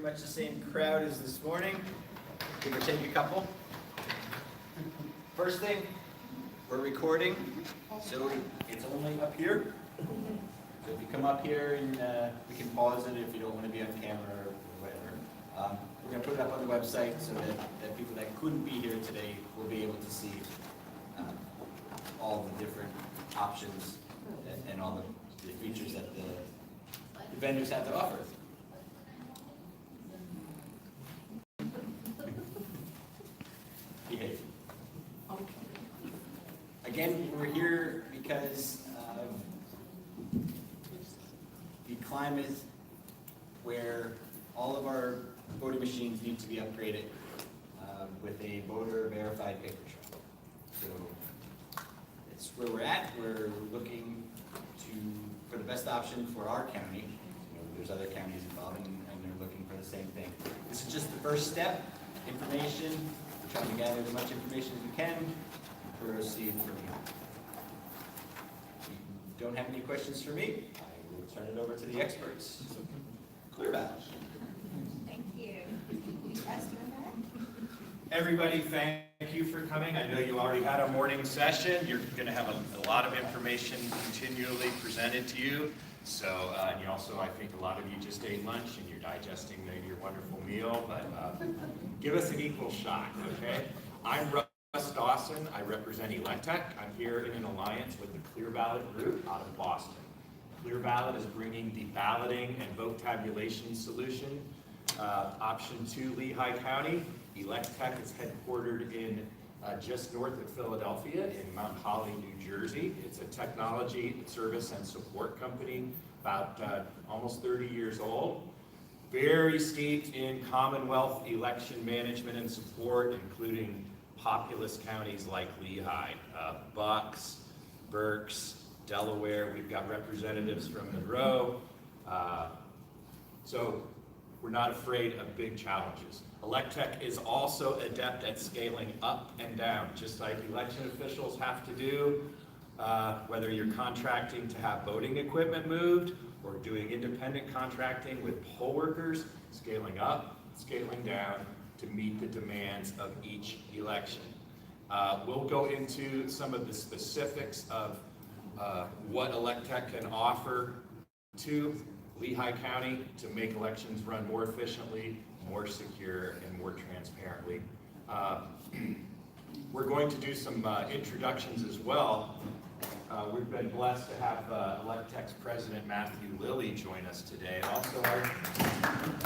much the same crowd as this morning. Give or take a couple. First thing, we're recording, so it's only up here. So if you come up here and we can pause it if you don't want to be on camera or whatever. We're going to put it up on the website so that people that couldn't be here today will be able to see all the different options and all the features that the vendors have to offer. Behave. Again, we're here because of the climate where all of our voting machines need to be upgraded with a voter verified paper trail. So it's where we're at. We're looking for the best option for our county. There's other counties involved and they're looking for the same thing. This is just the first step. Information. We're trying to gather as much information as we can. Proceed from here. If you don't have any questions for me, I will turn it over to the experts. Clear Ballot. Thank you. Everybody, thank you for coming. I know you already had a morning session. You're going to have a lot of information continually presented to you. So, and you also, I think a lot of you just ate lunch and you're digesting maybe your wonderful meal, but give us an equal shot, okay? I'm Russ Dawson. I represent Electech. I'm here in an alliance with the Clear Ballot group out of Boston. Clear Ballot is bringing the balloting and vote tabulation solution. Option 2, Lehigh County. Electech is headquartered in just north of Philadelphia in Mount Holly, New Jersey. It's a technology, service, and support company, about almost 30 years old. Very steeped in Commonwealth election management and support, including populous counties like Lehigh, Bucks, Berks, Delaware. We've got representatives from Monroe. So we're not afraid of big challenges. Electech is also adept at scaling up and down, just like election officials have to do, whether you're contracting to have voting equipment moved or doing independent contracting with poll workers, scaling up, scaling down to meet the demands of each election. We'll go into some of the specifics of what Electech can offer to Lehigh County to make elections run more efficiently, more secure, and more transparently. We're going to do some introductions as well. We've been blessed to have Electech's president, Matthew Lilly, join us today.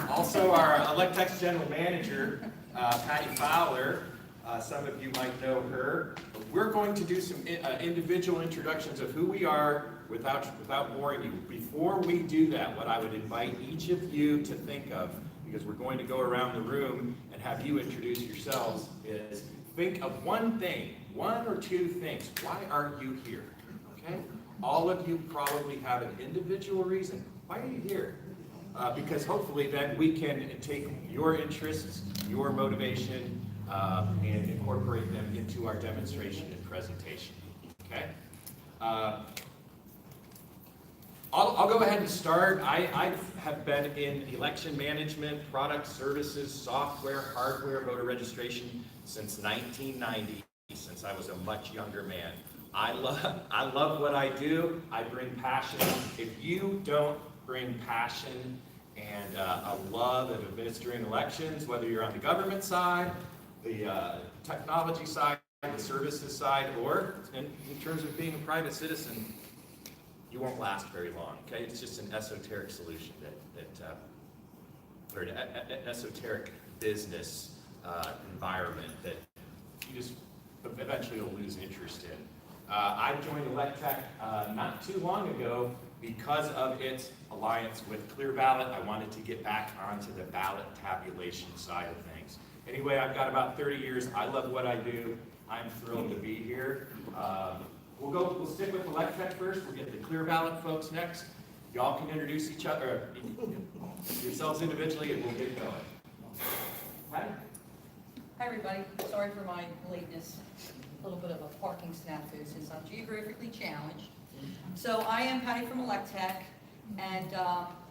Also our Electech's general manager, Patty Fowler. Some of you might know her. We're going to do some individual introductions of who we are without boring you. Before we do that, what I would invite each of you to think of, because we're going to go around the room and have you introduce yourselves, is think of one thing, one or two things. Why are you here? Okay? All of you probably have an individual reason. Why are you here? Because hopefully then we can take your interests, your motivation, and incorporate them into our demonstration and presentation. Okay? I'll go ahead and start. I have been in election management, product services, software, hardware, voter registration since 1990, since I was a much younger man. I love what I do. I bring passion. If you don't bring passion and a love of administering elections, whether you're on the government side, the technology side, the services side, or in terms of being a private citizen, you won't last very long, okay? It's just an esoteric solution or an esoteric business environment that you just eventually will lose interest in. I joined Electech not too long ago because of its alliance with Clear Ballot. I wanted to get back onto the ballot tabulation side of things. Anyway, I've got about 30 years. I love what I do. I'm thrilled to be here. We'll stick with Electech first. We'll get the Clear Ballot folks next. Y'all can introduce each other, yourselves individually, and we'll get going. Hi. Hi, everybody. Sorry for my lateness. A little bit of a parking snafu since I'm geographically challenged. So I am Patty from Electech, and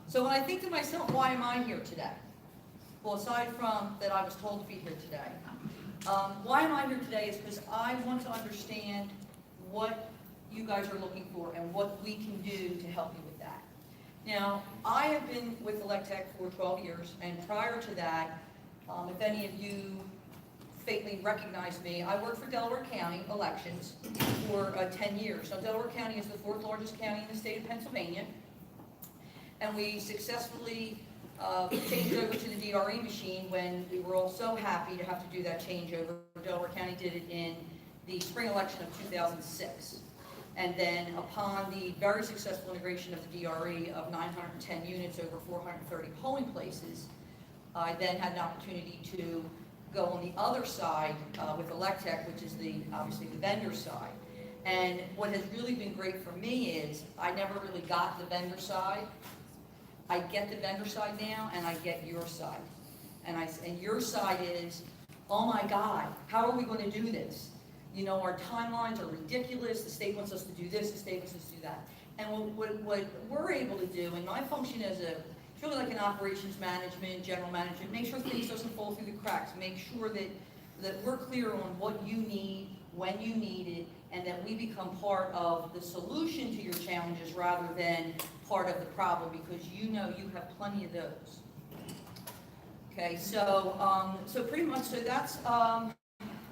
so when I think to myself, why am I here today? Well, aside from that I was told to be here today, why am I here today is because I want to understand what you guys are looking for and what we can do to help you with that. Now, I have been with Electech for 12 years, and prior to that, if any of you faintly recognize me, I worked for Delaware County Elections for 10 years. Now, Delaware County is the 4th largest county in the state of Pennsylvania, and we successfully changed over to the DRE machine when we were all so happy to have to do that changeover. Delaware County did it in the spring election of 2006. And then upon the very successful integration of the DRE of 910 units over 430 polling places, I then had an opportunity to go on the other side with Electech, which is obviously the vendor side. And what has really been great for me is I never really got the vendor side. I get the vendor side now, and I get your side. And your side is, oh my God, how are we going to do this? You know, our timelines are ridiculous. The state wants us to do this, the state wants us to do that. And what we're able to do, and my function as it's really like an operations management, general management, make sure things doesn't fall through the cracks, make sure that we're clear on what you need, when you need it, and that we become part of the solution to your challenges rather than part of the problem, because you know you have plenty of those. Okay, so pretty much, so that's a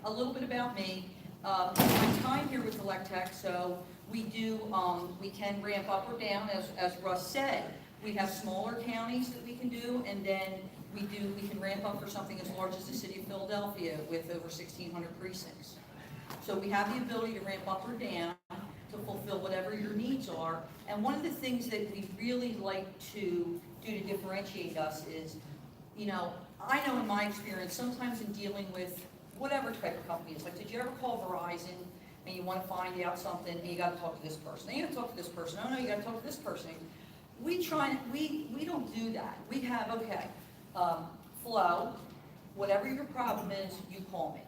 little bit about me. My time here with Electech, so we can ramp up or down, as Russ said. We have smaller counties that we can do, and then we can ramp up for something as large as the city of Philadelphia with over 1,600 precincts. So we have the ability to ramp up or down to fulfill whatever your needs are. And one of the things that we really like to do to differentiate us is, you know, I know in my experience, sometimes in dealing with whatever type of company it's like, did you ever call Verizon and you want to find out something and you got to talk to this person? And you got to talk to this person. Oh no, you got to talk to this person. We don't do that. We have, okay, Flo, whatever your problem is, you call me.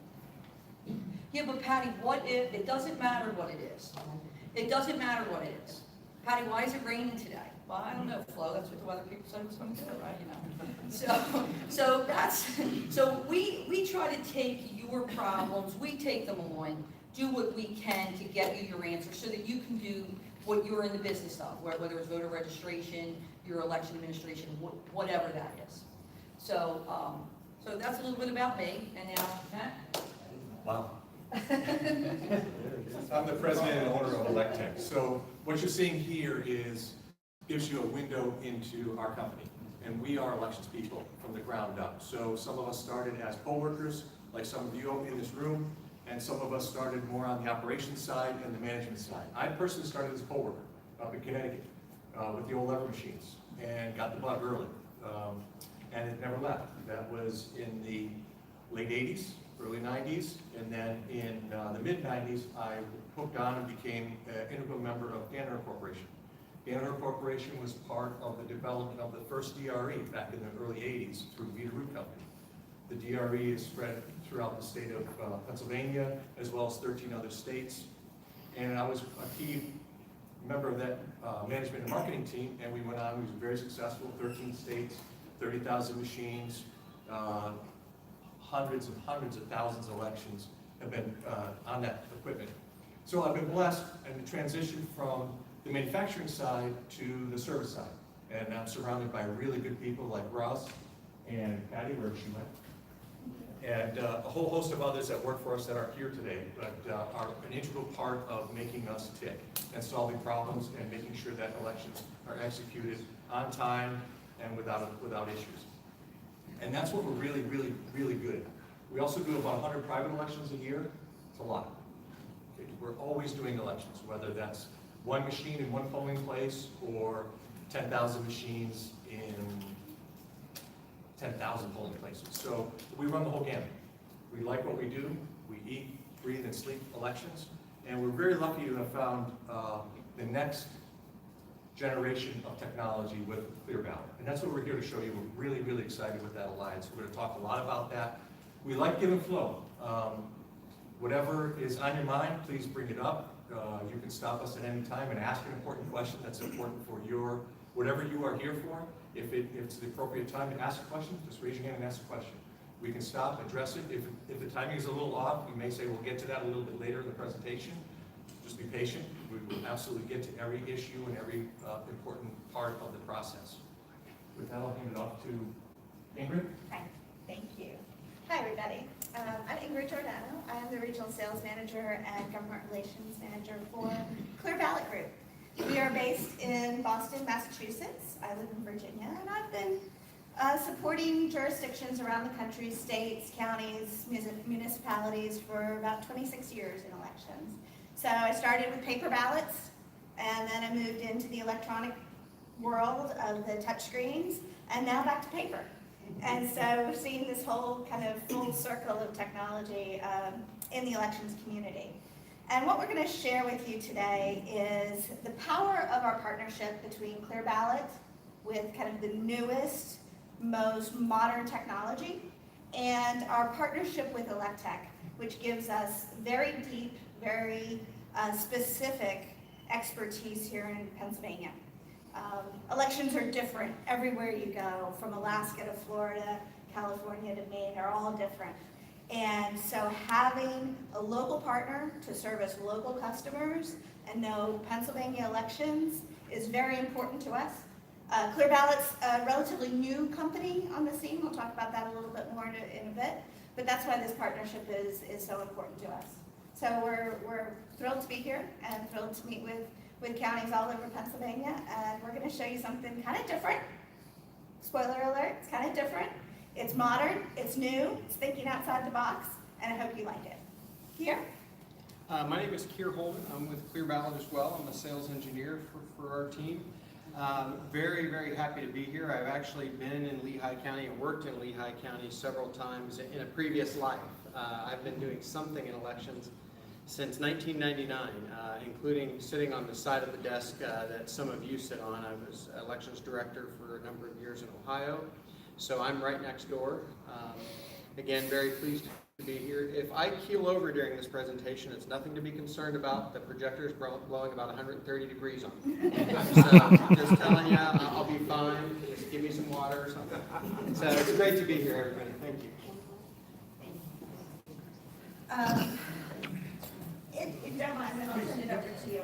Yeah, but Patty, what if, it doesn't matter what it is. It doesn't matter what it is. Patty, why is it raining today? Well, I don't know, Flo, that's what the weather people said it was going to do, right? You know. So we try to take your problems, we take them on, do what we can to get you your answer so that you can do what you're in the business of, whether it's voter registration, your election administration, whatever that is. So that's a little bit about me, and now, Matt? Wow. I'm the president and owner of Electech. So what you're seeing here gives you a window into our company. And we are elections people from the ground up. So some of us started as poll workers, like some of you in this room, and some of us started more on the operations side and the management side. I personally started as a poll worker up in Connecticut with the old lever machines and got the bug early. And it never left. That was in the late 80s, early 90s, and then in the mid-90s, I hooked on and became an integral member of Danaher Corporation. Danaher Corporation was part of the development of the first DRE back in the early 80s through Vita Root Company. The DRE is spread throughout the state of Pennsylvania, as well as 13 other states. And I was a key member of that management and marketing team, and we went on, we were very successful, 13 states, 30,000 machines, hundreds and hundreds of thousands of elections have been on that equipment. So I've been blessed and transitioned from the manufacturing side to the service side. And I'm surrounded by really good people like Russ and Patty, wherever she went, and a whole host of others that work for us that are here today, but are an integral part of making us tick and solving problems and making sure that elections are executed on time and without issues. And that's what we're really, really, really good at. We also do about 100 private elections a year. It's a lot. Okay? We're always doing elections, whether that's one machine in one polling place or 10,000 machines in 10,000 polling places. So we run the whole gamut. We like what we do. We eat, breathe, and sleep elections. And we're very lucky to have found the next generation of technology with Clear Ballot. And that's what we're here to show you. We're really, really excited with that alliance. We're going to talk a lot about that. We like give and flow. Whatever is on your mind, please bring it up. You can stop us at any time and ask an important question that's important for whatever you are here for, if it's the appropriate time to ask a question, just raise your hand and ask a question. We can stop, address it. If the timing is a little off, we may say we'll get to that a little bit later in the presentation. Just be patient. We will absolutely get to every issue and every important part of the process. With that, I'll hand it off to Ingrid. Hi, thank you. Hi, everybody. I'm Ingrid Giordano. I'm the Regional Sales Manager and Government Relations Manager for Clear Ballot Group. We are based in Boston, Massachusetts. I live in Virginia, and I've been supporting jurisdictions around the country, states, counties, municipalities for about 26 years in elections. So I started with paper ballots, and then I moved into the electronic world of the touchscreens, and now back to paper. And so we're seeing this whole kind of full circle of technology in the elections community. And what we're going to share with you today is the power of our partnership between Clear Ballot with kind of the newest, most modern technology, and our partnership with Electech, which gives us very deep, very specific expertise here in Pennsylvania. Elections are different everywhere you go, from Alaska to Florida, California to Maine, are all different. And so having a local partner to service local customers and know Pennsylvania elections is very important to us. Clear Ballot's a relatively new company on the scene. We'll talk about that a little bit more in a bit, but that's why this partnership is so important to us. So we're thrilled to be here and thrilled to meet with counties all over Pennsylvania, and we're going to show you something kind of different. Spoiler alert, it's kind of different. It's modern, it's new, it's thinking outside the box, and I hope you like it. Here? My name is Keir Holden. I'm with Clear Ballot as well. I'm a sales engineer for our team. Very, very happy to be here. I've actually been in Lehigh County and worked in Lehigh County several times in a previous life. I've been doing something in elections since 1999, including sitting on the side of the desk that some of you sit on. I was elections director for a number of years in Ohio, so I'm right next door. Again, very pleased to be here. If I keel over during this presentation, it's nothing to be concerned about. The projector is blowing about 130 degrees on me. So just telling you, I'll be fine. Just give me some water or something. So it's great to be here, everybody. Thank you. If you don't mind, then I'll send it over to you.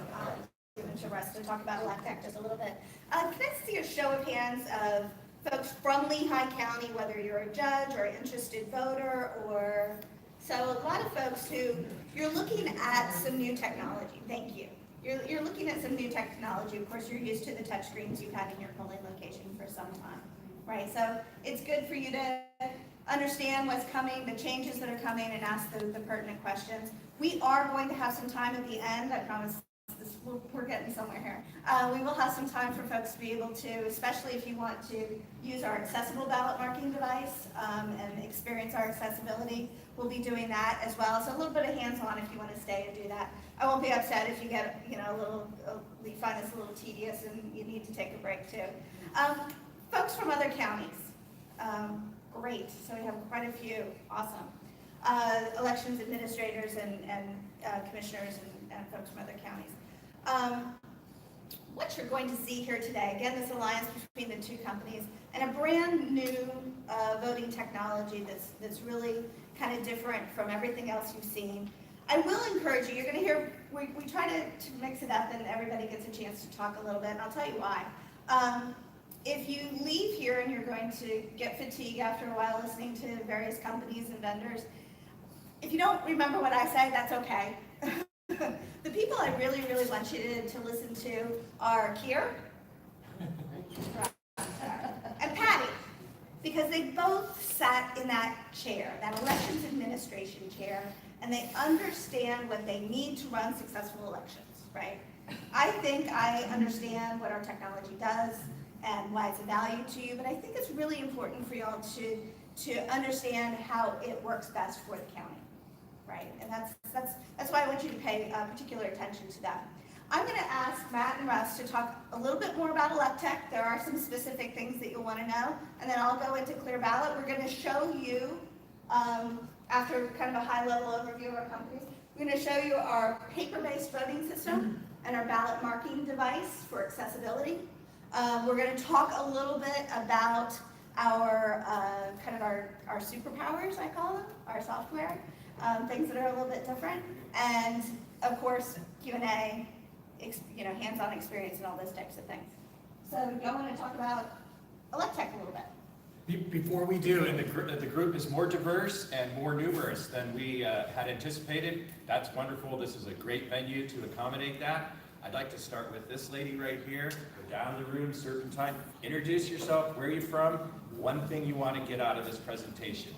Give it to Russ to talk about Electech just a little bit. Can I see a show of hands of folks from Lehigh County, whether you're a judge or an interested voter, or so a lot of folks who you're looking at some new technology. Thank you. You're looking at some new technology. Of course, you're used to the touch screens you've had in your polling location for some time, right? So it's good for you to understand what's coming, the changes that are coming, and ask the pertinent questions. We are going to have some time at the end. I promise we're getting somewhere here. We will have some time for folks to be able to, especially if you want to use our accessible ballot marking device and experience our accessibility. We'll be doing that as well. So a little bit of hands-on if you want to stay and do that. I won't be upset if you get, you find this a little tedious and you need to take a break too. Folks from other counties. Great. So we have quite a few. Awesome. Elections administrators and commissioners and folks from other counties. What you're going to see here today, again, this alliance between the two companies and a brand new voting technology that's really kind of different from everything else you've seen. I will encourage you, you're going to hear, we try to mix it up and everybody gets a chance to talk a little bit, and I'll tell you why. If you leave here and you're going to get fatigued after a while listening to various companies and vendors, if you don't remember what I say, that's okay. The people I really, really want you to listen to are Keir and Patty, because they both sat in that chair, that elections administration chair, and they understand what they need to run successful elections, right? I think I understand what our technology does and why it's a value to you, but I think it's really important for y'all to understand how it works best for the county, right? And that's why I want you to pay particular attention to that. I'm going to ask Matt and Russ to talk a little bit more about Electech. There are some specific things that you'll want to know, and then I'll go into Clear Ballot. We're going to show you, after kind of a high-level overview of our companies, we're going to show you our paper-based voting system and our ballot marking device for accessibility. We're going to talk a little bit about our kind of our superpowers, I call them, our software, things that are a little bit different, and of course Q&A, hands-on experience and all those types of things. So I want to talk about Electech a little bit. Before we do, and the group is more diverse and more numerous than we had anticipated. That's wonderful. This is a great venue to accommodate that. I'd like to start with this lady right here. Go down the room, serpentine. Introduce yourself. Where are you from? One thing you want to get out of this presentation.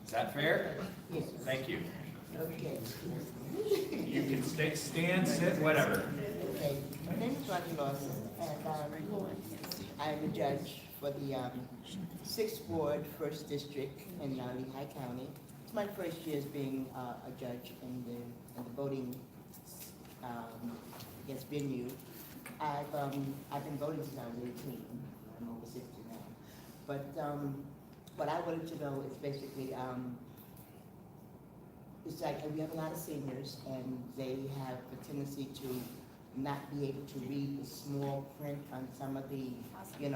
Is that fair? Yes. Thank you. Okay. You can stand, sit, whatever. Okay. My name is Roger Lawson, and I'm a judge for the 6th Ward, 1st District in Lehigh County. It's my first year as being a judge in the voting against venue. I've been voting since I was 18. I'm over 60 now. But what I wanted to know is basically, it's like we have a lot of seniors and they have a tendency to not be able to read the small print on some of the, the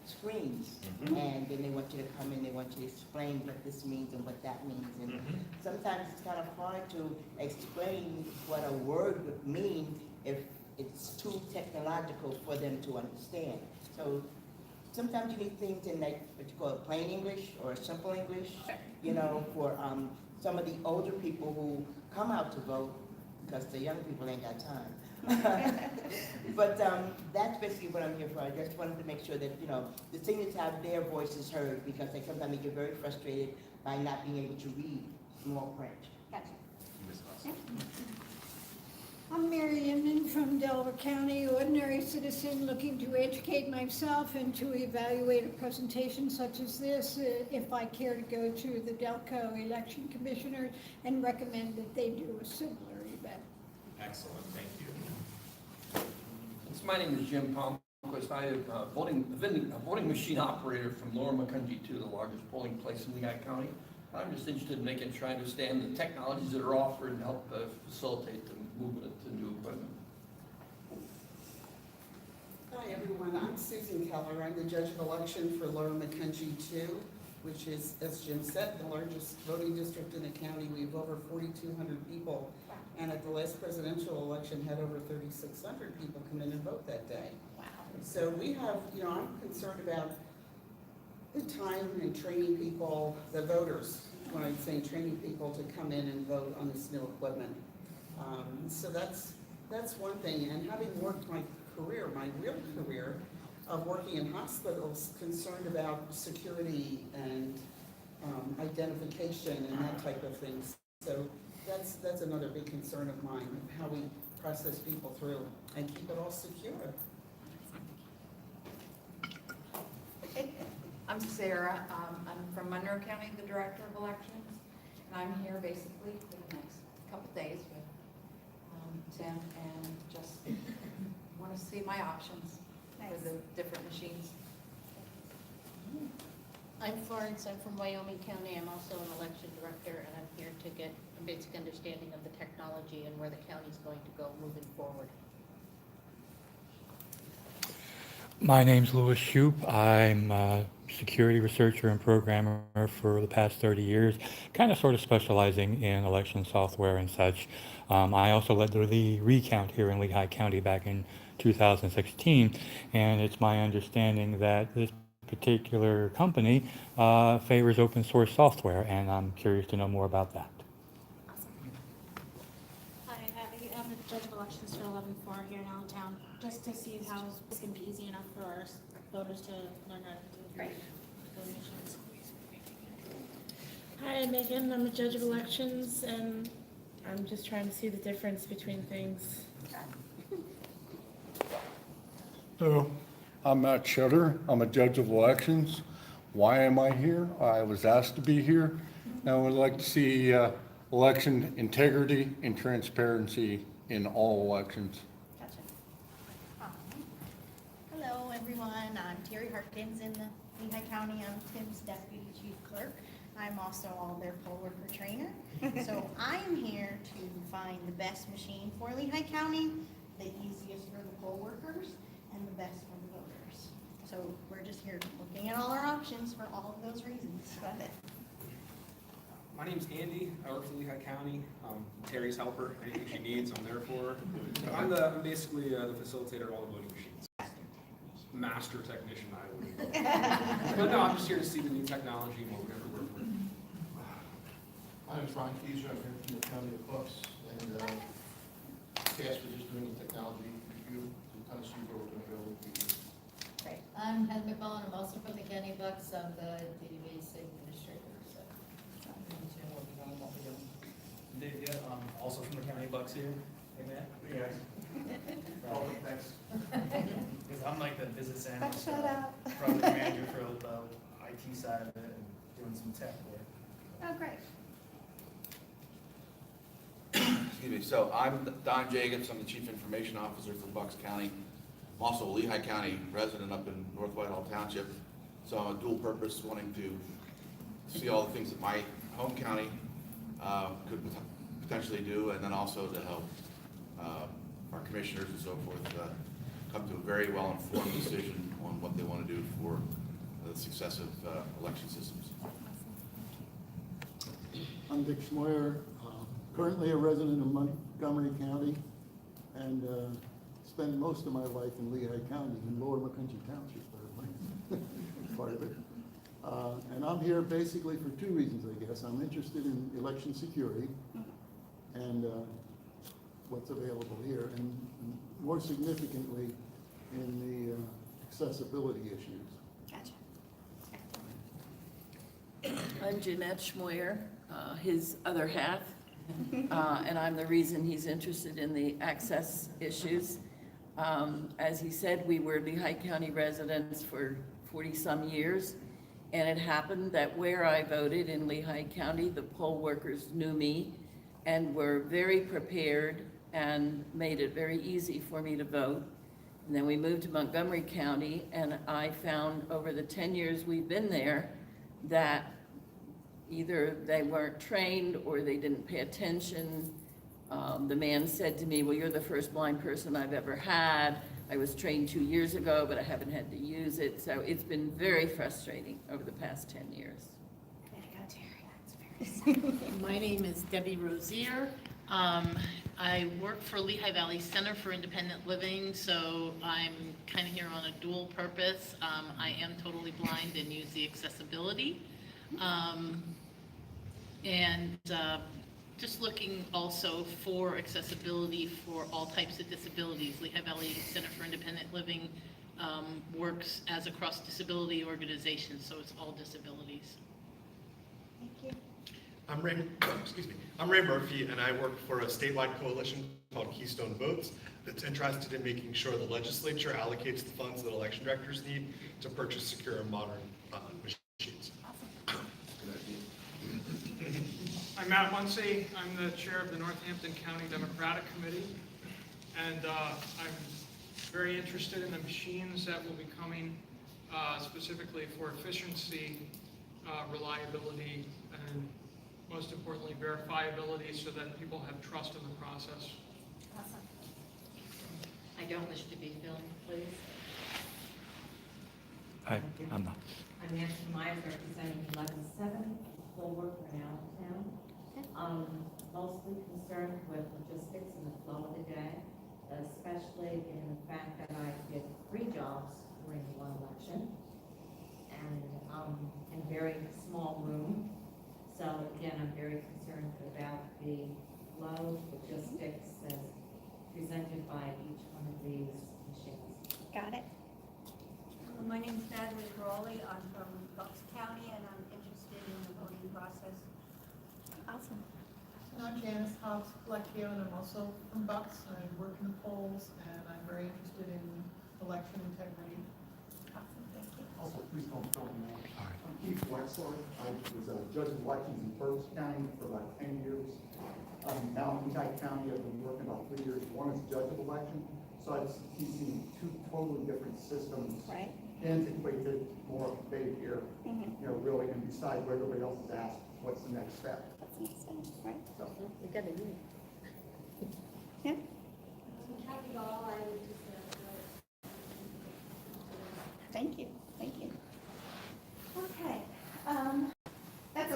screens. And then they want you to come in, they want you to explain what this means and what that means. And sometimes it's kind of hard to explain what a word would mean if it's too technological for them to understand. So sometimes you need things in like what you call plain English or simple English, for some of the older people who come out to vote, because the young people ain't got time. But that's basically what I'm here for. I just wanted to make sure that, the seniors have their voices heard, because they sometimes get very frustrated by not being able to read small print. Gotcha. I'm Mary Inman from Delaware County, ordinary citizen looking to educate myself and to evaluate a presentation such as this if I care to go to the Delco Election Commissioner and recommend that they do a similar event. Excellent, thank you. My name is Jim Palmquist. I am a voting machine operator from Lower Macungie 2, the largest polling place in Lehigh County. I'm just interested in trying to understand the technologies that are offered and help facilitate the movement to new equipment. Hi everyone, I'm Susan Keller. I'm the judge of election for Lower Macungie 2, which is, as Jim said, the largest voting district in the county. We have over 4,200 people, and at the last presidential election had over 3,600 people come in and vote that day. Wow. So we have, I'm concerned about the time and training people, the voters, when I'm saying training people to come in and vote on this new equipment. So that's one thing, and having worked my real career of working in hospitals, concerned about security and identification and that type of thing. So that's another big concern of mine, how we process people through and keep it all secure. I'm Sarah. I'm from Monroe County, the Director of Elections, and I'm here basically for the next couple days with Tim, and just want to see my options for the different machines. I'm Florence. I'm from Wyoming County. I'm also an election director, and I'm here to get a basic understanding of the technology and where the county's going to go moving forward. My name's Louis Shoup. I'm a security researcher and programmer for the past 30 years, kind of sort of specializing in election software and such. I also led the recount here in Lehigh County back in 2016, and it's my understanding that this particular company favors open source software, and I'm curious to know more about that. Hi, I'm the judge of elections for 11-4 here in Allentown, just to see how this can be easy enough for our voters to learn how to do voting machines. Hi, I'm Megan. I'm a judge of elections, and I'm just trying to see the difference between things. So, I'm Matt Shutter. I'm a judge of elections. Why am I here? I was asked to be here. And I would like to see election integrity and transparency in all elections. Gotcha. Hello, everyone. I'm Terry Harkins in the Lehigh County. I'm Tim's deputy chief clerk. I'm also all their poll worker trainer. So I'm here to find the best machine for Lehigh County. the easiest for the poll workers and the best for the voters. So we're just here looking at all our options for all of those reasons. That's it. My name's Andy. I work for Lehigh County. Terry's helper. Anything she needs, I'm there for her. I'm basically the facilitator of all the voting machines. Master technician, I would. But no, I'm just here to see the new technology and what we're going to work with. My name is Ron Keyser. I'm here from the County of Bucks, and tasked with just doing the technology review to kind of see where we're going to go with the. Great. I'm Heather McMullen. I'm also from the County of Bucks. I'm the database administrator, so I'm working on what we're doing. Dave, yeah, also from the County of Bucks here. Hey, Matt. Hey, guys. Oh, thanks. Because I'm like the business analyst, project manager for the IT side of it, and doing some tech work. Oh, great. Excuse me, so I'm Don Jacobs, I'm the Chief Information Officer for Bucks County. I'm also a Lehigh County resident up in North Whitehall Township, so I'm a dual purpose, wanting to see all the things that my home county could potentially do, and then also to help our commissioners and so forth come to a very well-informed decision on what they want to do for the successive election systems. I'm Dick Schmoyer, currently a resident of Montgomery County, and spent most of my life in Lehigh County, in Lower McCountry Township, part of it. And I'm here basically for two reasons, I guess. I'm interested in election security and what's available here, and more significantly, in the accessibility issues. Gotcha. I'm Jeanette Schmoyer, his other half, and I'm the reason he's interested in the access issues. As he said, we were Lehigh County residents for 40-some years, and it happened that where I voted in Lehigh County, the poll workers knew me and were very prepared and made it very easy for me to vote. And then we moved to Montgomery County, and I found over the 10 years we've been there that either they weren't trained or they didn't pay attention. The man said to me, well, you're the first blind person I've ever had. I was trained 2 years ago, but I haven't had to use it. So it's been very frustrating over the past 10 years. My name is Debbie Rosier. I work for Lehigh Valley Center for Independent Living, so I'm kind of here on a dual purpose. I am totally blind and use the accessibility. Just looking also for accessibility for all types of disabilities. Lehigh Valley Center for Independent Living works as a cross-disability organization, so it's all disabilities. Thank you. I'm Ray Murphy, and I work for a statewide coalition called Keystone Votes that's interested in making sure the legislature allocates the funds that election directors need to purchase secure and modern machines. I'm Matt Muncy. I'm the chair of the Northampton County Democratic Committee, and I'm very interested in the machines that will be coming specifically for efficiency, reliability, and most importantly, verifiability so that people have trust in the process. Awesome. I don't wish to be filmed, please. I'm not. I'm Nancy Myers, representing 11-7, full worker in Allentown. Mostly concerned with logistics and the flow of the day, especially in the fact that I did 3 jobs during one election, and in a very small room. So again, I'm very concerned about the flow logistics as presented by each one of these machines. Got it. My name is Natalie Crawley. I'm from Bucks County, and I'm interested in the voting process. Awesome. I'm Janice Hobbs Flecchio, and I'm also from Bucks. I work in the polls, and I'm very interested in election integrity. Awesome, thank you. Also, please don't fill me out. I'm Keith Wexler. I was a judge of elections in Berks County for about 10 years. Now in Lehigh County, I've been working about 3 years. One is judge of election, so I've seen 2 totally different systems. Right. Antiquated, more up to date here. You know, really, and decide where everybody else is asked, what's the next step? That's the next step, right? So, We got to do it. Yeah. Happy all, I would just, Thank you, thank you. Okay, that's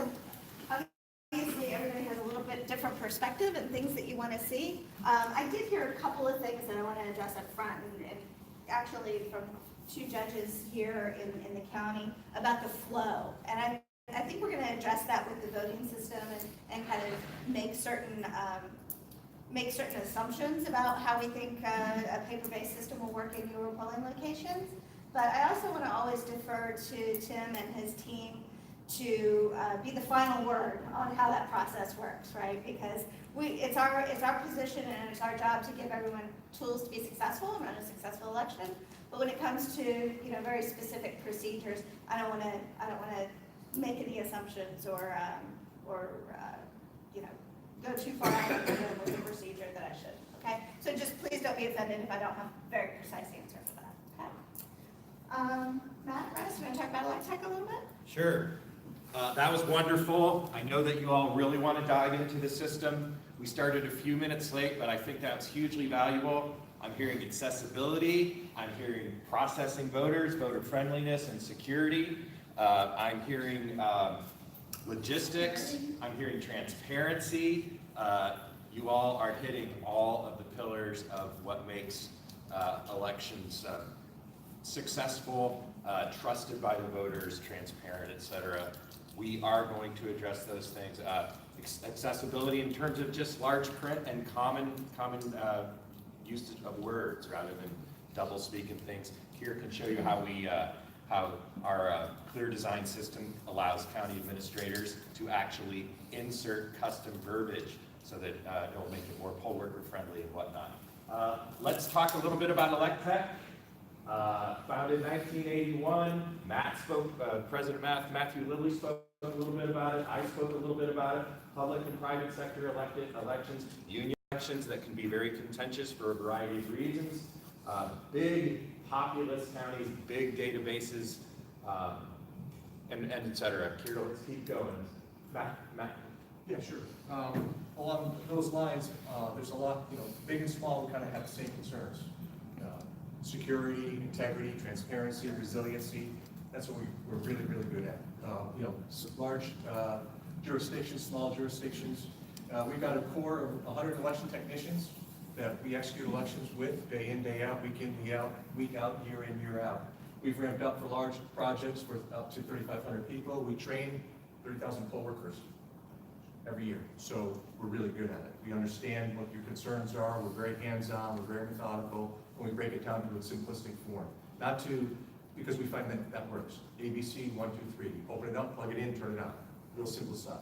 obviously everybody has a little bit different perspective and things that you want to see. I did hear a couple of things that I want to address up front, and actually from two judges here in the county about the flow. And I think we're going to address that with the voting system and kind of make certain assumptions about how we think a paper-based system will work in your polling locations. But I also want to always defer to Tim and his team to be the final word on how that process works, right? Because it's our position and it's our job to give everyone tools to be successful and run a successful election. But when it comes to very specific procedures, I don't want to make any assumptions or go too far out of the procedure that I should. Okay, so just please don't be offended if I don't have a very precise answer for that. Okay. Matt, Russ, you want to talk about ElecTech a little bit? Sure. That was wonderful. I know that you all really want to dive into the system. We started a few minutes late, but I think that's hugely valuable. I'm hearing accessibility. I'm hearing processing voters, voter friendliness, and security. I'm hearing logistics. I'm hearing transparency. You all are hitting all of the pillars of what makes elections successful, trusted by the voters, transparent, etc. We are going to address those things. Accessibility in terms of just large print and common usage of words rather than double speak and things. Here can show you how our clear design system allows county administrators to actually insert custom verbiage so that it'll make it more poll worker friendly and whatnot. Let's talk a little bit about ElecTech. Founded in 1981. Matt spoke, President Matthew Lilly spoke a little bit about it. I spoke a little bit about it. Public and private sector elections, union elections that can be very contentious for a variety of reasons. Big populous counties, big databases, and et cetera. Kira, let's keep going. Matt. Yeah, sure. Along those lines, there's a lot, big and small, we kind of have the same concerns. Security, integrity, transparency, resiliency, that's what we're really, really good at. Large jurisdictions, small jurisdictions. We've got a core of 100 election technicians that we execute elections with day in, day out, week in, week out, year in, year out. We've ramped up for large projects with up to 3,500 people. We train 30,000 poll workers every year. So we're really good at it. We understand what your concerns are. We're very hands-on, we're very methodical, and we break it down to a simplistic form. Because we find that works. ABC, 1, 2, 3. Open it up, plug it in, turn it on. Real simple stuff.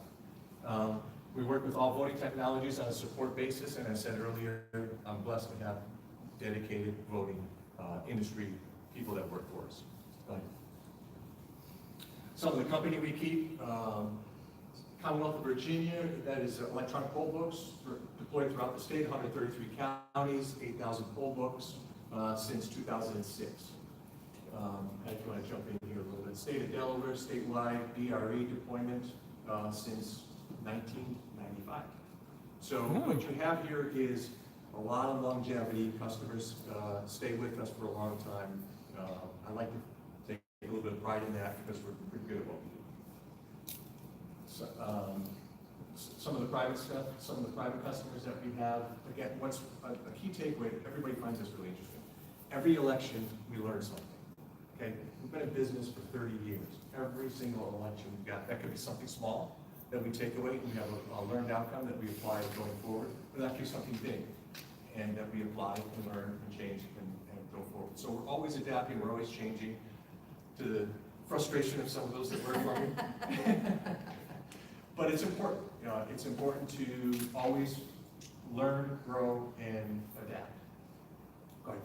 We work with all voting technologies on a support basis, and as I said earlier, I'm blessed to have dedicated voting industry people that work for us. Some of the company we keep, Commonwealth of Virginia, that is electronic poll books deployed throughout the state, 133 counties, 8,000 poll books since 2006. If you want to jump in here a little bit, state of Delaware, statewide DRE deployment since 1995. So what you have here is a lot of longevity. Customers stay with us for a long time. I like to take a little bit of pride in that because we're pretty good at what we do. So, some of the private stuff, some of the private customers that we have, again, what's a key takeaway, everybody finds this really interesting. Every election, we learn something. Okay, we've been in business for 30 years. Every single election we've got, that could be something small that we take away, and we have a learned outcome that we apply going forward, but actually something big, and that we apply and learn and change and go forward. So we're always adapting, we're always changing, to the frustration of some of those that work for me. But it's important. It's important to always learn, grow, and adapt. Go ahead.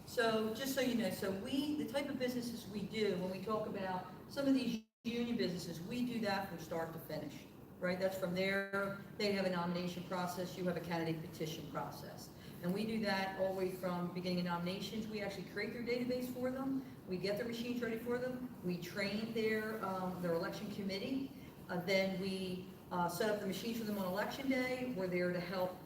So just so you know, the type of businesses we do, when we talk about some of these union businesses, we do that from start to finish, right? That's from there, they have a nomination process, you have a candidate petition process. And we do that all the way from beginning of nominations. We actually create their database for them. We get their machines ready for them. We train their election committee. Then we set up the machines for them on election day. We're there to help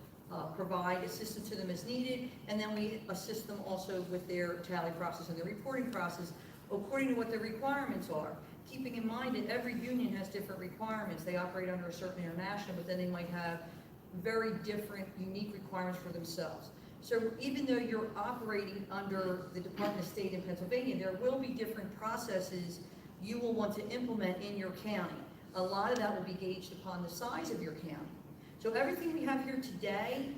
provide assistance to them as needed, and then we assist them also with their tally process and their reporting process according to what their requirements are. Keeping in mind that every union has different requirements. They operate under a certain international, but then they might have very different, unique requirements for themselves. So even though you're operating under the Department of State in Pennsylvania, there will be different processes you will want to implement in your county. A lot of that will be gauged upon the size of your county. So everything we have here today,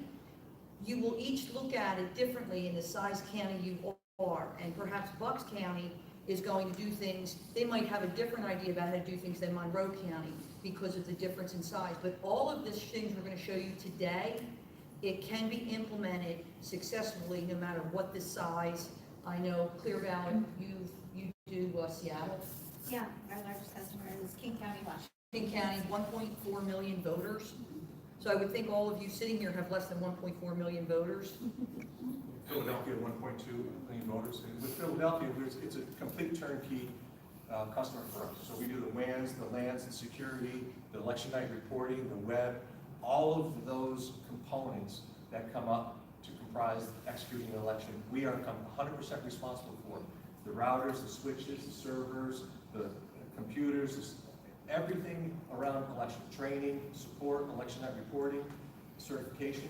you will each look at it differently in the size county you are. And perhaps Bucks County is going to do things, they might have a different idea about how to do things than Monroe County because of the difference in size. But all of these things we're going to show you today, it can be implemented successfully no matter what the size. I know Clear Valley, you do Seattle. Yeah, our largest customer is King County, Washington. King County, 1.4 million voters. So I would think all of you sitting here have less than 1.4 million voters. Philadelphia, 1.2 million voters. And with Philadelphia, it's a complete turnkey customer for us. So we do the WANs, the LANs, the security, the election night reporting, the web, all of those components that come up to comprise executing an election. We are 100% responsible for the routers, the switches, the servers, the computers, everything around election training, support, election night reporting, certification.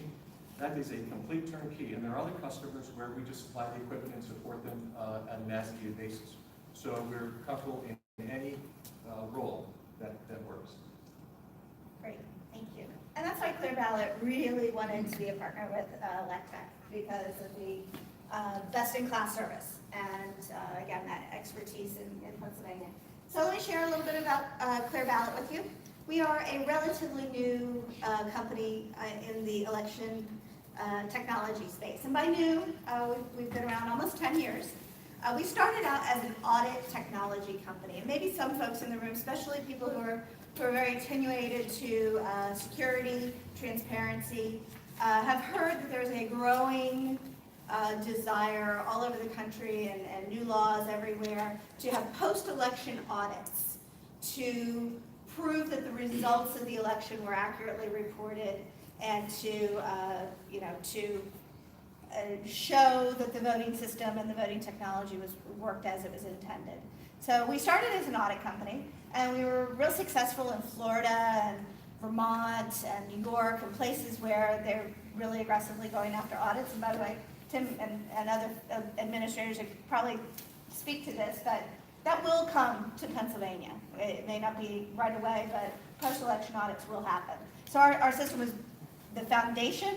That is a complete turnkey, and there are other customers where we just supply the equipment and support them on an as-needed basis. So we're comfortable in any role that works. Great, thank you. And that's why Clear Ballot really wanted to be a partner with Electech, because of the best-in-class service and, again, that expertise in Pennsylvania. So let me share a little bit about Clear Ballot with you. We are a relatively new company in the election technology space. And by new, we've been around almost 10 years. We started out as an audit technology company. And maybe some folks in the room, especially people who are very attenuated to security, transparency, have heard that there's a growing desire all over the country and new laws everywhere to have post-election audits to prove that the results of the election were accurately reported and to show that the voting system and the voting technology worked as it was intended. So we started as an audit company, and we were real successful in Florida and Vermont and New York and places where they're really aggressively going after audits. And by the way, Tim and other administrators could probably speak to this, but that will come to Pennsylvania. It may not be right away, but post-election audits will happen. So our system was, the foundation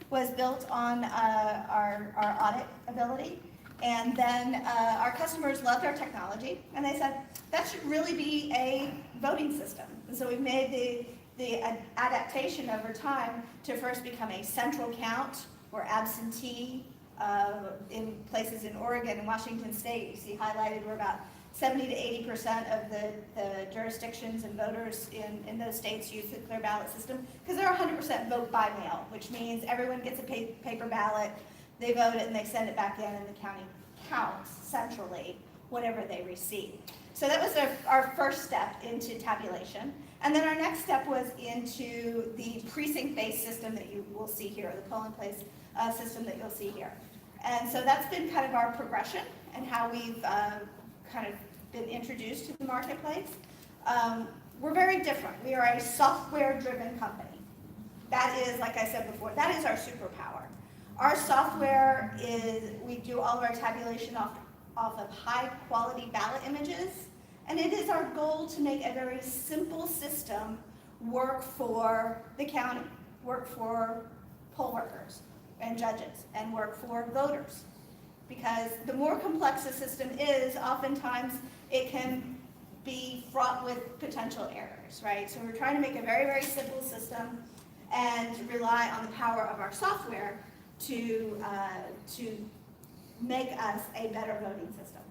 was built on our audit ability, and then our customers loved our technology, and they said, that should really be a voting system. And so we've made the adaptation over time to first become a central count or absentee in places in Oregon and Washington State. You see highlighted, we're about 70 to 80% of the jurisdictions and voters in those states use the Clear Ballot system because they're 100% vote by mail, which means everyone gets a paper ballot, they vote it, and they send it back in, and the county counts centrally whatever they receive. So that was our first step into tabulation. And then our next step was into the precinct-based system that you will see here, the polling place system that you'll see here. And so that's been kind of our progression and how we've kind of been introduced to the marketplace. We're very different. We are a software-driven company. That is, like I said before, that is our superpower. Our software is, we do all of our tabulation off of high-quality ballot images, and it is our goal to make a very simple system work for the county, work for poll workers and judges, and work for voters. Because the more complex the system is, oftentimes it can be fraught with potential errors, right? So we're trying to make a very, very simple system and rely on the power of our software to make us a better voting system.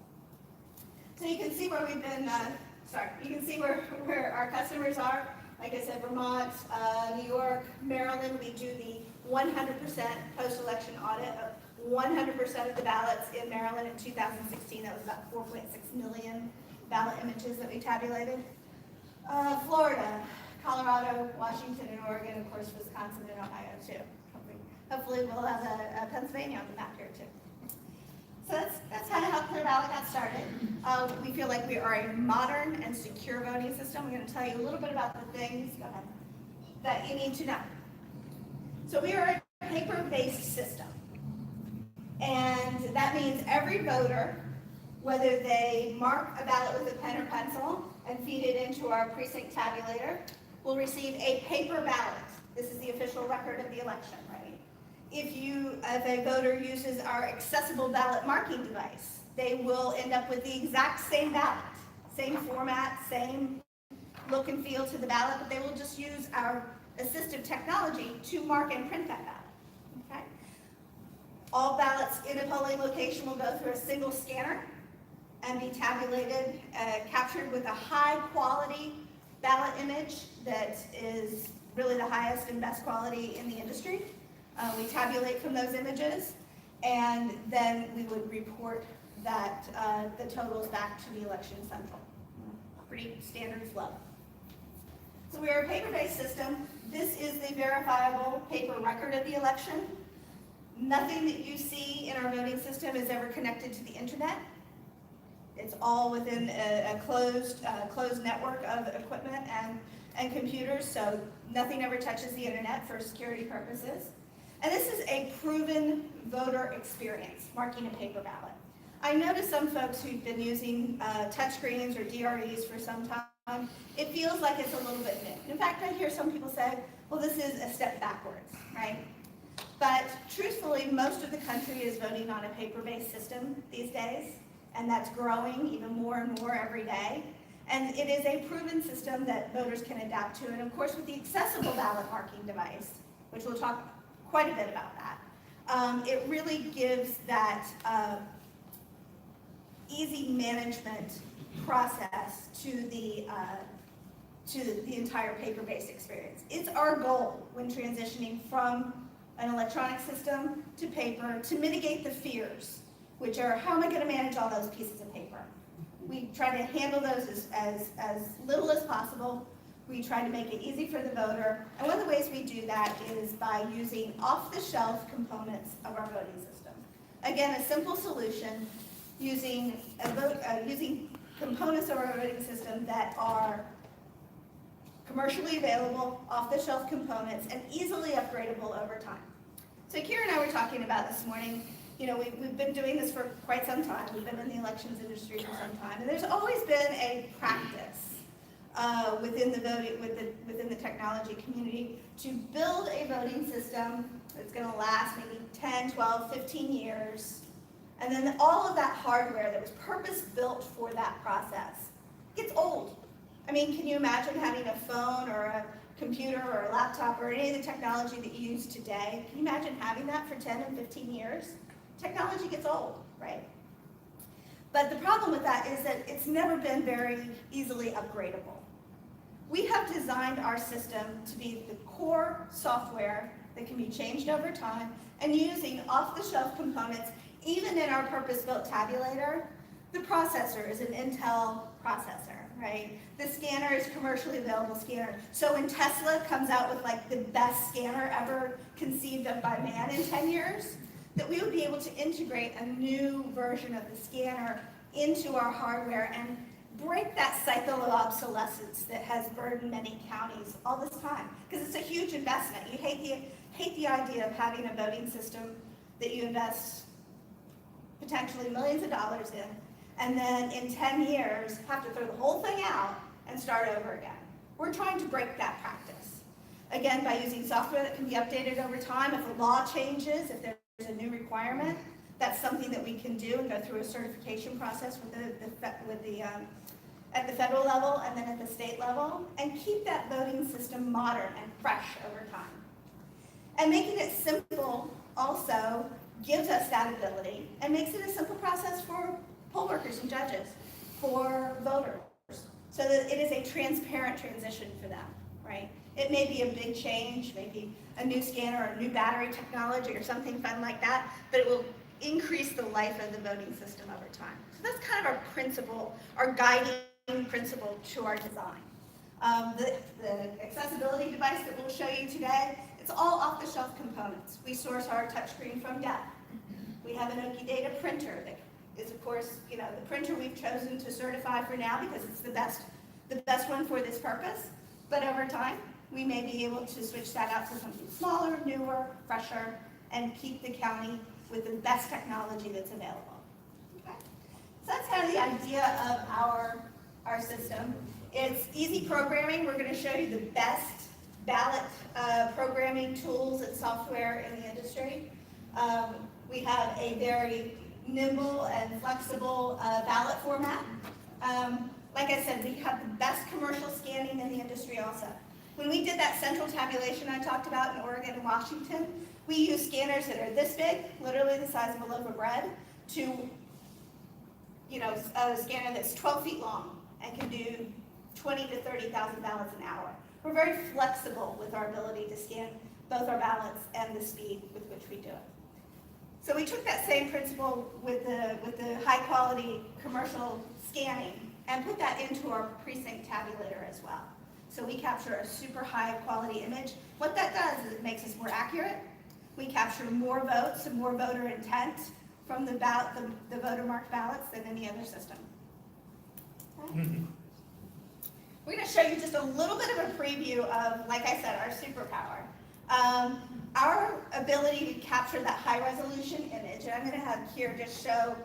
So you can see where we've been, you can see where our customers are. Like I said, Vermont, New York, Maryland, we do the 100% post-election audit of 100% of the ballots in Maryland in 2016. That was about 4.6 million ballot images that we tabulated. Florida, Colorado, Washington, and Oregon, of course, Wisconsin and Ohio too. Hopefully we'll have a Pennsylvania on the map here too. So that's kind of how Clear Ballot got started. We feel like we are a modern and secure voting system. I'm going to tell you a little bit about the things that you need to know. So we are a paper-based system. And that means every voter, whether they mark a ballot with a pen or pencil and feed it into our precinct tabulator, will receive a paper ballot. This is the official record of the election, right? If a voter uses our accessible ballot marking device, they will end up with the exact same ballot, same format, same look and feel to the ballot, but they will just use our assistive technology to mark and print that ballot, okay? All ballots in a polling location will go through a single scanner and be tabulated, captured with a high quality ballot image that is really the highest and best quality in the industry. We tabulate from those images, and then we would report that the totals back to the election central. Pretty standard flow. So we are a paper-based system. This is the verifiable paper record of the election. Nothing that you see in our voting system is ever connected to the internet. It's all within a closed network of equipment and computers, so nothing ever touches the internet for security purposes. And this is a proven voter experience, marking a paper ballot. I noticed some folks who've been using touchscreens or DREs for some time, it feels like it's a little bit new. In fact, I hear some people say, well, this is a step backwards, right? But truthfully, most of the country is voting on a paper-based system these days, and that's growing even more and more every day. And it is a proven system that voters can adapt to. And of course, with the accessible ballot marking device, which we'll talk quite a bit about that, it really gives that easy management process to the entire paper-based experience. It's our goal when transitioning from an electronic system to paper to mitigate the fears, which are, how am I going to manage all those pieces of paper? We try to handle those as little as possible. We try to make it easy for the voter. And one of the ways we do that is by using off-the-shelf components of our voting system. Again, a simple solution using components of our voting system that are commercially available, off-the-shelf components, and easily upgradable over time. So Kira and I were talking about this morning, you know, we've been doing this for quite some time. We've been in the elections industry for some time, and there's always been a practice within the technology community to build a voting system that's going to last maybe 10, 12, 15 years, and then all of that hardware that was purpose-built for that process gets old. I mean, can you imagine having a phone or a computer or a laptop or any of the technology that you use today? Can you imagine having that for 10 and 15 years? Technology gets old, right? But the problem with that is that it's never been very easily upgradable. We have designed our system to be the core software that can be changed over time, and using off-the-shelf components, even in our purpose-built tabulator. The processor is an Intel processor, right? The scanner is commercially available scanner. So when Tesla comes out with like the best scanner ever conceived of by man in 10 years, that we would be able to integrate a new version of the scanner into our hardware and break that cycle of obsolescence that has burdened many counties all this time. Because it's a huge investment. You hate the idea of having a voting system that you invest potentially millions of dollars in, and then in 10 years have to throw the whole thing out and start over again. We're trying to break that practice. Again, by using software that can be updated over time. If a law changes, if there's a new requirement, that's something that we can do and go through a certification process at the federal level and then at the state level, and keep that voting system modern and fresh over time. And making it simple also gives us that ability and makes it a simple process for poll workers and judges, for voters, so that it is a transparent transition for them, right? It may be a big change, maybe a new scanner or a new battery technology or something fun like that, but it will increase the life of the voting system over time. So that's kind of our principle, our guiding principle to our design. The accessibility device that we'll show you today, it's all off-the-shelf components. We source our touchscreen from Dell. We have an Oki Data printer that is, of course, the printer we've chosen to certify for now because it's the best one for this purpose. But over time, we may be able to switch that out to something smaller, newer, fresher, and keep the county with the best technology that's available. Okay? So that's kind of the idea of our system. It's easy programming. We're going to show you the best ballot programming tools and software in the industry. We have a very nimble and flexible ballot format. Like I said, we have the best commercial scanning in the industry also. When we did that central tabulation I talked about in Oregon and Washington, we use scanners that are this big, literally the size of a loaf of bread, to a scanner that's 12 feet long and can do 20 to 30,000 ballots an hour. We're very flexible with our ability to scan both our ballots and the speed with which we do it. So we took that same principle with the high quality commercial scanning and put that into our precinct tabulator as well. So we capture a super high quality image. What that does is it makes us more accurate. We capture more votes and more voter intent from the voter marked ballots than any other system. Okay. We're going to show you just a little bit of a preview of, like I said, our superpower. Our ability to capture that high resolution image, and I'm going to have Kier just show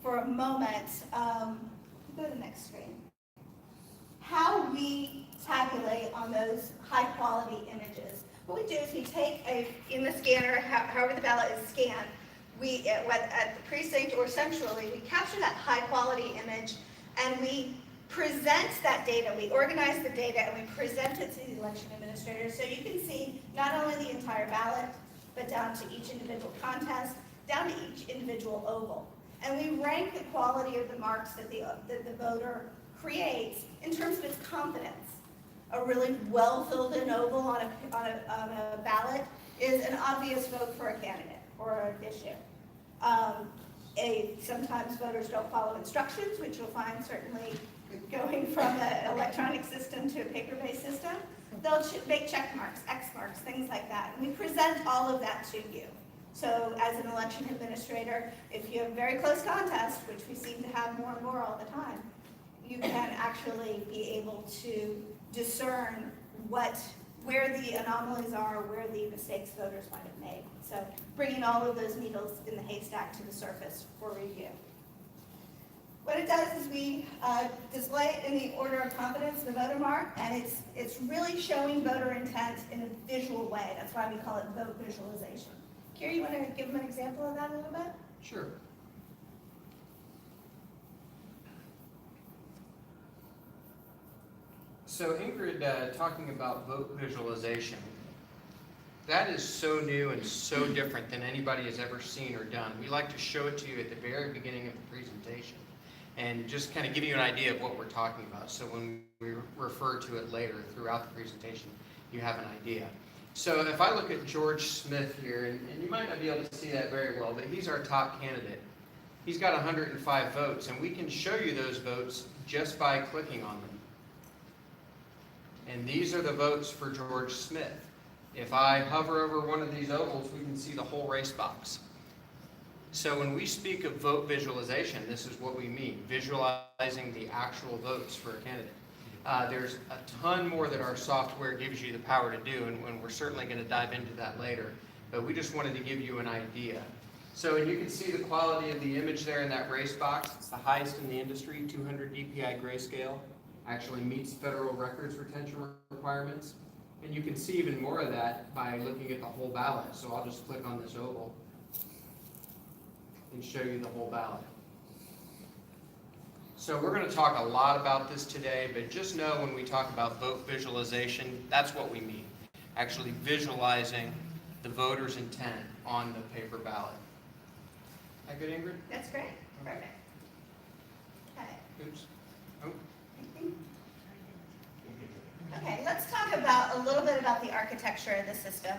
for a moment, go to the next screen, how we tabulate on those high quality images. What we do is we take in the scanner, however the ballot is scanned, we, at the precinct or centrally, we capture that high quality image and we present that data. We organize the data and we present it to the election administrator so you can see not only the entire ballot, but down to each individual contest, down to each individual oval. And we rank the quality of the marks that the voter creates in terms of its confidence. A really well filled in oval on a ballot is an obvious vote for a candidate or an issue. Sometimes voters don't follow instructions, which you'll find certainly going from an electronic system to a paper-based system. They'll make check marks, X marks, things like that. And we present all of that to you. So as an election administrator, if you have very close contests, which we seem to have more and more all the time, you can actually be able to discern where the anomalies are, where the mistakes voters might have made. So bringing all of those needles in the haystack to the surface for review. What it does is we display it in the order of confidence, the voter mark, and it's really showing voter intent in a visual way. That's why we call it vote visualization. Kier, you want to give them an example of that a little bit? Sure. So Ingrid, talking about vote visualization, that is so new and so different than anybody has ever seen or done. We like to show it to you at the very beginning of the presentation and just kind of give you an idea of what we're talking about. So when we refer to it later throughout the presentation, you have an idea. So if I look at George Smith here, and you might not be able to see that very well, but he's our top candidate. He's got 105 votes, and we can show you those votes just by clicking on them. And these are the votes for George Smith. If I hover over one of these ovals, we can see the whole race box. So when we speak of vote visualization, this is what we mean, visualizing the actual votes for a candidate. There's a ton more that our software gives you the power to do, and we're certainly going to dive into that later. But we just wanted to give you an idea. So you can see the quality of the image there in that race box. It's the highest in the industry, 200 DPI grayscale. Actually meets federal records retention requirements. And you can see even more of that by looking at the whole ballot. So I'll just click on this oval and show you the whole ballot. So we're going to talk a lot about this today, but just know when we talk about vote visualization, that's what we mean. Actually visualizing the voter's intent on the paper ballot. That good, Ingrid? That's great. Perfect. Okay. Oops. Oh. Okay, let's talk about a little bit about the architecture of the system.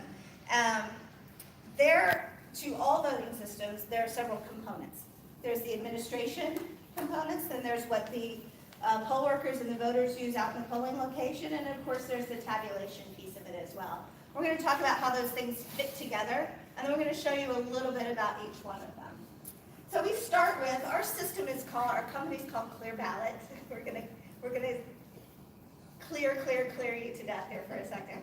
To all voting systems, there are several components. There's the administration components, then there's what the poll workers and the voters use out in the polling location, and of course there's the tabulation piece of it as well. We're going to talk about how those things fit together, and then we're going to show you a little bit about each one of them. So we start with, our system is called, our company's called Clear Ballot. We're going to clear you to death here for a second.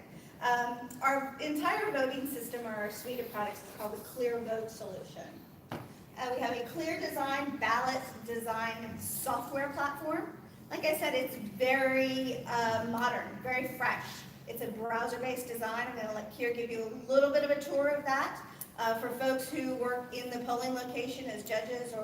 Our entire voting system, or our suite of products, is called the Clear Vote Solution. We have a Clear Design ballot design software platform. Like I said, it's very modern, very fresh. It's a browser-based design. I'm going to let Keir give you a little bit of a tour of that. For folks who work in the polling location as judges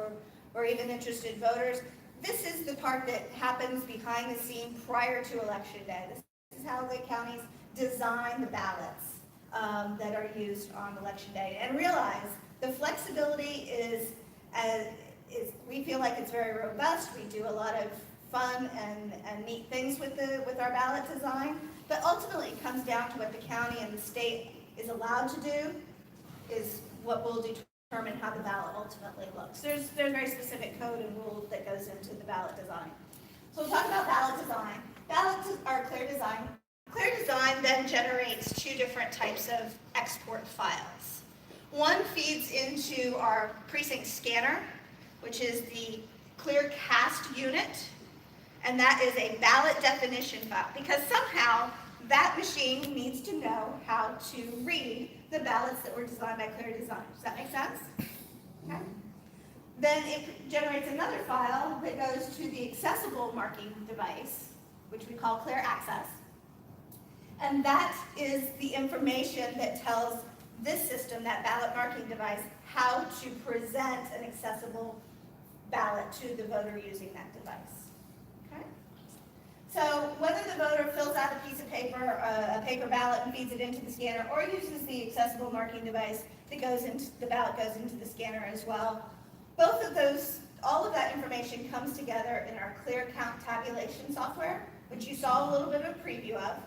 or even interested voters, this is the part that happens behind the scene prior to Election Day. This is how the counties design the ballots that are used on Election Day. And realize the flexibility is we feel like it's very robust. We do a lot of fun and neat things with our ballot design, but ultimately it comes down to what the county and the state is allowed to do is what will determine how the ballot ultimately looks. There's very specific code and rules that goes into the ballot design. So we'll talk about ballot design. Ballots are Clear Design. Clear Design then generates two different types of export files. One feeds into our precinct scanner, which is the Clear Cast unit, and that is a ballot definition file, because somehow that machine needs to know how to read the ballots that were designed by Clear Design. Does that make sense? Okay. Then it generates another file that goes to the accessible marking device, which we call Clear Access. And that is the information that tells this system, that ballot marking device, how to present an accessible ballot to the voter using that device. Okay? So whether the voter fills out a piece of paper, a paper ballot, and feeds it into the scanner, or uses the accessible marking device that goes into the ballot, goes into the scanner as well, both of those, all of that information comes together in our Clear Count tabulation software, which you saw a little bit of a preview of.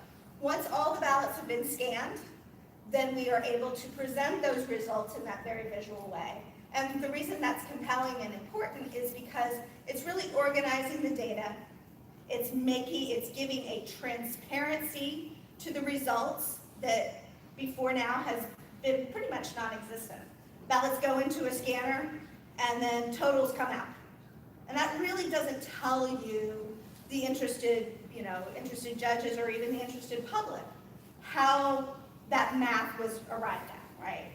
Once all the ballots have been scanned, then we are able to present those results in that very visual way. And the reason that's compelling and important is because it's really organizing the data. It's giving a transparency to the results that before now has been pretty much non-existent. Ballots go into a scanner and then totals come out. And that really doesn't tell you, the interested judges or even the interested public, how that math was arrived at, right?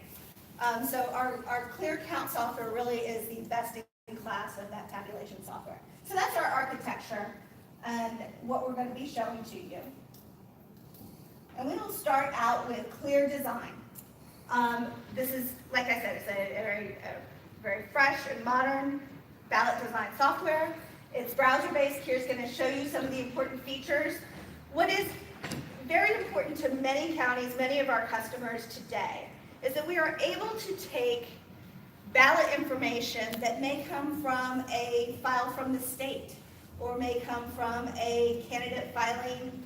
So our Clear Count software really is the best in class of that tabulation software. So that's our architecture and what we're going to be showing to you. And we will start out with Clear Design. This is, like I said, it's a very fresh and modern ballot design software. It's browser-based. Here's going to show you some of the important features. What is very important to many counties, many of our customers today, is that we are able to take ballot information that may come from a file from the state or may come from a candidate filing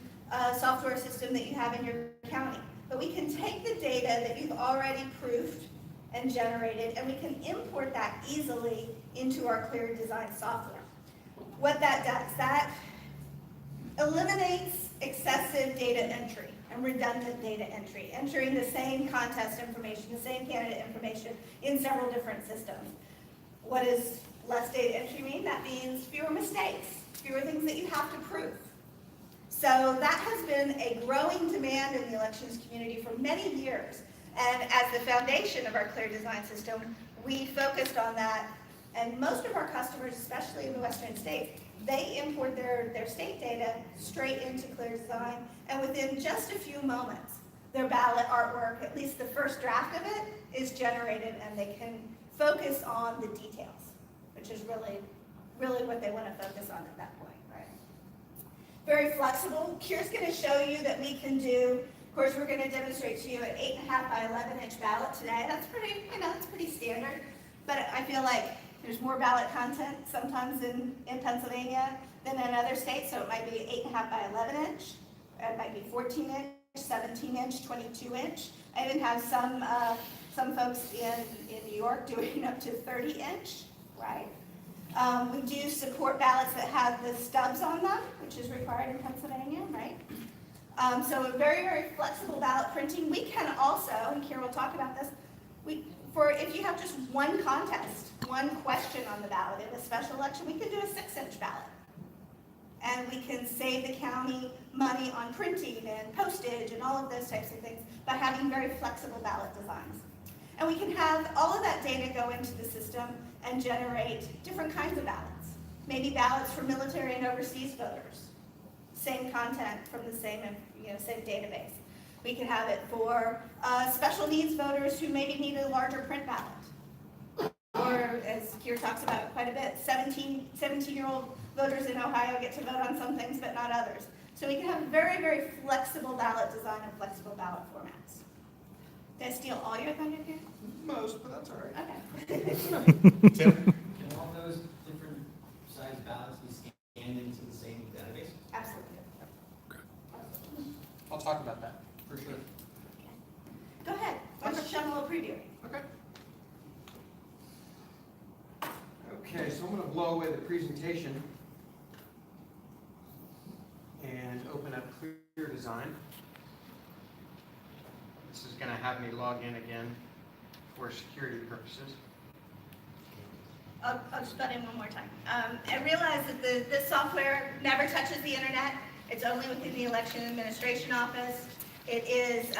software system that you have in your county. But we can take the data that you've already proofed and generated, and we can import that easily into our Clear Design software. What that does, that eliminates excessive data entry and redundant data entry, entering the same contest information, the same candidate information in several different systems. What does less data entry mean? That means fewer mistakes, fewer things that you have to prove. So that has been a growing demand in the elections community for many years. And as the foundation of our Clear Design system, we focused on that. And most of our customers, especially in the western states, they import their state data straight into Clear Design, and within just a few moments, their ballot artwork, at least the first draft of it, is generated, and they can focus on the details, which is really, really what they want to focus on at that point, right? Very flexible. Keir's going to show you that we can do, of course, we're going to demonstrate to you an 8.5 by 11-inch ballot today. That's pretty standard, but I feel like there's more ballot content sometimes in Pennsylvania than in other states, so it might be 8.5 by 11-inch, it might be 14-inch, 17-inch, 22-inch. I even have some folks in New York doing up to 30-inch, right? We do support ballots that have the stubs on them, which is required in Pennsylvania, right? So a very, very flexible ballot printing. We can also, and Kira will talk about this, if you have just one contest, one question on the ballot in a special election, we could do a 6-inch ballot. And we can save the county money on printing and postage and all of those types of things by having very flexible ballot designs. And we can have all of that data go into the system and generate different kinds of ballots. Maybe ballots for military and overseas voters. Same content from the same database. We could have it for special needs voters who maybe need a larger print ballot. Or, as Keir talks about quite a bit, 17-year-old voters in Ohio get to vote on some things but not others. So we can have very, very flexible ballot design and flexible ballot formats. Did I steal all your thunder here? Most, but that's all right. Okay. Tim? Can all those different size ballots be scanned into the same database? Absolutely. I'll talk about that, for sure. Go ahead. Why don't you show them a little preview? Okay. Okay, so I'm going to blow away the presentation and open up Clear Design. This is going to have me log in again for security purposes. I'll just butt in one more time. I realize that this software never touches the internet. It's only within the Election Administration Office. It is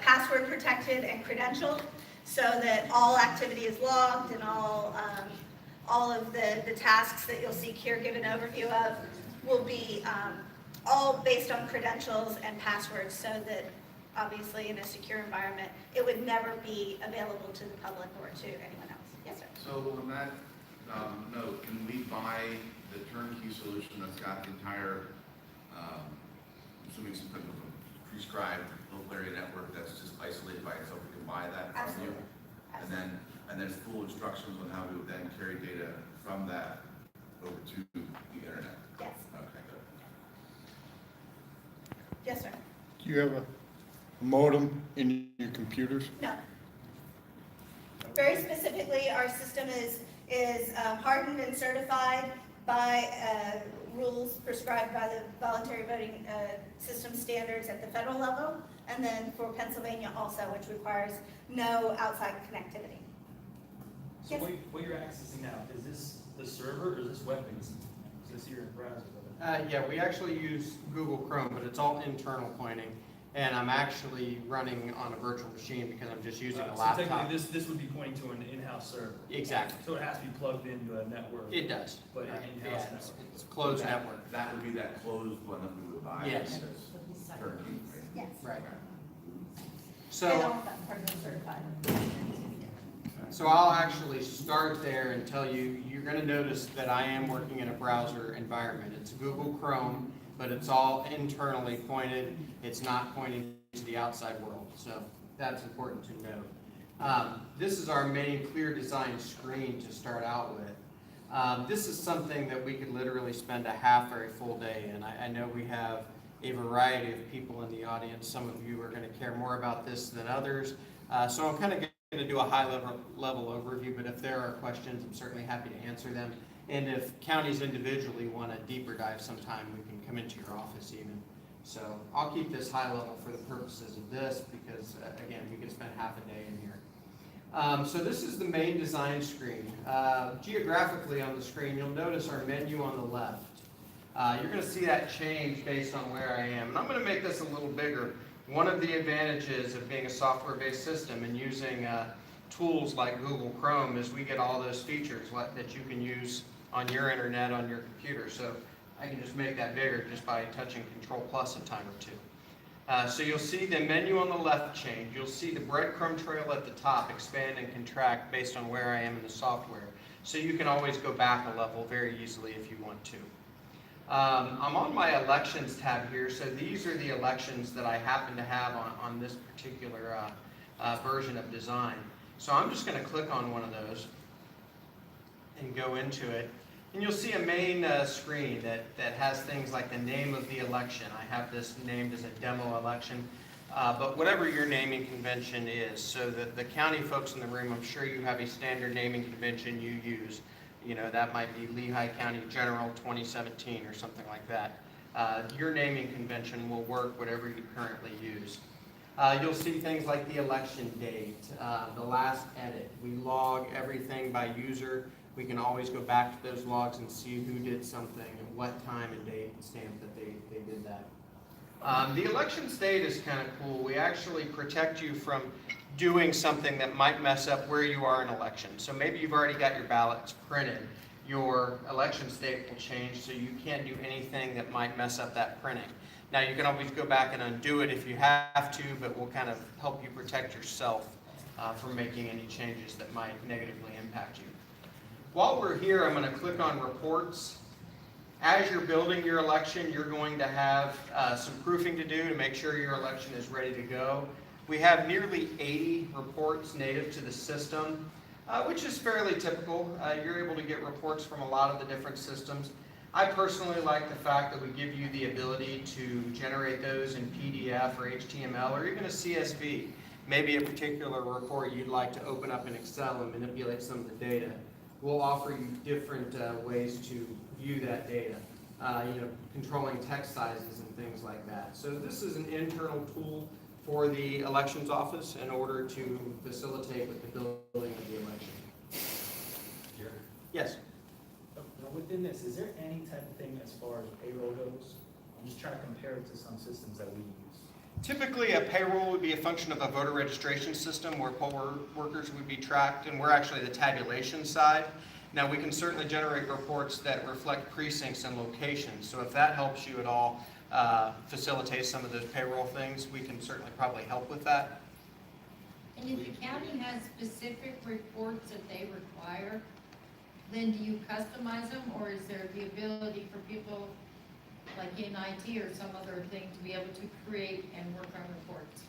password protected and credentialed so that all activity is logged and all of the tasks that you'll see Keir give an overview of will be all based on credentials and passwords so that obviously in a secure environment, it would never be available to the public or to anyone else. Yes, sir. So on that note, can we buy the turnkey solution that's got the entire, assuming some type of a prescribed local area network that's just isolated by itself, we can buy that from you? Absolutely. And then full instructions on how we would then carry data from that over to the internet? Yes. Okay, good. Yes, sir. Do you have a modem in your computers? No. Very specifically, our system is hardened and certified by rules prescribed by the voluntary voting system standards at the federal level, and then for Pennsylvania also, which requires no outside connectivity. So Yes? what you're accessing now, is this the server or is this web-based? Is this your browser? Yeah, we actually use Google Chrome, but it's all internal pointing. And I'm actually running on a virtual machine because I'm just using a So laptop. technically, this would be pointing to an in-house server. Exactly. So it has to be plugged into a network. It does. But an Yeah, in-house it's network. a closed That- network. That would be that closed one that we would buy. Yes. That's turnkey, right? Yes. Right. They So, don't have part of the certified. so I'll actually start there and tell you, you're gonna notice that I am working in a browser environment. It's Google Chrome, but it's all internally pointed. It's not pointing to the outside world, so that's important to note. This is our main Clear Design screen to start out with. This is something that we could literally spend a half or a full day in. I know we have a variety of people in the audience. Some of you are going to care more about this than others. So I'm kind of going to do a high-level overview, but if there are questions, I'm certainly happy to answer them. And if counties individually want a deeper dive sometime, we can come into your office even. So I'll keep this high level for the purposes of this because, again, we could spend half a day in here. So this is the main design screen. Geographically on the screen, you'll notice our menu on the left. You're going to see that change based on where I am. And I'm going to make this a little bigger. One of the advantages of being a software-based system and using tools like Google Chrome is we get all those features that you can use on your internet, on your computer. So I can just make that bigger just by touching Control Plus a time or two. So you'll see the menu on the left change. You'll see the breadcrumb trail at the top expand and contract based on where I am in the software. So you can always go back a level very easily if you want to. I'm on my elections tab here, so these are the elections that I happen to have on this particular version of design. So I'm just going to click on one of those and go into it. And you'll see a main screen that has things like the name of the election. I have this named as a demo election, but whatever your naming convention is, so that the county folks in the room, I'm sure you have a standard naming convention you use. You know, that might be Lehigh County General 2017 or something like that. Your naming convention will work, whatever you currently use. You'll see things like the election date, the last edit. We log everything by user. We can always go back to those logs and see who did something and what time and date and stamp that they did that. The election state is kind of cool. We actually protect you from doing something that might mess up where you are in election. So maybe you've already got your ballots printed. Your election state will change, so you can't do anything that might mess up that printing. Now, you can always go back and undo it if you have to, but we'll kind of help you protect yourself from making any changes that might negatively impact you. While we're here, I'm going to click on Reports. As you're building your election, you're going to have some proofing to do to make sure your election is ready to go. We have nearly 80 reports native to the system, which is fairly typical. You're able to get reports from a lot of the different systems. I personally like the fact that we give you the ability to generate those in PDF or HTML or even a CSV. Maybe a particular report you'd like to open up in Excel and manipulate some of the data. We'll offer you different ways to view that data, controlling text sizes and things like that. So this is an internal tool for the elections office in order to facilitate with the building of the election. Yes? Within this, is there any type of thing as far as payroll goes? I'm just trying to compare it to some systems that we use. Typically, a payroll would be a function of a voter registration system where poll workers would be tracked, and we're actually the tabulation side. Now, we can certainly generate reports that reflect precincts and locations, so if that helps you at all facilitate some of those payroll things, we can certainly probably help with that. And if the county has specific reports that they require, then do you customize them, or is there the ability for people like in IT or some other thing to be able to create and work on reports?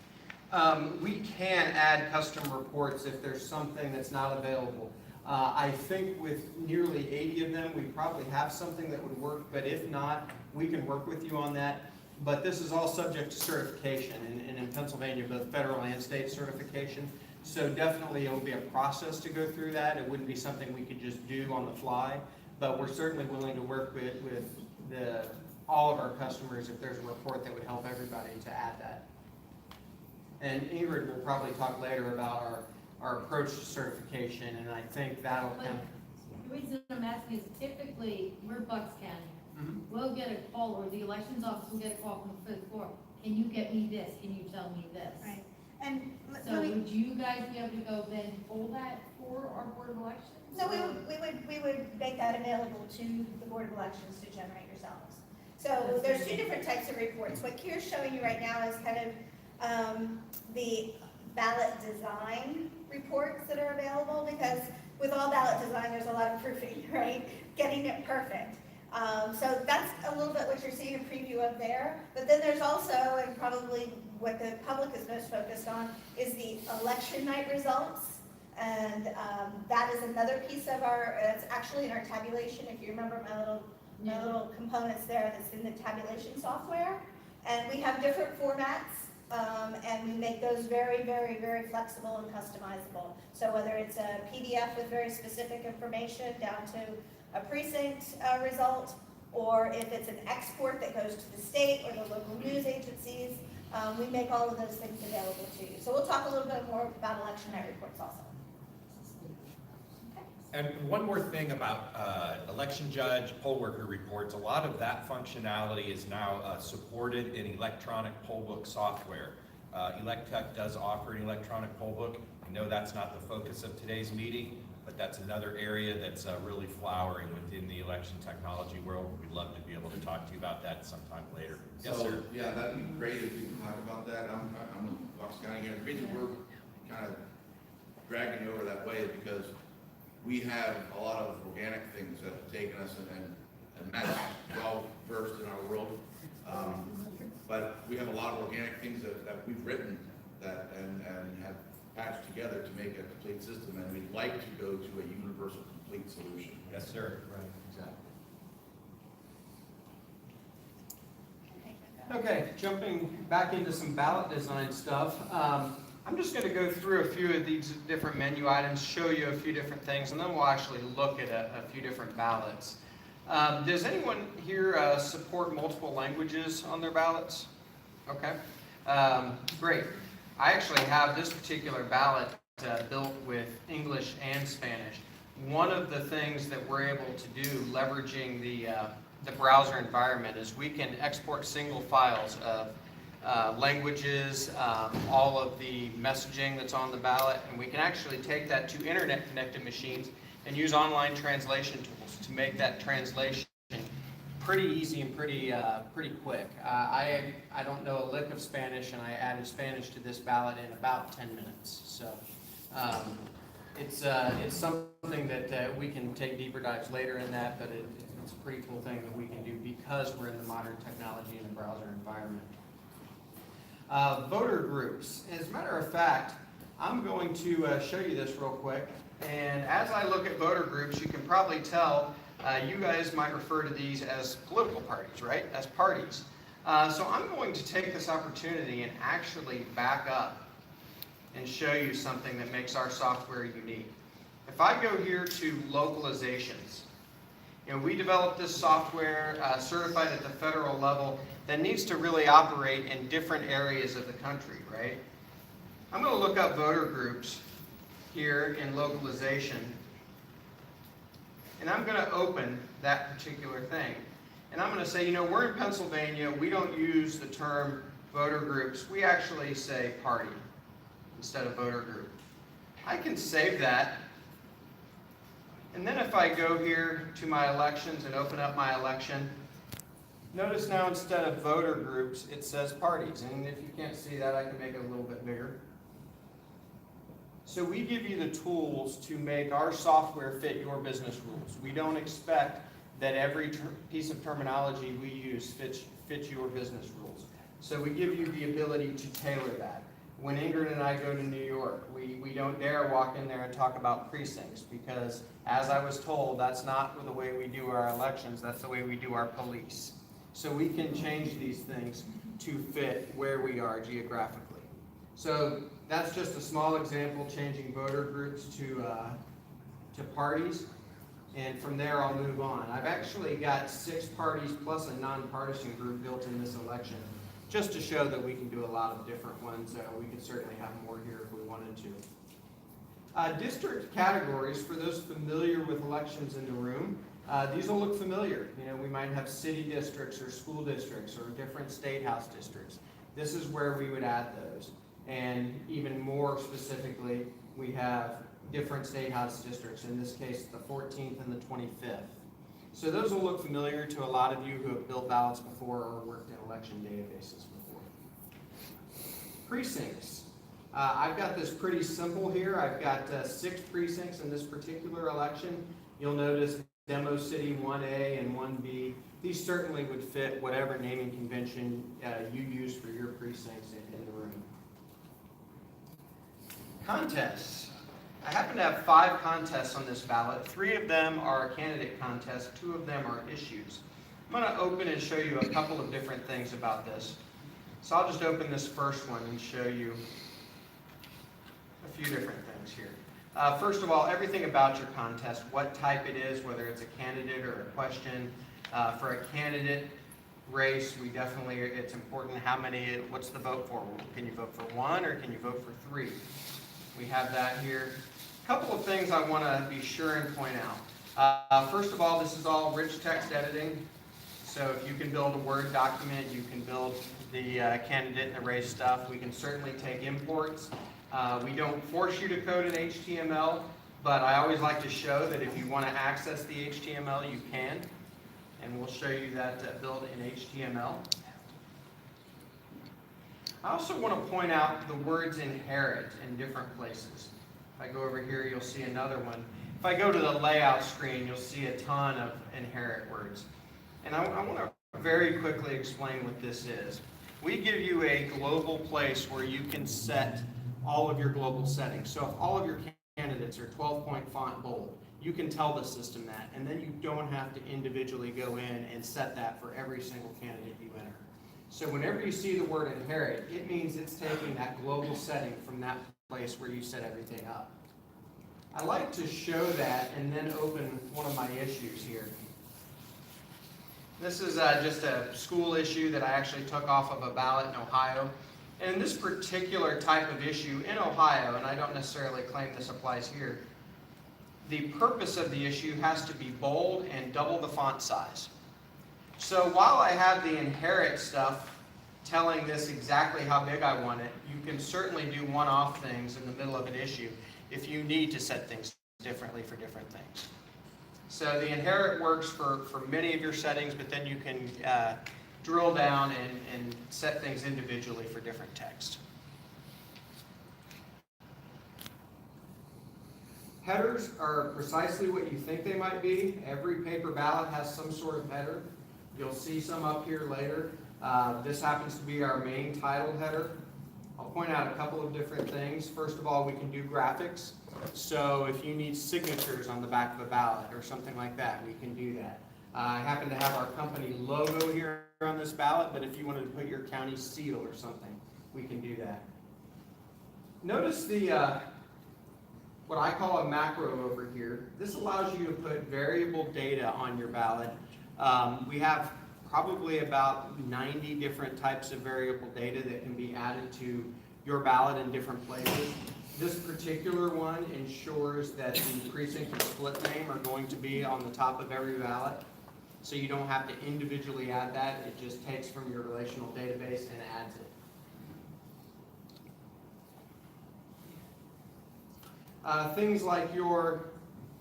We can add custom reports if there's something that's not available. I think with nearly 80 of them, we probably have something that would work, but if not, we can work with you on that. But this is all subject to certification, and in Pennsylvania, both federal and state certification. So definitely it will be a process to go through that. It wouldn't be something we could just do on the fly, but we're certainly willing to work with all of our customers if there's a report that would help everybody to add that. And Ingrid will probably talk later about our approach to certification, and I think that'll come. The reason I'm asking is typically, we're Bucks County. We'll get a call, or the elections office will get a call from the fifth floor. Can you get me this? Can you tell me this? Right. And so would you guys be able to go then pull that for our Board of Elections? No, we would make that available to the Board of Elections to generate yourselves. So there's two different types of reports. What Kier's showing you right now is kind of the ballot design reports that are available, because with all ballot design, there's a lot of proofing, right? Getting it perfect. So that's a little bit what you're seeing a preview of there. But then there's also, and probably what the public is most focused on, is the election night results. And that is another piece of it's actually in our tabulation. If you remember my little components there, that's in the tabulation software. And we have different formats, and we make those very, very, very flexible and customizable. So whether it's a PDF with very specific information down to a precinct result, or if it's an export that goes to the state or the local news agencies, we make all of those things available to you. So we'll talk a little bit more about election night reports also. And one more thing about election judge, poll worker reports, a lot of that functionality is now supported in electronic poll book software. Electech does offer an electronic poll book. I know that's not the focus of today's meeting, but that's another area that's really flowering within the election technology world. We'd love to be able to talk to you about that sometime later. Yes, So, sir. yeah, that'd be great if we can talk about that. I'm in Bucks County here. The reason we're kind of dragging you over that way is because we have a lot of organic things that have taken us, and Matt's well versed in our world. But we have a lot of organic things that we've written and have patched together to make a complete system, and we'd like to go to a universal complete solution. Yes, sir. Right, exactly. Okay, jumping back into some ballot design stuff. I'm just going to go through a few of these different menu items, show you a few different things, and then we'll actually look at a few different ballots. Does anyone here support multiple languages on their ballots? Okay, great. I actually have this particular ballot built with English and Spanish. One of the things that we're able to do, leveraging the browser environment, is we can export single files of languages, all of the messaging that's on the ballot, and we can actually take that to internet-connected machines and use online translation tools to make that translation pretty easy and pretty quick. I don't know a lick of Spanish, and I added Spanish to this ballot in about 10 minutes. So it's something that we can take deeper dives later in that, but it's a pretty cool thing that we can do because we're in the modern technology and the browser environment. Voter groups. As a matter of fact, I'm going to show you this real quick. And as I look at voter groups, you can probably tell you guys might refer to these as political parties, right? As parties. So I'm going to take this opportunity and actually back up and show you something that makes our software unique. If I go here to localizations, we developed this software certified at the federal level that needs to really operate in different areas of the country, right? I'm going to look up voter groups here in localization, and I'm going to open that particular thing. And I'm going to say, we're in Pennsylvania, we don't use the term voter groups, we actually say party instead of voter group. I can save that, and then if I go here to my elections and open up my election, notice now instead of voter groups, it says parties. And if you can't see that, I can make it a little bit bigger. So we give you the tools to make our software fit your business rules. We don't expect that every piece of terminology we use fits your business rules. So we give you the ability to tailor that. When Ingrid and I go to New York, we don't dare walk in there and talk about precincts because, as I was told, that's not the way we do our elections, that's the way we do our police. So we can change these things to fit where we are geographically. So that's just a small example, changing voter groups to parties. And from there, I'll move on. I've actually got 6 parties plus a nonpartisan group built in this election, just to show that we can do a lot of different ones. We could certainly have more here if we wanted to. District categories, for those familiar with elections in the room, these will look familiar. We might have city districts or school districts or different state house districts. This is where we would add those. And even more specifically, we have different state house districts, in this case the 14th and the 25th. So those will look familiar to a lot of you who have built ballots before or worked in election databases before. Precincts. I've got this pretty simple here. I've got 6 precincts in this particular election. You'll notice Demo City 1A and 1B. These certainly would fit whatever naming convention you use for your precincts in the room. Contests. I happen to have 5 contests on this ballot. 3 of them are candidate contests, 2 of them are issues. I'm going to open and show you a couple of different things about this. So I'll just open this first one and show you a few different things here. First of all, everything about your contest, what type it is, whether it's a candidate or a question. For a candidate race, it's important what's the vote for? Can you vote for 1 or can you vote for 3? We have that here. A couple of things I want to be sure and point out. First of all, this is all rich text editing. So if you can build a Word document, you can build the candidate and the race stuff. We can certainly take imports. We don't force you to code in HTML, but I always like to show that if you want to access the HTML, you can. And we'll show you that build in HTML. I also want to point out the words inherit in different places. If I go over here, you'll see another one. If I go to the layout screen, you'll see a ton of inherit words. And I want to very quickly explain what this is. We give you a global place where you can set all of your global settings. So if all of your candidates are 12-point font bold, you can tell the system that, and then you don't have to individually go in and set that for every single candidate you enter. So whenever you see the word inherit, it means it's taking that global setting from that place where you set everything up. I like to show that and then open one of my issues here. This is just a school issue that I actually took off of a ballot in Ohio. And in this particular type of issue in Ohio, and I don't necessarily claim this applies here, the purpose of the issue has to be bold and double the font size. So while I have the inherit stuff telling this exactly how big I want it, you can certainly do one-off things in the middle of an issue if you need to set things differently for different things. So the inherit works for many of your settings, but then you can drill down and set things individually for different text. Headers are precisely what you think they might be. Every paper ballot has some sort of header. You'll see some up here later. This happens to be our main title header. I'll point out a couple of different things. First of all, we can do graphics. So if you need signatures on the back of a ballot or something like that, we can do that. I happen to have our company logo here on this ballot, but if you wanted to put your county seal or something, we can do that. Notice the what I call a macro over here. This allows you to put variable data on your ballot. We have probably about 90 different types of variable data that can be added to your ballot in different places. This particular one ensures that the precinct and split name are going to be on the top of every ballot. So you don't have to individually add that. It just takes from your relational database and adds it. Things like your,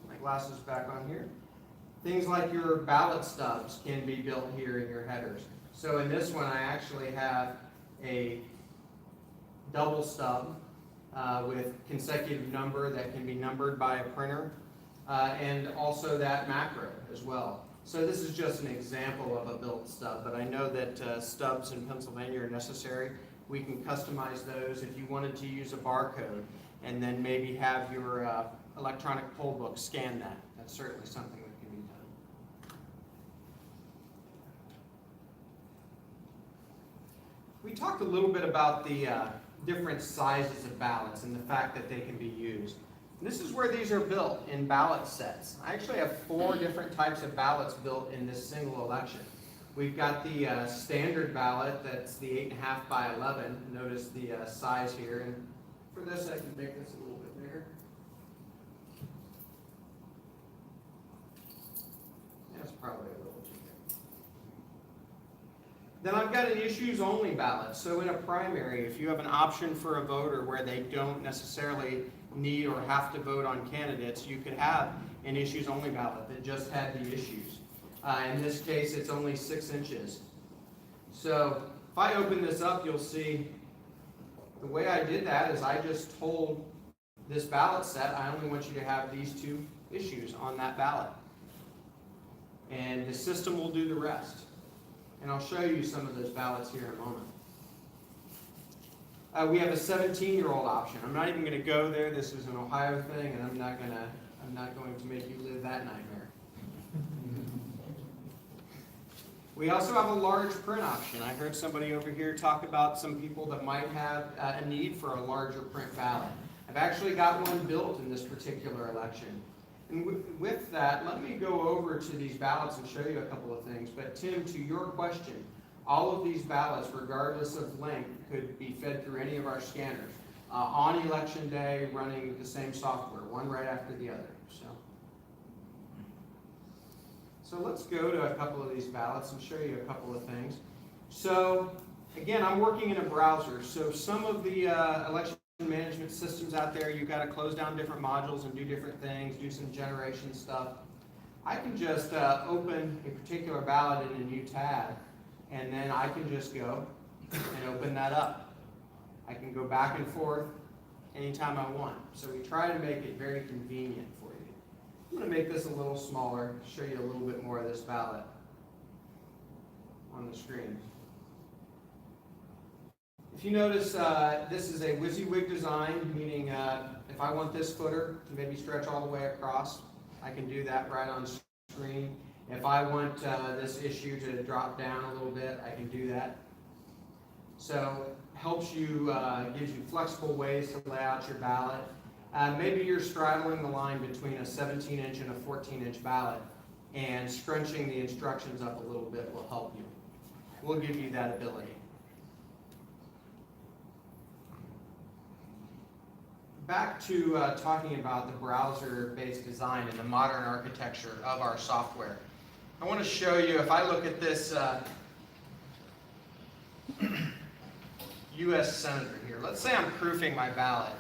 my glasses back on here. Things like your ballot stubs can be built here in your headers. So in this one, I actually have a double stub with consecutive number that can be numbered by a printer, and also that macro as well. So this is just an example of a built stub, but I know that stubs in Pennsylvania are necessary. We can customize those if you wanted to use a barcode and then maybe have your electronic poll book scan that. That's certainly something that can be done. We talked a little bit about the different sizes of ballots and the fact that they can be used. And this is where these are built in ballot sets. I actually have 4 different types of ballots built in this single election. We've got the standard ballot, that's the 8.5 by 11. Notice the size here. And for this, I can make this a little bit bigger. That's probably a little too big. Then I've got an issues only ballot. So in a primary, if you have an option for a voter where they don't necessarily need or have to vote on candidates, you could have an issues only ballot that just had the issues. In this case, it's only 6 inches. So if I open this up, you'll see the way I did that is I just told this ballot set, I only want you to have these 2 issues on that ballot. And the system will do the rest. And I'll show you some of those ballots here in a moment. We have a 17-year-old option. I'm not even going to go there. This is an Ohio thing, and I'm not going to make you live that nightmare. We also have a large print option. I heard somebody over here talk about some people that might have a need for a larger print ballot. I've actually got one built in this particular election. And with that, let me go over to these ballots and show you a couple of things. But Tim, to your question, all of these ballots, regardless of length, could be fed through any of our scanners on election day, running the same software, one right after the other. So let's go to a couple of these ballots and show you a couple of things. So again, I'm working in a browser. So some of the election management systems out there, you've got to close down different modules and do different things, do some generation stuff. I can just open a particular ballot in a new tab, and then I can just go and open that up. I can go back and forth anytime I want. So we try to make it very convenient for you. I'm going to make this a little smaller, show you a little bit more of this ballot on the screen. If you notice, this is a WYSIWYG design, meaning if I want this footer to maybe stretch all the way across, I can do that right on screen. If I want this issue to drop down a little bit, I can do that. So helps you, gives you flexible ways to lay out your ballot. Maybe you're straddling the line between a 17-inch and a 14-inch ballot, and scrunching the instructions up a little bit will help you. We'll give you that ability. Back to talking about the browser-based design and the modern architecture of our software. I want to show you, if I look at this U.S. Senator here. Let's say I'm proofing my ballot,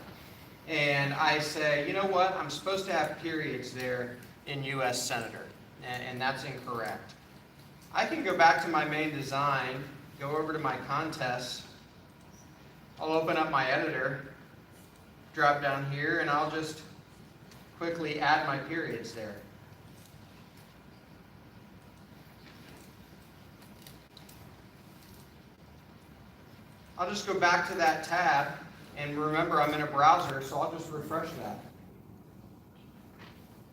and I say, you know what, I'm supposed to have periods there in U.S. Senator, and that's incorrect. I can go back to my main design, go over to my contests, I'll open up my editor, drop down here, and I'll just quickly add my periods there. I'll just go back to that tab, and remember I'm in a browser, so I'll just refresh that.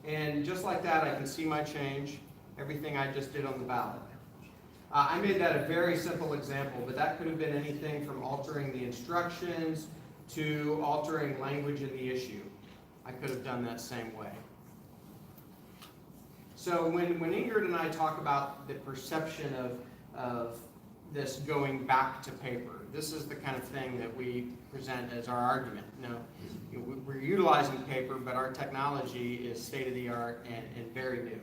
And just like that, I can see my change, everything I just did on the ballot. I made that a very simple example, but that could have been anything from altering the instructions to altering language in the issue. I could have done that same way. So when Ingrid and I talk about the perception of this going back to paper, this is the kind of thing that we present as our argument. We're utilizing paper, but our technology is state-of-the-art and very new.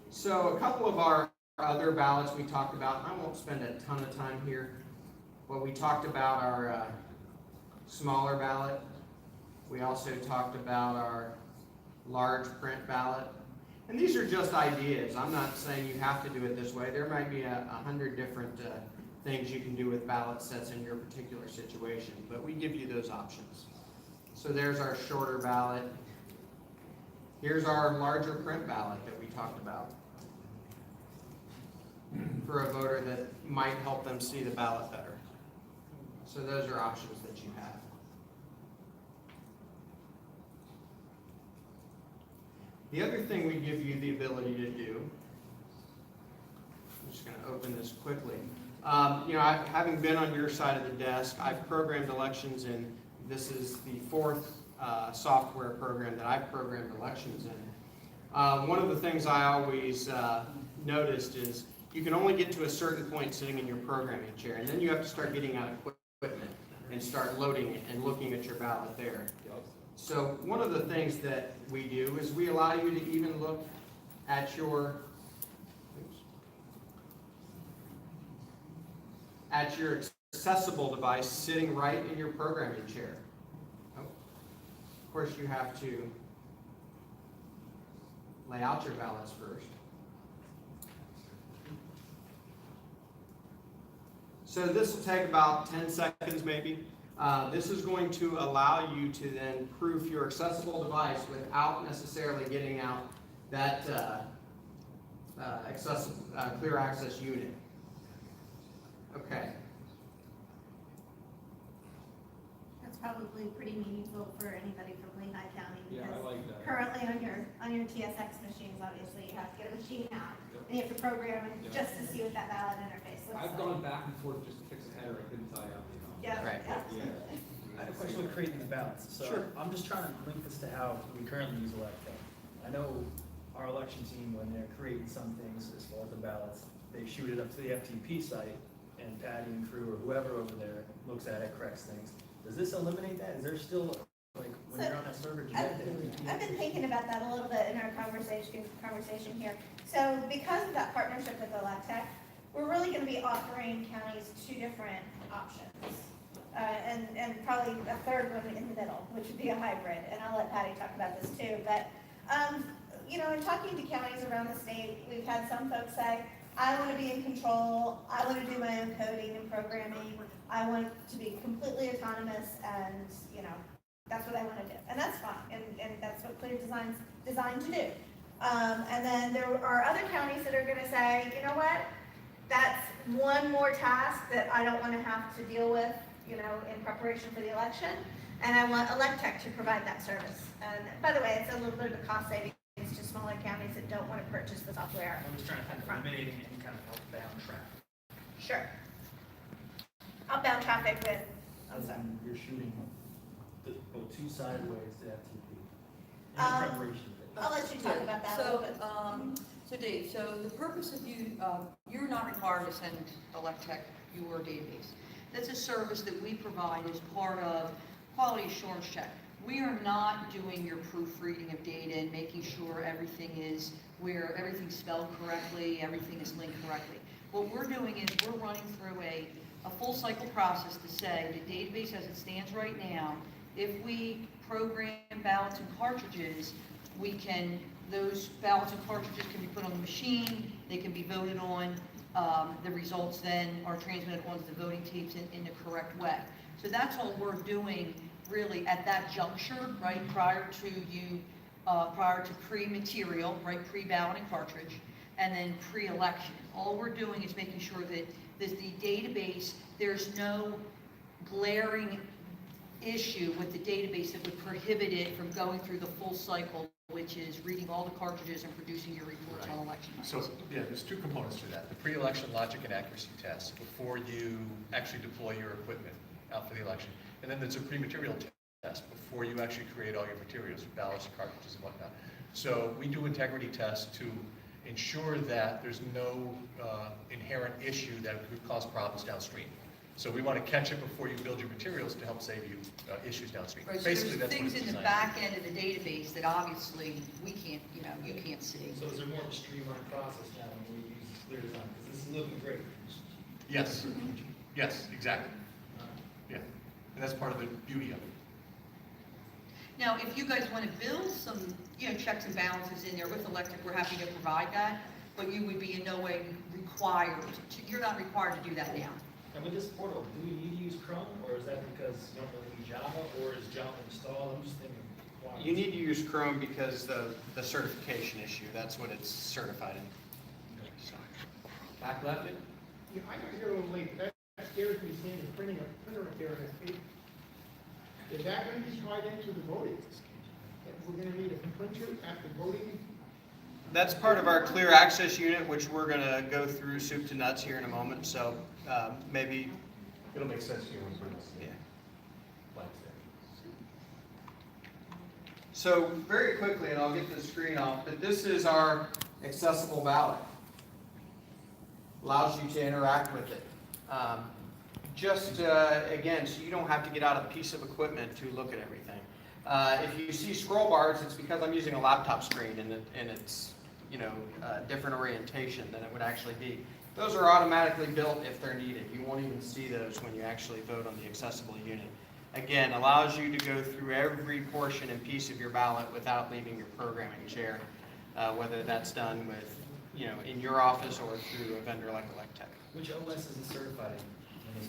So a couple of our other ballots we talked about, and I won't spend a ton of time here, but we talked about our smaller ballot. We also talked about our large print ballot. And these are just ideas. I'm not saying you have to do it this way. There might be 100 different things you can do with ballot sets in your particular situation, but we give you those options. So there's our shorter ballot. Here's our larger print ballot that we talked about for a voter that might help them see the ballot better. So those are options that you have. The other thing we give you the ability to do, I'm just going to open this quickly. Having been on your side of the desk, I've programmed elections, and this is the fourth software program that I've programmed elections in. One of the things I always noticed is you can only get to a certain point sitting in your programming chair, and then you have to start getting out equipment and start loading it and looking at your ballot there. So one of the things that we do is we allow you to even look at your accessible device sitting right in your programming chair. Of course, you have to lay out your ballots first. So this will take about 10 seconds maybe. This is going to allow you to then proof your accessible device without necessarily getting out that clear access unit. Okay. That's probably pretty meaningful for anybody from Lehigh County. Yeah, I like that. Currently on your TSX machines, obviously, you have to get a machine out, and you have to program it just to see what that ballot interface looks like. I've gone back and forth just to fix a header, I couldn't tell you. Yeah, Right. absolutely. I have a question with creating the ballots. So Sure. I'm just trying to link this to how we currently use Electro. I know our election team, when they're creating some things as far as the ballots, they shoot it up to the FTP site, and Patty and crew or whoever over there looks at it, corrects things. Does this eliminate that? Is there still, like, when you're on that server, do you have to? I've been thinking about that a little bit in our conversation here. So because of that partnership with Electech, we're really going to be offering counties two different options. And probably a third one in the middle, which would be a hybrid. And I'll let Patty talk about this too. But, in talking to counties around the state, we've had some folks say, I want to be in control. I want to do my own coding and programming. I want to be completely autonomous, and, that's what I want to do. And that's fine. And that's what Clear Design's designed to do. And then there are other counties that are going to say, you know what? That's one more task that I don't want to have to deal with, in preparation for the election, and I want Electech to provide that service. And by the way, it's a little bit of a cost savings to smaller counties that don't want to purchase the software. I'm just trying to kind of eliminate any kind of outbound traffic? Sure. Outbound traffic with, I'm As sorry. in you're shooting go two sideways to FTP. In Um, preparation. I'll let you talk about that a little bit. So Dave, so the purpose of you, you're not required to send Electech your database. That's a service that we provide as part of quality assurance check. We are not doing your proofreading of data and making sure everything is where everything's spelled correctly, everything is linked correctly. What we're doing is we're running through a full cycle process to say the database as it stands right now, if we program ballots and cartridges, those ballots and cartridges can be put on the machine, they can be voted on, the results then are transmitted onto the voting tapes in the correct way. So that's all we're doing really at that juncture, right, prior to pre-material, right, pre-ballot and cartridge, and then pre-election. All we're doing is making sure that the database, there's no glaring issue with the database that would prohibit it from going through the full cycle, which is reading all the cartridges and producing your reports on election night. So, yeah, there's two components to that. The pre-election logic and accuracy test before you actually deploy your equipment out for the election. And then there's a pre-material test before you actually create all your materials, ballots, cartridges, and whatnot. So we do integrity tests to ensure that there's no inherent issue that could cause problems downstream. So we want to catch it before you build your materials to help save you issues downstream. Right, so Basically, there's that's what things it's in the designed. back end of the database that obviously we can't, you can't see. So is there more of a streamlined process now when we use Clear Design? Because this is looking great. Yes, yes, exactly. Yeah, and that's part of the beauty of it. Now, if you guys want to build some, checks and balances in there with Electric, we're happy to provide that, but you would be in no way required, you're not required to do that now. And with this portal, do we need to use Chrome, or is that because you don't really need Java, or is Java installed? I'm just thinking. Why? You need to use Chrome because the certification issue, that's what it's certified in. So. Back left it? Yeah, I got here a little late. That scares me seeing the printer up there in that paper. Is that going to be tied into the voting? That we're going to need a printer after voting? That's part of our clear access unit, which we're going to go through soup to nuts here in a moment. So maybe it'll make sense to you when we're yeah. blanks there. So very quickly, and I'll get the screen off, but this is our accessible ballot. Allows you to interact with it. Again, so you don't have to get out a piece of equipment to look at everything. If you see scroll bars, it's because I'm using a laptop screen and it's different orientation than it would actually be. Those are automatically built if they're needed. You won't even see those when you actually vote on the accessible unit. Again, allows you to go through every portion and piece of your ballot without leaving your programming chair, whether that's done with, in your office or through a vendor like Electech. Which OS is it certified in? Windows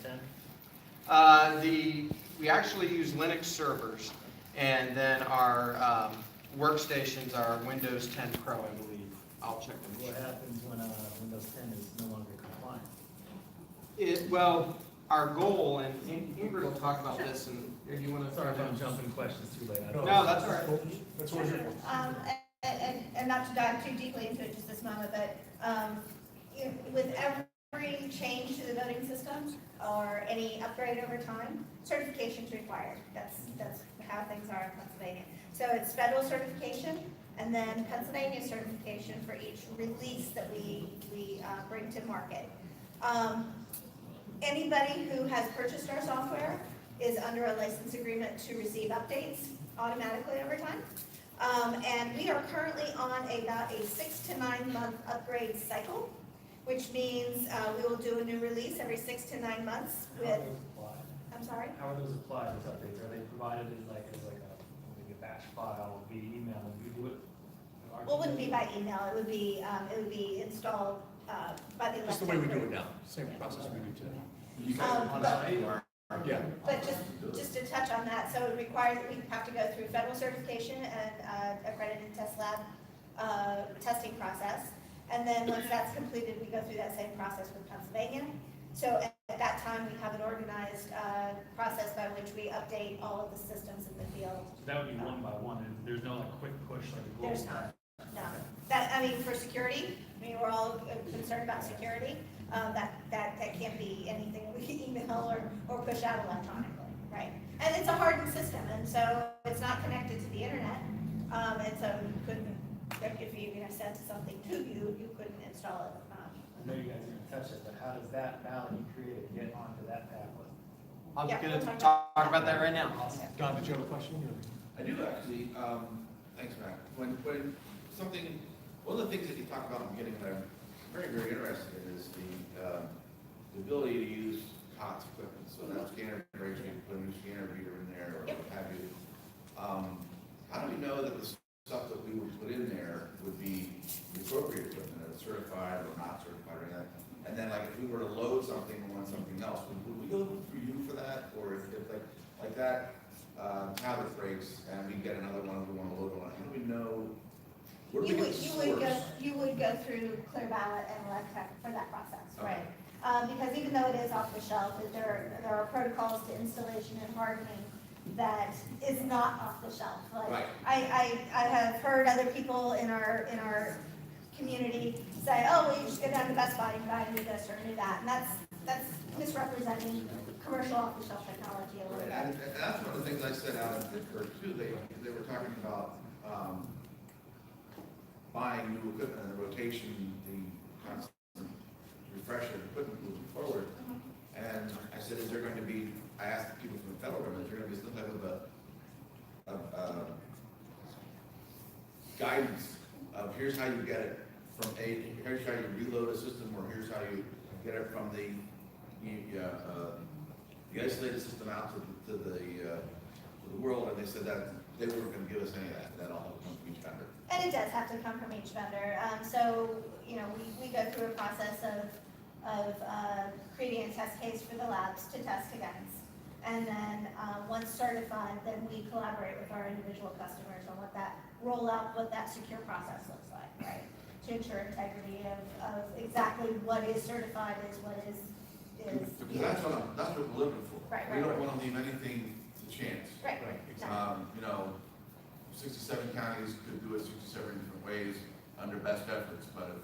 10? We actually use Linux servers, and then our workstations are Windows 10 Pro, I believe. I'll check them. What happens when Windows 10 is no longer compliant? Well, our goal, and Ingrid will talk about this, and if you want to. Sorry if I'm jumping questions too late. No, that's all right. That's what you're for. And not to dive too deeply into it just this moment, but with every change to the voting system or any upgrade over time, certification is required. That's how things are in Pennsylvania. So it's federal certification and then Pennsylvania certification for each release that we bring to market. Anybody who has purchased our software is under a license agreement to receive updates automatically over time. And we are currently on about a 6 to 9 month upgrade cycle, which means we will do a new release every 6 to 9 months with. How are those applied? I'm sorry? How are those applied, those updates? Are they provided as like a batch file via email and we do it? Well, it wouldn't be by email. It would be installed by the. Just the way we do it now, same process we do today. You guys Um, on but- site or? Yeah. But just to touch on that, so it requires that we have to go through federal certification and accredited test lab testing process. And then once that's completed, we go through that same process with Pennsylvania. So at that time, we have an organized process by which we update all of the systems in the field. So that would be one by one, and there's no like quick push like a global. There's not. no. That, I mean, for security, I mean, we're all concerned about security. That can't be anything we can email or push out electronically, right? And it's a hardened system, and so it's not connected to the internet. And so you couldn't, if you sent something to you, you couldn't install it. I know you guys are gonna touch it, but how does that ballot you created get onto that tablet? I'm Yeah, gonna we'll talk about that right now. Don, did you have a question? I do actually, thanks, Matt. When something, one of the things that you talk about in the beginning that I'm very, very interested in is the ability to use COTS equipment. So now scanner breaks, you can put a new scanner reader in there or what have you. How do we know that the stuff that we would put in there would be the appropriate equipment, that it's certified or not certified or anything? And then like if we were to load something and want something else, would we go through you for that? Or if like that tablet breaks and we get another one we want to load on, how do we know? Where do we get the source? You would go through Clear Ballot and Electech for that process, right? Because even though it is off the shelf, there are protocols to installation and hardening that is not off the shelf. Like, Right. I have heard other people in our community say, oh, well, you just go down to Best Buy and buy a new this or a new that, and that's misrepresenting commercial off-the-shelf technology a little bit. And that's one of the things I said out at Pittsburgh too. They were talking about buying new equipment and the rotation, the constant refresh of equipment moving forward. And I said, is there going to be, I asked the people from the federal government, is there going to be some type of a guidance of here's how you get it from A, here's how you reload a system, or here's how you get it from the isolated system out to the world, and they said that they weren't going to give us any of that. That all comes from each vendor. And it does have to come from each vendor. So, we go through a process of creating a test case for the labs to test against. And then once certified, then we collaborate with our individual customers on what that secure process looks like, right? To ensure integrity of exactly what is certified is what is. Because that's what we're looking for. Right, We right, don't right. want to leave anything to chance. Right. 67 counties could do it 67 different ways under best efforts, but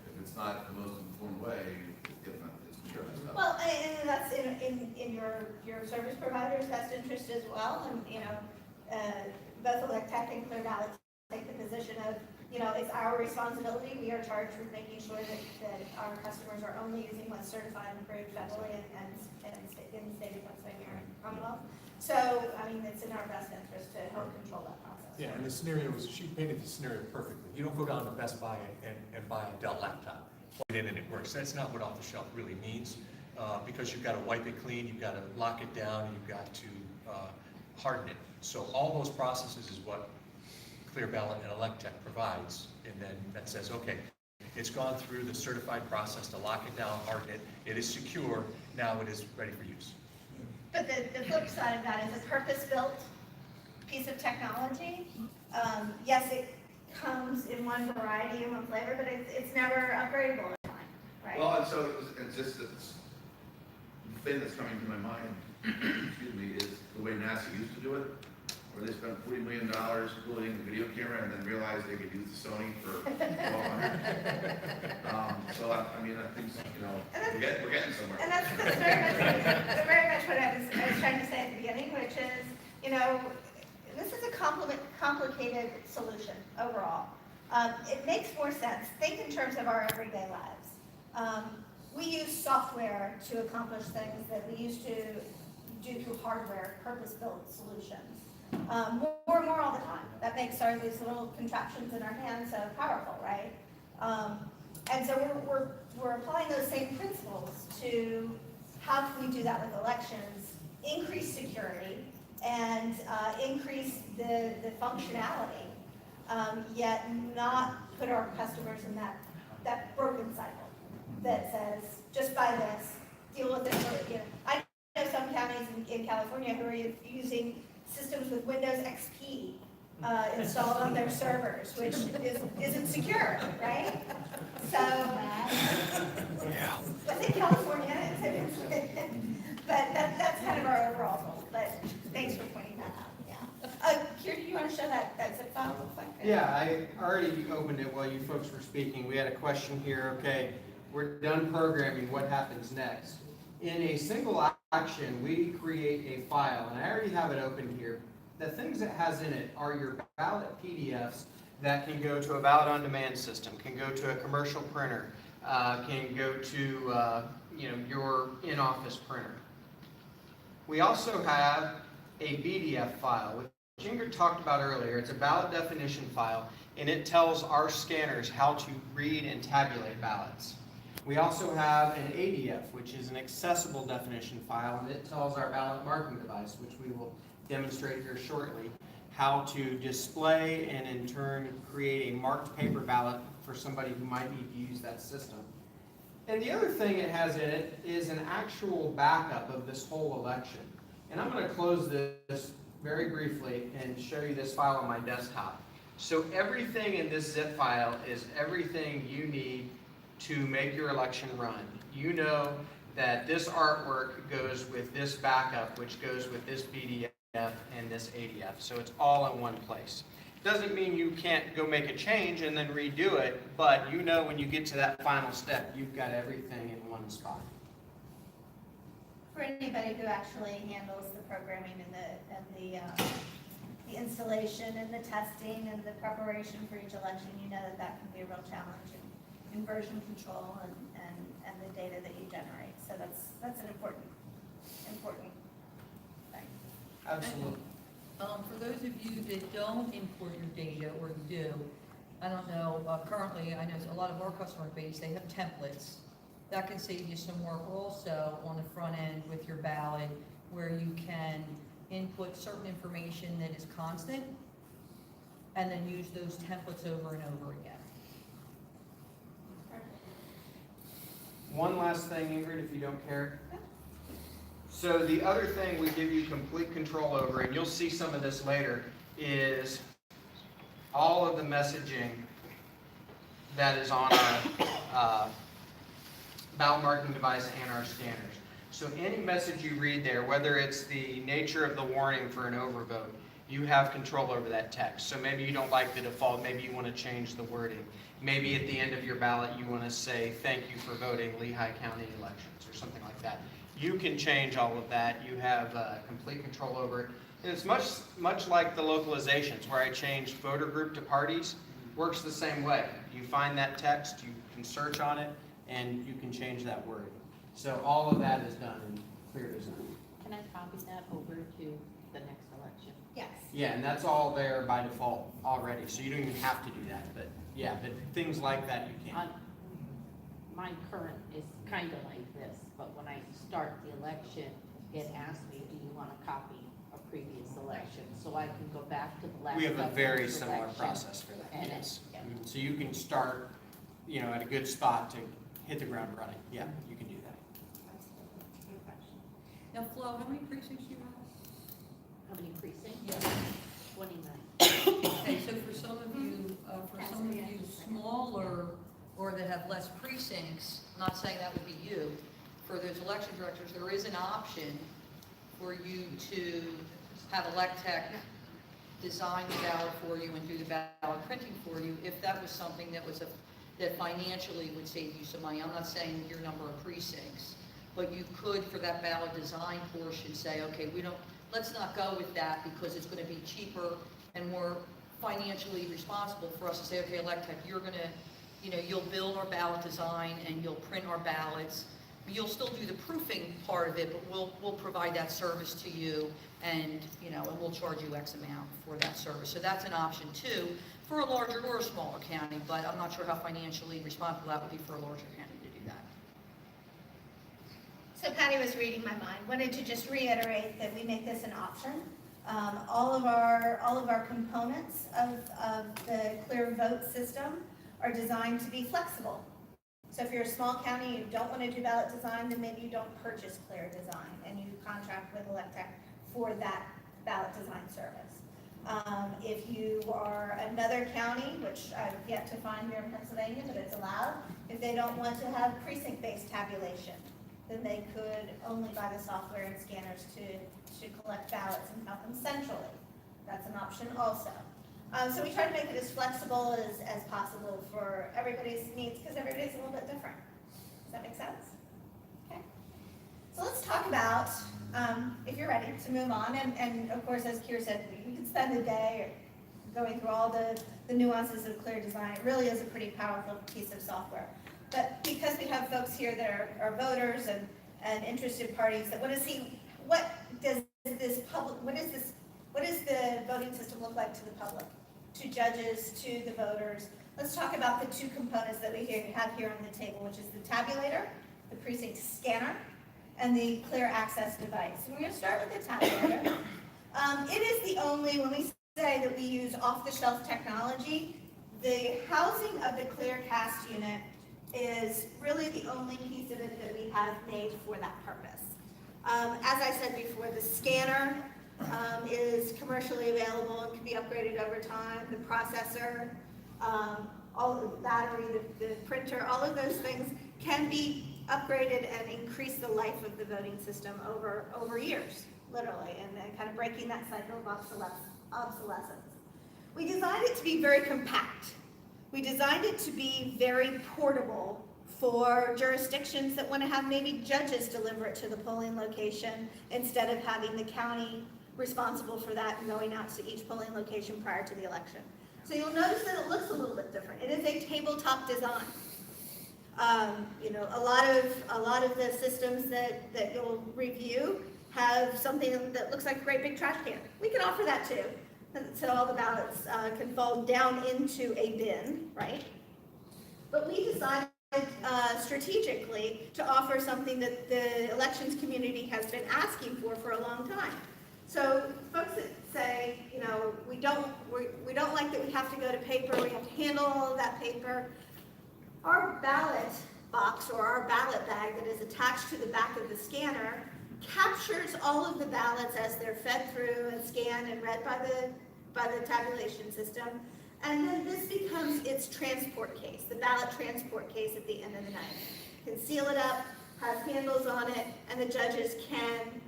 if it's not the most informed way, it's sure messed up. Well, and that's in your service provider's best interest as well. And, both Electech and Clear Ballot take the position of, it's our responsibility. We are charged with making sure that our customers are only using what's certified and approved federally and in the state of Pennsylvania and Commonwealth. So, it's in our best interest to help control that process. Yeah, and the scenario was, she painted the scenario perfectly. You don't go down to Best Buy and buy a Dell laptop, plug it in and it works. That's not what off the shelf really means, because you've got to wipe it clean, you've got to lock it down, you've got to harden it. So all those processes is what Clear Ballot and Electech provides, and then that says, okay, it's gone through the certified process to lock it down, harden it, it is secure, now it is ready for use. But the flip side of that is a purpose-built piece of technology. Yes, it comes in one variety and one flavor, but it's never upgradable in time, right? Well, and so it's the thing that's coming to my mind, excuse me, is the way NASA used to do it, where they spent $40 million building a video camera and then realized they could use the Sony for $1,200. So I think we're getting somewhere. And that's very much what I was trying to say at the beginning, which is, this is a complicated solution overall. It makes more sense. Think in terms of our everyday lives. We use software to accomplish things that we used to do through hardware, purpose-built solutions. More and more all the time. That makes these little contraptions in our hands so powerful, right? And so we're applying those same principles to how can we do that with elections, increase security, and increase the functionality, yet not put our customers in that broken cycle that says, just buy this, deal with it. I know some counties in California who are using systems with Windows XP installed on their servers, which isn't secure, right? So, within California, but that's kind of our overall goal. But thanks for pointing that out. Yeah. Kira, do you want to show that zip file? file looks like. Yeah, I already opened it while you folks were speaking. We had a question here, okay, we're done programming, what happens next? In a single action, we create a file, and I already have it open here. The things it has in it are your ballot PDFs that can go to a ballot on demand system, can go to a commercial printer, can go to your in-office printer. We also have a BDF file, which Ingrid talked about earlier. It's a ballot definition file, and it tells our scanners how to read and tabulate ballots. We also have an ADF, which is an accessible definition file, and it tells our ballot marking device, which we will demonstrate here shortly, how to display and in turn create a marked paper ballot for somebody who might need to use that system. And the other thing it has in it is an actual backup of this whole election. And I'm going to close this very briefly and show you this file on my desktop. So everything in this zip file is everything you need to make your election run. You know that this artwork goes with this backup, which goes with this BDF and this ADF. So it's all in one place. Doesn't mean you can't go make a change and then redo it, but you know when you get to that final step, you've got everything in one spot. For anybody who actually handles the programming and the installation and the testing and the preparation for each election, you know that can be a real challenge in version control and the data that you generate. So that's an important thing. Absolutely. For those of you that don't import your data, or do, I don't know, currently, I know a lot of our customer base, they have templates. That can save you some work also on the front end with your ballot, where you can input certain information that is constant, and then use those templates over and over again. One last thing, Ingrid, if you don't care. So the other thing we give you complete control over, and you'll see some of this later, is all of the messaging that is on our ballot marking device and our scanners. So any message you read there, whether it's the nature of the warning for an overvote, you have control over that text. So maybe you don't like the default, maybe you want to change the wording. Maybe at the end of your ballot you want to say, thank you for voting Lehigh County elections, or something like that. You can change all of that. You have complete control over it. And it's much like the localizations, where I changed voter group to parties. Works the same way. You find that text, you can search on it, and you can change that word. So all of that is done in clear design. Can I copy that over to the next election? Yes. Yeah, and that's all there by default already, so you don't even have to do that. But yeah, but things like that you can. My current is kind of like this, but when I start the election, it asks me, do you want a copy of previous election? So I can go back to the last. We have a very government similar election, process for that, and yes. yeah. So you can start, at a good spot to hit the ground running. Yeah, you can do that. Now, Flo, how many precincts do you have? How many precincts? Yeah. 29. Okay, so for some of you smaller, or that have less precincts, not saying that would be you, for those election directors, there is an option for you to have Electech design the ballot for you and do the ballot printing for you, if that was something that was that financially would save you some money. I'm not saying your number of precincts, but you could, for that ballot design portion, say, okay, let's not go with that because it's going to be cheaper and more financially responsible for us to say, okay, Electech, you're going to, you'll build our ballot design and you'll print our ballots. You'll still do the proofing part of it, but we'll provide that service to you, and and we'll charge you X amount for that service. So that's an option too, for a larger or a smaller county, but I'm not sure how financially responsible that would be for a larger county to do that. So Patty was reading my mind. Wanted to just reiterate that we make this an option. All of our components of the Clear Vote system are designed to be flexible. So if you're a small county, you don't want to do ballot design, then maybe you don't purchase Clear Design and you contract with Electech for that ballot design service. If you are another county, which I've yet to find here in Pennsylvania, but it's allowed, if they don't want to have precinct-based tabulation, then they could only buy the software and scanners to collect ballots and count them centrally. That's an option also. So we try to make it as flexible as possible for everybody's needs, because everybody's a little bit different. Does that make sense? Okay. So let's talk about, if you're ready to move on, and of course, as Keir said, we can spend a day going through all the nuances of clear design. It really is a pretty powerful piece of software. But because we have folks here that are voters and interested parties that want to see what does the voting system look like to the public, to judges, to the voters. Let's talk about the two components that we have here on the table, which is the tabulator, the precinct scanner, and the clear access device. So we're going to start with the tabulator. It is the only, when we say that we use off-the-shelf technology, the housing of the clear cast unit is really the only piece of it that we have made for that purpose. As I said before, the scanner is commercially available and can be upgraded over time. The processor, all of the battery, the printer, all of those things can be upgraded and increase the life of the voting system over years, literally, and then kind of breaking that cycle of obsolescence. We designed it to be very compact. We designed it to be very portable for jurisdictions that want to have maybe judges deliver it to the polling location instead of having the county responsible for that and going out to each polling location prior to the election. So you'll notice that it looks a little bit different. It is a tabletop design. You know, a lot of the systems that you'll review have something that looks like a great big trash can. We can offer that too. So all the ballots can fall down into a bin, right? But we decided strategically to offer something that the elections community has been asking for a long time. So folks that say, you know, we don't like that we have to go to paper, we have to handle all of that paper. Our ballot box or our ballot bag that is attached to the back of the scanner captures all of the ballots as they're fed through and scanned and read by the tabulation system. And then this becomes its transport case, the ballot transport case at the end of the night. You can seal it up, has handles on it, and the judges can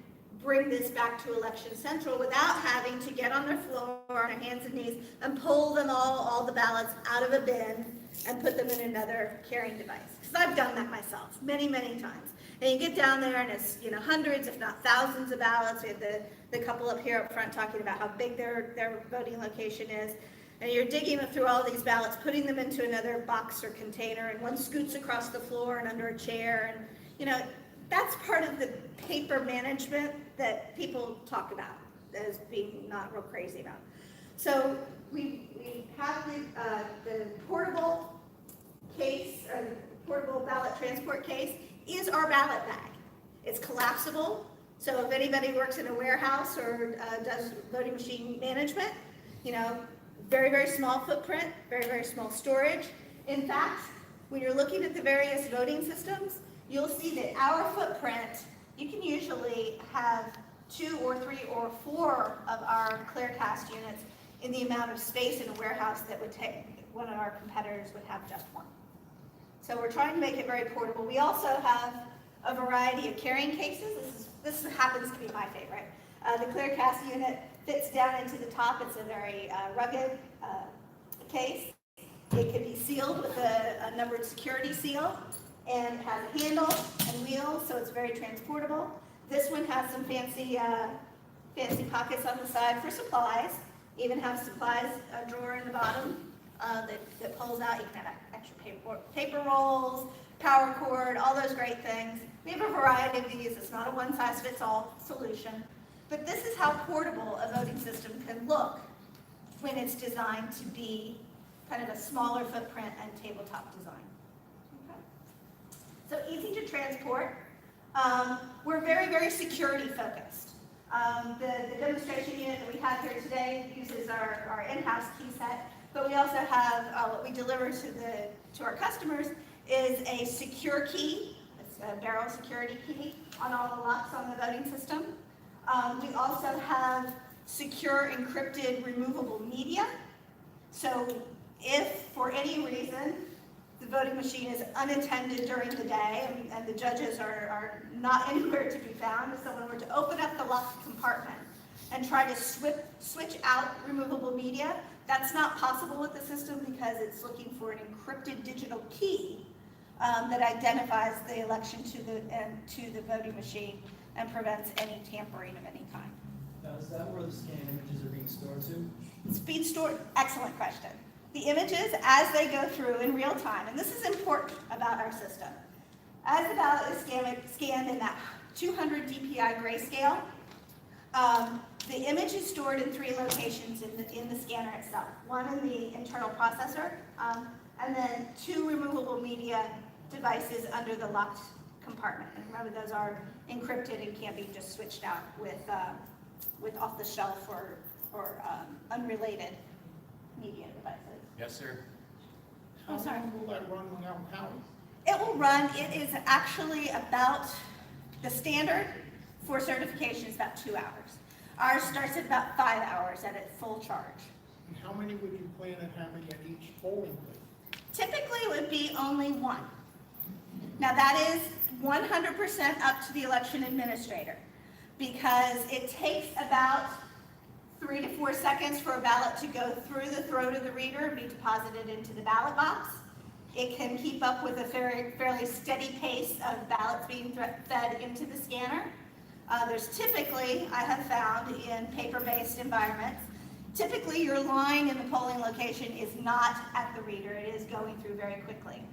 bring this back to Election Central without having to get on their floor on their hands and knees and pull them all the ballots out of a bin and put them in another carrying device. Because I've done that myself many, many times. And you get down there and it's, you know, hundreds, if not thousands of ballots. We have the couple up here up front talking about how big their voting location is. And you're digging through all these ballots, putting them into another box or container, and one scoots across the floor and under a chair. And, you know, that's part of the paper management that people talk about as being not real crazy about. So we have the portable case, or the portable ballot transport case, is our ballot bag. It's collapsible, so if anybody works in a warehouse or does voting machine management, you know, very, very small footprint, very, very small storage. In fact, when you're looking at the various voting systems, you'll see that our footprint, you can usually have 2 or 3 or 4 of our ClearCast units in the amount of space in a warehouse that would take one of our competitors would have just one. So we're trying to make it very portable. We also have a variety of carrying cases. This happens to be my favorite. The ClearCast unit fits down into the top. It's a very rugged case. It can be sealed with a numbered security seal, and it has a handle and wheels, so it's very transportable. This one has some fancy pockets on the side for supplies. Even have supplies, a drawer in the bottom that pulls out. You can have extra paper rolls, power cord, all those great things. We have a variety of these. It's not a one-size-fits-all solution. But this is how portable a voting system can look when it's designed to be kind of a smaller footprint and tabletop design. Okay. So easy to transport. We're very, very security focused. The demonstration unit that we have here today uses our in-house key set, but we also have what we deliver to our customers is a secure key. It's a barrel security key on all the locks on the voting system. We also have secure encrypted removable media. So if for any reason the voting machine is unattended during the day and the judges are not anywhere to be found, if someone were to open up the locked compartment and try to switch out removable media. That's not possible with the system because it's looking for an encrypted digital key that identifies the election to the voting machine and prevents any tampering of any kind. Now, is that where the scanned images are being stored to? It's being stored, excellent question. The images, as they go through in real time, and this is important about our system, as the ballot is scanned in that 200 DPI grayscale, the image is stored in 3 locations in the scanner itself. One in the internal processor, and then 2 removable media devices under the locked compartment. And remember, those are encrypted and can't be just switched out with off-the-shelf or unrelated media devices. Yes, sir. Oh, sorry. How long will that run without power? It will run, it is actually about, the standard for certification is about 2 hours. Ours starts at about 5 hours at its full charge. And how many would you plan on having at each polling place? Typically, it would be only 1. Now, that is 100% up to the election administrator, because it takes about 3 to 4 seconds for a ballot to go through the throat of the reader and be deposited into the ballot box. It can keep up with a fairly steady pace of ballots being fed into the scanner. There's typically, I have found in paper-based environments, typically your line in the polling location is not at the reader, it is going through very quickly.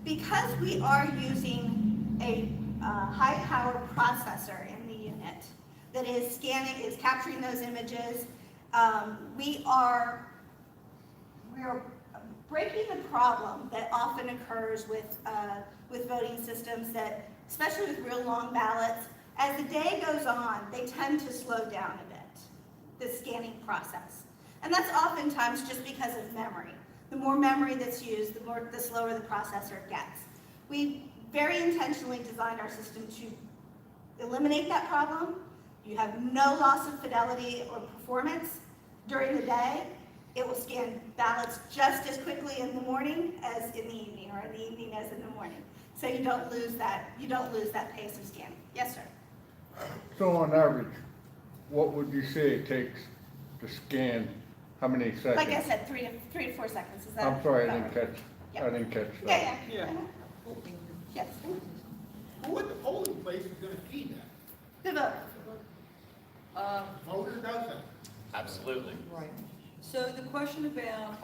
Because we are using a high-powered processor in the unit that is scanning, is capturing those images, we are breaking the problem that often occurs with voting systems that, especially with real long ballots, as the day goes on, they tend to slow down a bit, the scanning process. And that's oftentimes just because of memory. The more memory that's used, the slower the processor gets. We very intentionally designed our system to eliminate that problem. You have no loss of fidelity or performance during the day. It will scan ballots just as quickly in the morning as in the evening, or in the evening as in the morning. So you don't lose that pace of scanning. Yes, sir. So on average, what would you say it takes to scan how many seconds? Like I said, 3 to 4 seconds. Is that? I'm sorry, I about didn't right? catch, Yep. I didn't catch that. Yeah. Yeah. Yes. Who at the polling place is gonna feed that? The voter. Voter does that. Absolutely. Right. So the question about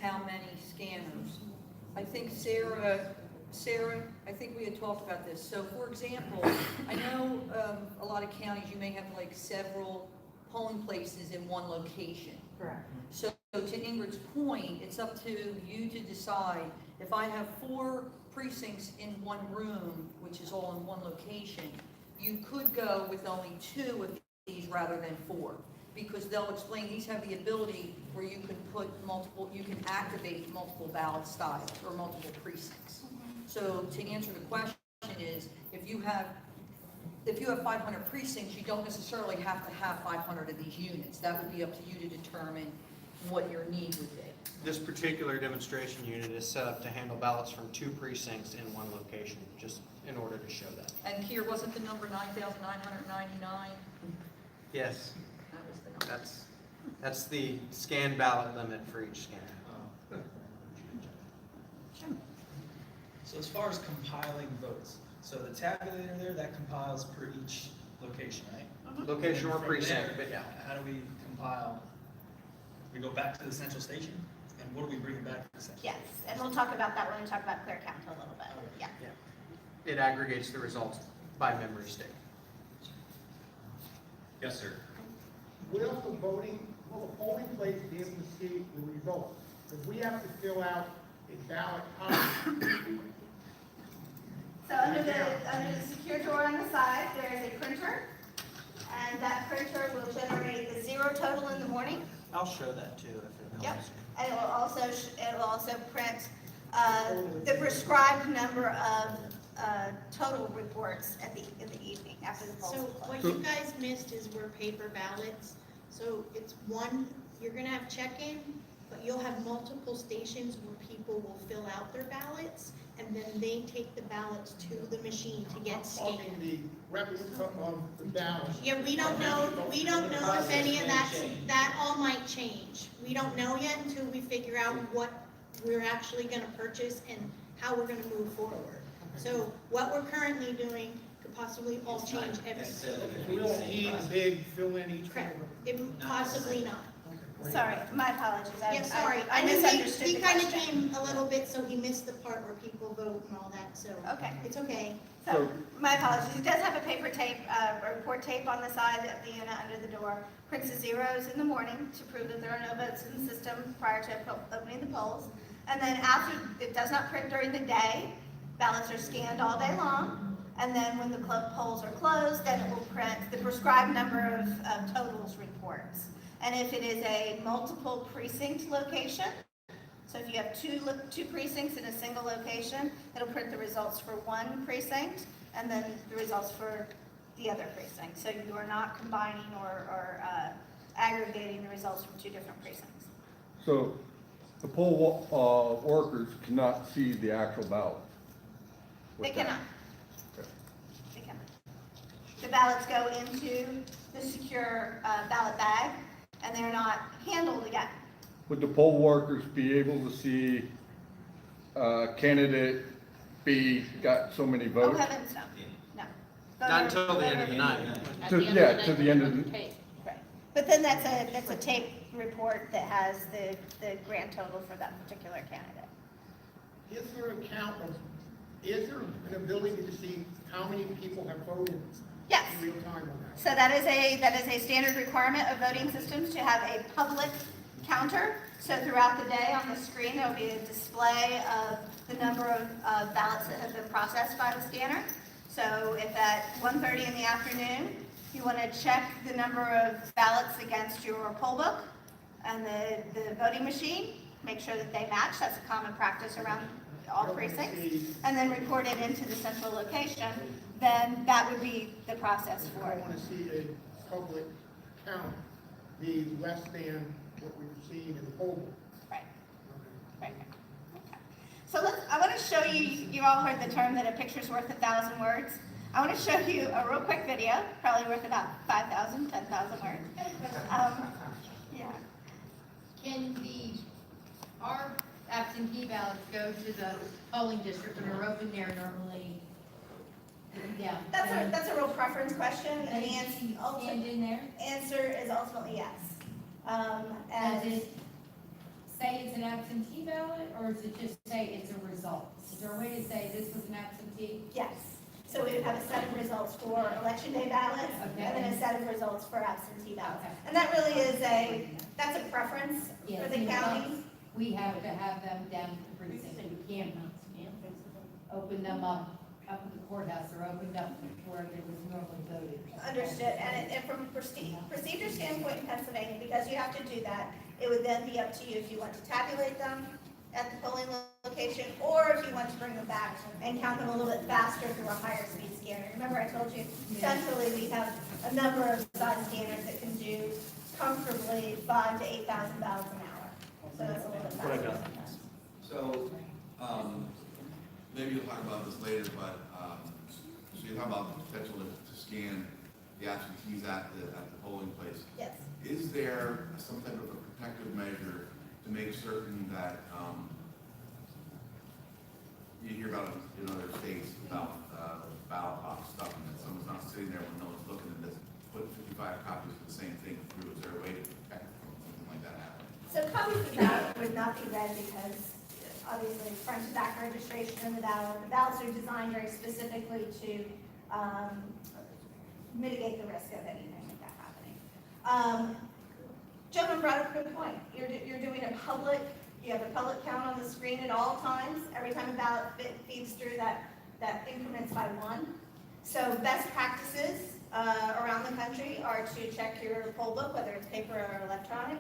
how many scanners, I think Sarah, I think we had talked about this. So for example, I know a lot of counties, you may have like several polling places in one location. Correct. So to Ingrid's point, it's up to you to decide, if I have 4 precincts in one room, which is all in one location, you could go with only 2 of these rather than 4. Because they'll explain, these have the ability where you can put you can activate multiple ballot styles or multiple precincts. So to answer the question is, if you have 500 precincts, you don't necessarily have to have 500 of these units. That would be up to you to determine what your need would be. This particular demonstration unit is set up to handle ballots from 2 precincts in one location, just in order to show that. And here, wasn't the number 9,999? Yes, That was the number. that's the scan ballot limit for each scanner. So as far as compiling votes, so the tabulator there, that compiles per each location, right? Location or And from precinct, there, but yeah. How do we compile? We go back to the central station, and what do we bring back to the central? Yes, and we'll talk about that when we talk about clear count a little bit. Yeah. It aggregates the results by memory state. Yes, sir. Will the polling place be able to see the results? Because we have to fill out a ballot copy. So under the secure drawer on the side, there is a printer, and that printer will generate the 0 total in the morning. I'll show that too if it helps. Yep. And it will also print the prescribed number of total reports in the evening after the polls. So what you guys missed is we're paper ballots. So it's you're gonna have check-in, but you'll have multiple stations where people will fill out their ballots, and then they take the ballots to the machine to get scanned. Talking the replica of the ballot. Yeah, we don't know if any of that all might change. We don't know yet until we figure out what we're actually gonna purchase and how we're gonna move forward. So what we're currently doing could possibly all change every. We don't need a big fill in each one. Correct. It possibly not. Sorry, my apologies. Yeah, sorry. I knew misunderstood He the kind of question. came a little bit, so he missed the part where people vote and all that, so. Okay. It's okay. So, my apologies. It does have a paper tape, a report tape on the side of the unit under the door. Prints the zeros in the morning to prove that there are no votes in the system prior to opening the polls. And then after, it does not print during the day. Ballots are scanned all day long. And then when the polls are closed, then it will print the prescribed number of totals reports. And if it is a multiple precinct location, so if you have two precincts in a single location, it'll print the results for one precinct and then the results for the other precinct. So you are not combining or aggregating the results from two different precincts. So the poll workers cannot see the actual ballot? They with that? cannot. Okay. They cannot. The ballots go into the secure ballot bag and they're not handled again. Would the poll workers be able to see candidate B got so many Oh, votes? heavens, no. No. Not until the end of the night. Yeah, to the end of the, Right. But then that's a tape report that has the grand total for that particular candidate. Is there a count of, is there an ability to see how many people have voted Yes. in real time on that? So that is a standard requirement of voting systems to have a public counter. So throughout the day on the screen, there will be a display of the number of ballots that have been processed by the scanner. So if at 1:30 in the afternoon, you want to check the number of ballots against your poll book and the voting machine, make sure that they match. That's a common practice around all precincts. And then report it into the central location. Then that would be the process for I it. want to see a public count be less than what we've seen in the poll book. Right. Right. Okay. So I want to show you, you all heard the term that a picture's worth 1,000 words. I want to show you a real quick video, probably worth about 5,000, 10,000 words. Yeah. Can our absentee ballots go to the polling district and are open there normally? Yeah. That's a real preference question, and the Stand in there? answer is ultimately yes. Does And it say it's an absentee ballot, or does it just say it's a result? Is there a way to say this was an absentee? yes, so we would have a set of results for election day ballots, Okay. and then a set of results for absentee ballots. Okay. And that really is that's a preference Yeah, for the county. We have to have them down to the precinct. We can't open them up at the courthouse or opened up where there was normally voting. Understood, and from a procedure standpoint in Pennsylvania, because you have to do that, it would then be up to you if you want to tabulate them at the polling location, or if you want to bring them back and count them a little bit faster through a higher speed scanner. Remember I told you, centrally, we have a number of size scanners that can do comfortably 5,000 to 8,000 ballots an hour. So that's a little bit faster. So, maybe you'll talk about this later, but, so you're talking about the potential to scan the absentees at the polling place. Yes. Is there some type of a protective measure to make certain that, you hear about it in other states about, ballot box stuff, and that someone's not sitting there when no one's looking and just put 55 copies of the same thing through? Is there a way to protect from something like that happening? So copies of ballot would not be read because obviously front to back registration in the ballot. The ballots are designed very specifically to mitigate the risk of anything like that happening. Gentleman brought up a good point. You're doing a public, you have a public count on the screen at all times. Every time a ballot feeds through, that increments by one. So best practices around the country are to check your poll book, whether it's paper or electronic,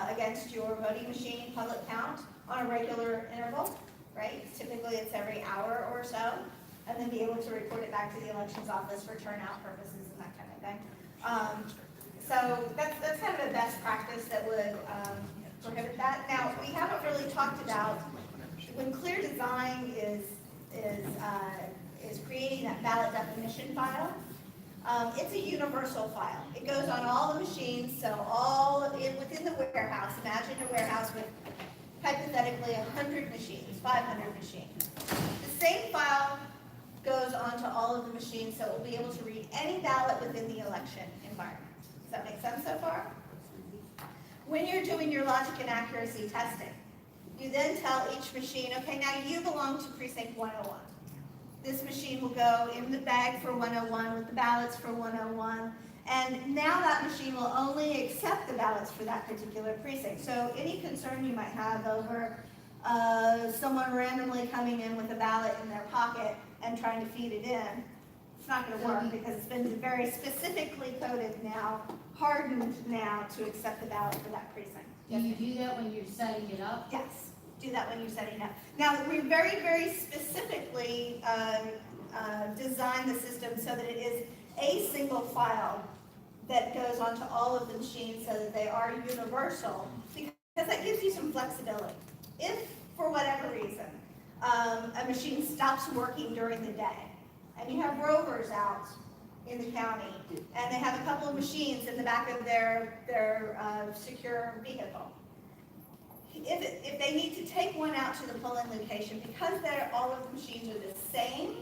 against your voting machine public count on a regular interval, right? Typically it's every hour or so, and then be able to report it back to the elections office for turnout purposes and that kind of thing. So that's kind of a best practice that would prohibit that. Now, we haven't really talked about when Clear Design is creating that ballot definition file, it's a universal file. It goes on all the machines, so within the warehouse. Imagine a warehouse with hypothetically 100 machines, 500 machines. The same file goes onto all of the machines, so it will be able to read any ballot within the election environment. Does that make sense so far? When you're doing your logic and accuracy testing, you then tell each machine, okay, now you belong to precinct 101. This machine will go in the bag for 101 with the ballots for 101. And now that machine will only accept the ballots for that particular precinct. So any concern you might have over someone randomly coming in with a ballot in their pocket and trying to feed it in, it's not going to work because it's been very specifically coded now, hardened now to accept the ballot for that precinct. Do you do that when you're setting it up? Yes, do that when you're setting it up. Now, we very, very specifically designed the system so that it is a single file that goes onto all of the machines so that they are universal, because that gives you some flexibility. If, for whatever reason, a machine stops working during the day, and you have rovers out in the county, and they have a couple of machines in the back of their secure vehicle, if they need to take one out to the polling location, because all of the machines are the same,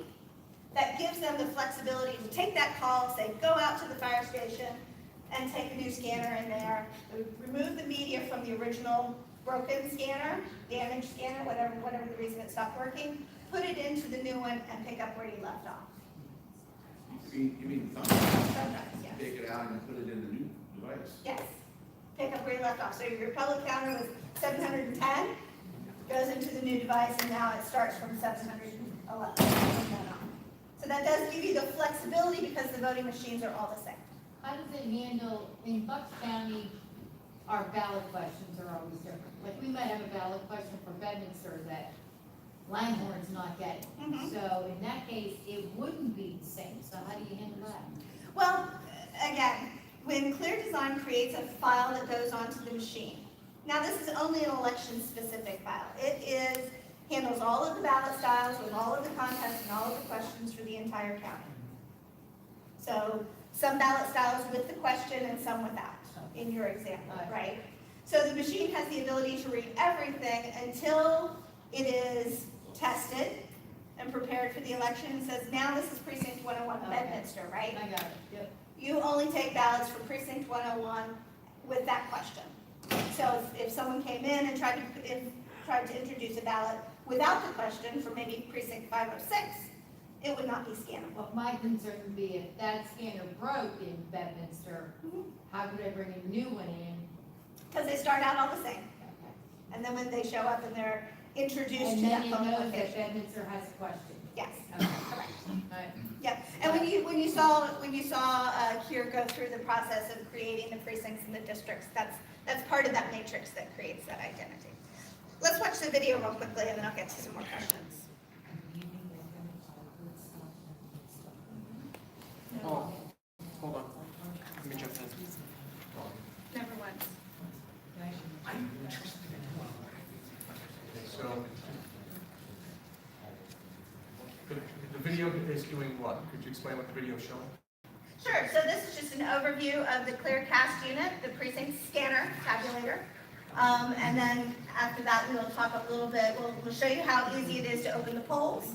that gives them the flexibility to take that call, say, go out to the fire station and take a new scanner in there, remove the media from the original broken scanner, damaged scanner, whatever the reason it stopped working, put it into the new one and pick up where you left off. You mean Sometimes, yes. take it out and put it in the new device? Yes, pick up where you left off. So your public counter was 710, goes into the new device, and now it starts from 711 from then on. So that does give you the flexibility because the voting machines are all the same. How does it handle, in Bucks County, our ballot questions are always different. Like, we might have a ballot question for Bedminster that Langhorne's not getting. So in that case, it wouldn't be the same. So how do you handle that? Well, again, when Clear Design creates a file that goes onto the machine, now this is only an election-specific file. It handles all of the ballot styles with all of the contents and all of the questions for the entire county. So some ballot styles with the question and some without, in your example, right? So the machine has the ability to read everything until it is tested and prepared for the election and says, now this is precinct 101 Bedminster, right? I got it, yep. You only take ballots for precinct 101 with that question. So if someone came in and tried to introduce a ballot without the question for maybe precinct 506, it would not be scannable. Well, my concern would be if that scanner broke in Bedminster, how could I bring a new one in? Because they start out all the same. And then when they show up and they're introduced And to then that it polling knows that location. Bedminster has a question. Yes, Okay. correct. Alright. Yep, and when you saw Kier go through the process of creating the precincts and the districts, that's part of that matrix that creates that identity. Let's watch the video real quickly and then I'll get to some more questions. Oh, hold on. Let me jump in. Number one. So, the video is doing what? Could you explain what the video is showing? Sure, so this is just an overview of the Clear Cast unit, the precinct scanner tabulator. And then after that, we'll talk a little bit, we'll show you how easy it is to open the polls,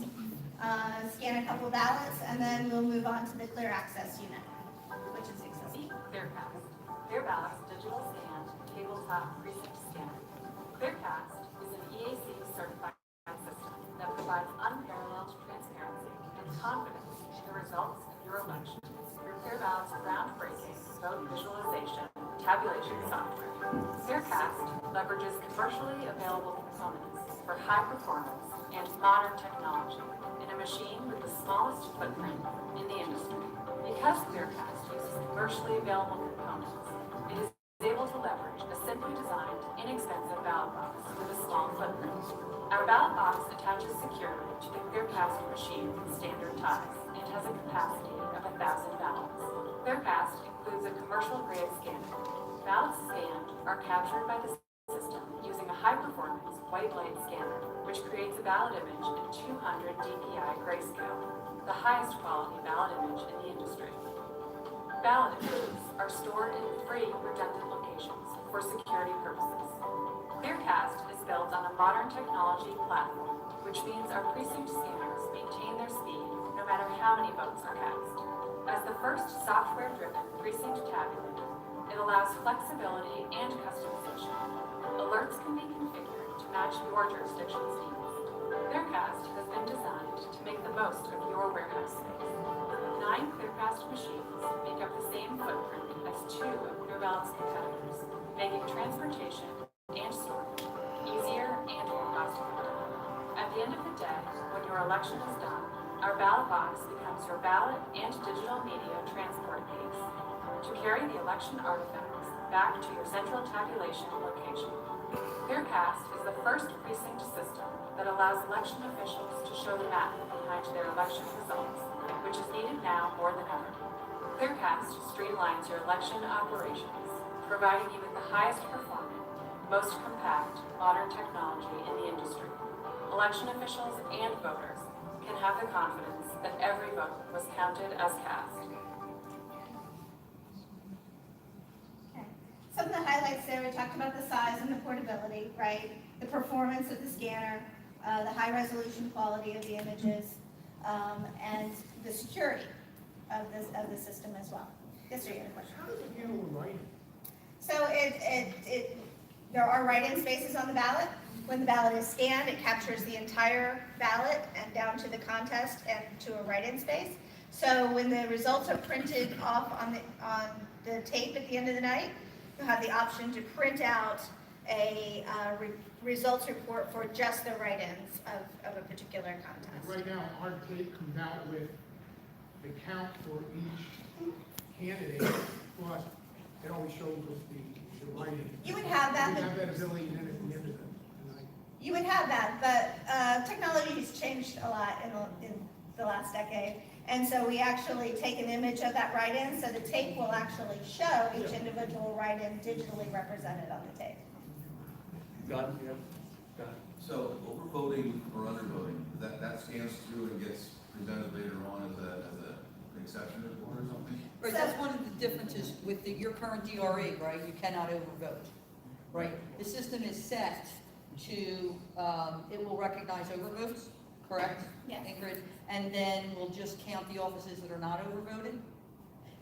scan a couple ballots, and then we'll move on to the Clear Access unit, which is accessible. ClearCast. Clear Ballots digital scanned tabletop precinct scanner. ClearCast is an EAC certified system that provides unparalleled transparency and confidence in the results of your election through Clear Ballots' groundbreaking vote visualization tabulation software. ClearCast leverages commercially available components for high performance and modern technology in a machine with the smallest footprint in the industry. Because ClearCast uses commercially available components, it is able to leverage a simply designed, inexpensive ballot box with a small footprint. Our ballot box attaches securely to the ClearCast machine with standard ties and has a capacity of 1,000 ballots. ClearCast includes a commercial-grade scanner. Ballots scanned are captured by the system using a high-performance white light scanner which creates a ballot image in 200 dpi grayscale, the highest quality ballot image in the industry. Ballot images are stored in 3 redundant locations for security purposes. Clearcast is built on a modern technology platform, which means our precinct scanners maintain their speed no matter how many votes are cast. As the first software-driven precinct tabulator, it allows flexibility and customization. Alerts can be configured to match your jurisdiction's needs. Clearcast has been designed to make the most of your warehouse space. 9 Clearcast machines make up the same footprint as 2 of ClearBallot's competitors, making transportation and storage easier and more cost-effective. At the end of the day, when your election is done, our ballot box becomes your ballot and digital media transport case to carry the election artifacts back to your central tabulation location. Clearcast is the first precinct system that allows election officials to show the map behind their election results, which is needed now more than ever. Clearcast streamlines your election operations, providing you with the highest performing, most compact, modern technology in the industry. Election officials and voters can have the confidence that every vote was counted as cast. Some of the highlights there, we talked about the size and the portability, right? The performance of the scanner, the high resolution quality of the images, and the security of the system as well. Yes, sir, you had a question? How does it handle the writing? So there are write-in spaces on the ballot. When the ballot is scanned, it captures the entire ballot and down to the contest and to a write-in space. So when the results are printed off on the tape at the end of the night, you'll have the option to print out a results report for just the write-ins of a particular contest. Right now, our tape comes out with the count for each candidate, plus it always shows us the writing. You would have that. We have that ability then at the end of the night. You would have that, but technology has changed a lot in the last decade. And so we actually take an image of that write-in, so the tape will actually show each individual write-in digitally represented on the tape. Done, yeah. Done. So overvoting or undervoting, that scans through and gets presented later on as an exception report or something? Right, that's one of the differences with your current DRE, right? You cannot overvote, right? The system is set to, it will recognize overvotes, correct? Yes. Ingrid? And then we'll just count the offices that are not overvoted.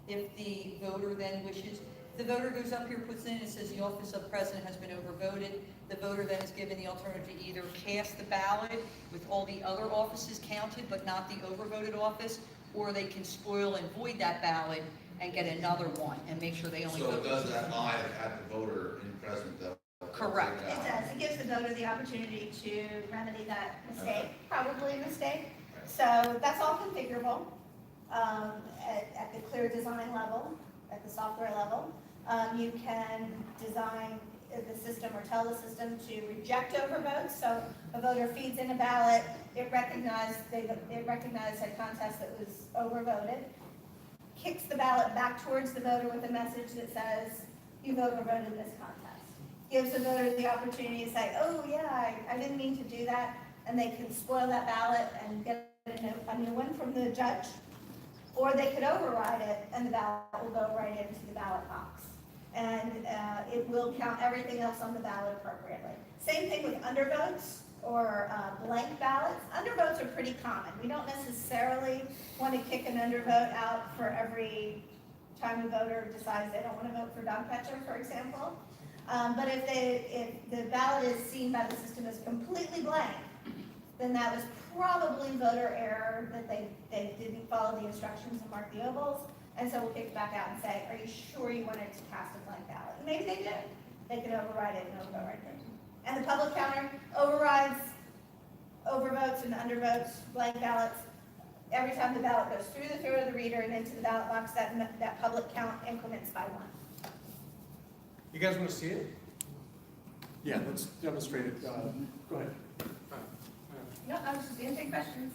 If the voter then wishes, the voter goes up here, puts in, it says the office of president has been overvoted. The voter then is given the alternative to either cast the ballot with all the other offices counted, but not the overvoted office, or they can spoil and void that ballot and get another one and make sure they only So vote. it does that live at the voter in present though? Correct. It does. It gives the voter the opportunity to remedy that mistake, probably a mistake. So that's all configurable at the clear design level, at the software level. You can design the system or tell the system to reject overvotes. So a voter feeds in a ballot, it recognized a contest that was overvoted, kicks the ballot back towards the voter with a message that says, you've overvoted this contest. Gives the voter the opportunity to say, oh yeah, I didn't mean to do that, and they can spoil that ballot and get a new one from the judge, or they could override it and the ballot will go right into the ballot box. And it will count everything else on the ballot appropriately. Same thing with undervotes or blank ballots. Undervotes are pretty common. We don't necessarily want to kick an undervote out for every time the voter decides they don't want to vote for Don Petcher, for example. But if the ballot is seen by the system as completely blank, then that was probably voter error, that they didn't follow the instructions and mark the ovals. And so we'll kick it back out and say, are you sure you wanted to cast a blank ballot? And maybe they did. They could override it and it'll go right there. And the public counter overrides overvotes and undervotes, blank ballots. Every time the ballot goes through the throat of the reader and into the ballot box, that public count increments by 1. You guys want to see it? Yeah, let's demonstrate it. Go ahead. No, I was just answering questions.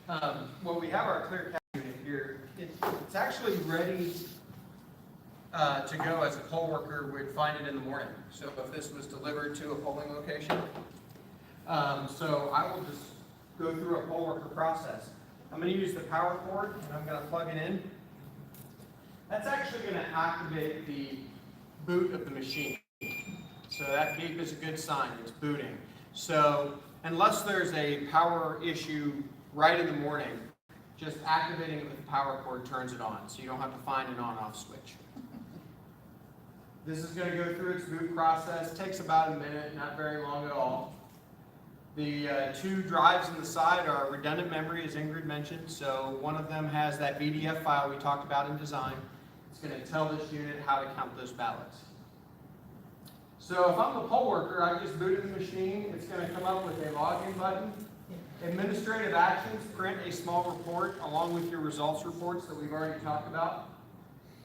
Well, we have our Clearcast unit here. It's actually ready to go as a poll worker would find it in the morning. So if this was delivered to a polling location, So I will just go through a poll worker process. I'm going to use the power cord, and I'm going to plug it in. That's actually going to activate the boot of the machine. So that beep is a good sign, it's booting. So unless there's a power issue right in the morning, just activating it with the power cord turns it on, so you don't have to find an on-off switch. This is going to go through its boot process, takes about a minute, not very long at all. The two drives on the side are redundant memory, as Ingrid mentioned, so one of them has that PDF file we talked about in design. It's going to tell this unit how to count those ballots. So if I'm the poll worker, I just booted the machine, it's going to come up with a login button. Administrative actions, print a small report along with your results reports that we've already talked about.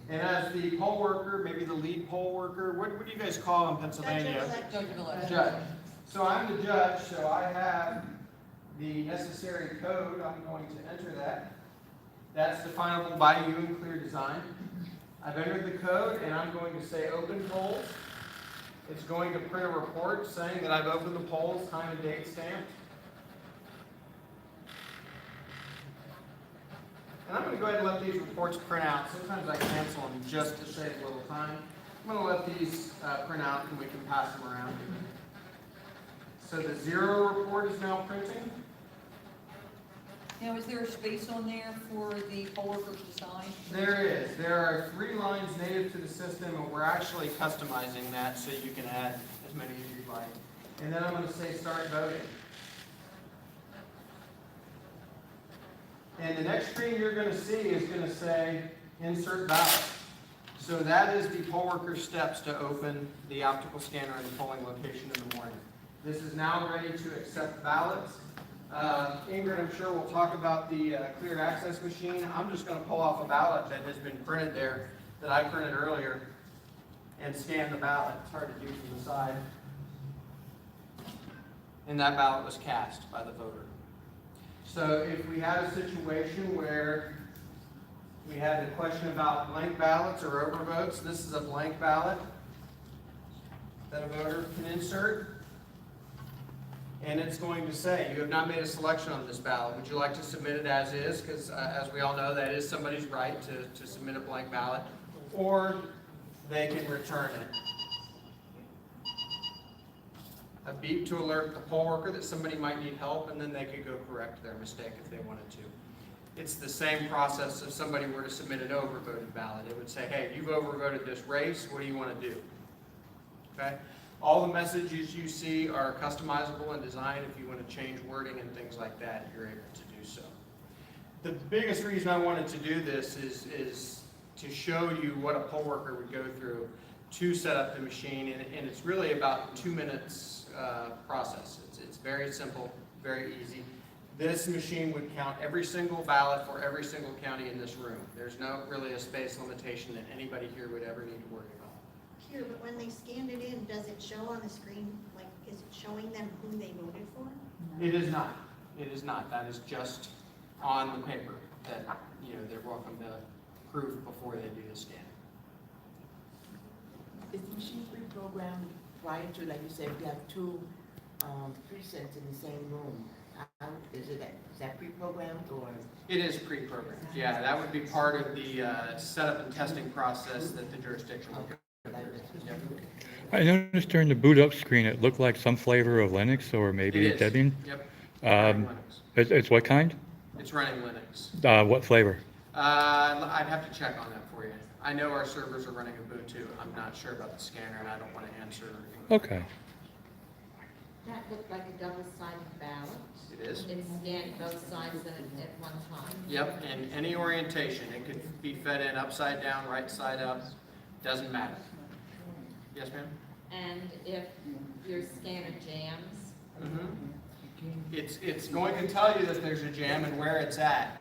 And as the poll worker, maybe the lead poll worker, what do you guys call in Pennsylvania? Judge of election. Judge. So I'm the judge, so I have the necessary code. I'm going to enter that. That's definable by you in Clear Design. I've entered the code, and I'm going to say open polls. It's going to print a report saying that I've opened the polls, time and date stamped. And I'm going to go ahead and let these reports print out. Sometimes I cancel them just to save a little time. I'm going to let these print out and we can pass them around. So the 0 report is now printing. Now, is there a space on there for the poll workers to sign? There is. There are 3 lines native to the system, and we're actually customizing that so you can add as many as you'd like. And then I'm going to say start voting. And the next screen you're going to see is going to say insert ballot. So that is the poll worker steps to open the optical scanner in the polling location in the morning. This is now ready to accept ballots. Ingrid, I'm sure we'll talk about the cleared access machine. I'm just going to pull off a ballot that has been printed there that I printed earlier and scan the ballot. It's hard to do from the side. And that ballot was cast by the voter. So if we had a situation where we had a question about blank ballots or overvotes, this is a blank ballot that a voter can insert. And it's going to say, you have not made a selection on this ballot. Would you like to submit it as is? Because as we all know, that is somebody's right to submit a blank ballot. Or they can return it. A beep to alert the poll worker that somebody might need help, and then they could go correct their mistake if they wanted to. It's the same process if somebody were to submit an overvoted ballot. It would say, hey, you've overvoted this race, what do you want to do? Okay? All the messages you see are customizable in design. If you want to change wording and things like that, you're able to do so. The biggest reason I wanted to do this is to show you what a poll worker would go through to set up the machine, and it's really about 2 minutes process. It's very simple, very easy. This machine would count every single ballot for every single county in this room. There's no really a space limitation that anybody here would ever need to worry about. Here, but when they scanned it in, does it show on the screen, like, is it showing them who they voted for? It is not. It is not. That is just on the paper that, they're welcome to prove before they do the scan. Is the machine pre-programmed prior to, like you said, we have 2 precincts in the same room? Is that pre-programmed or? It is pre-programmed. Yeah, that would be part of the setup and testing process that the jurisdiction would go through. Yep. I noticed during the boot up screen, it looked like some flavor of Linux or maybe It is. Debian. Yep. Linux. It's what kind? It's running Linux. What flavor? I'd have to check on that for you. I know our servers are running Ubuntu. I'm not sure about the scanner, and I don't want to answer. Okay. That looked like a double-sided ballot. It is. It scanned both sides at one time. Yep, and any orientation. It could be fed in upside down, right side up. Doesn't matter. Yes, ma'am? And if your scanner jams? It's going to tell you that there's a jam and where it's at.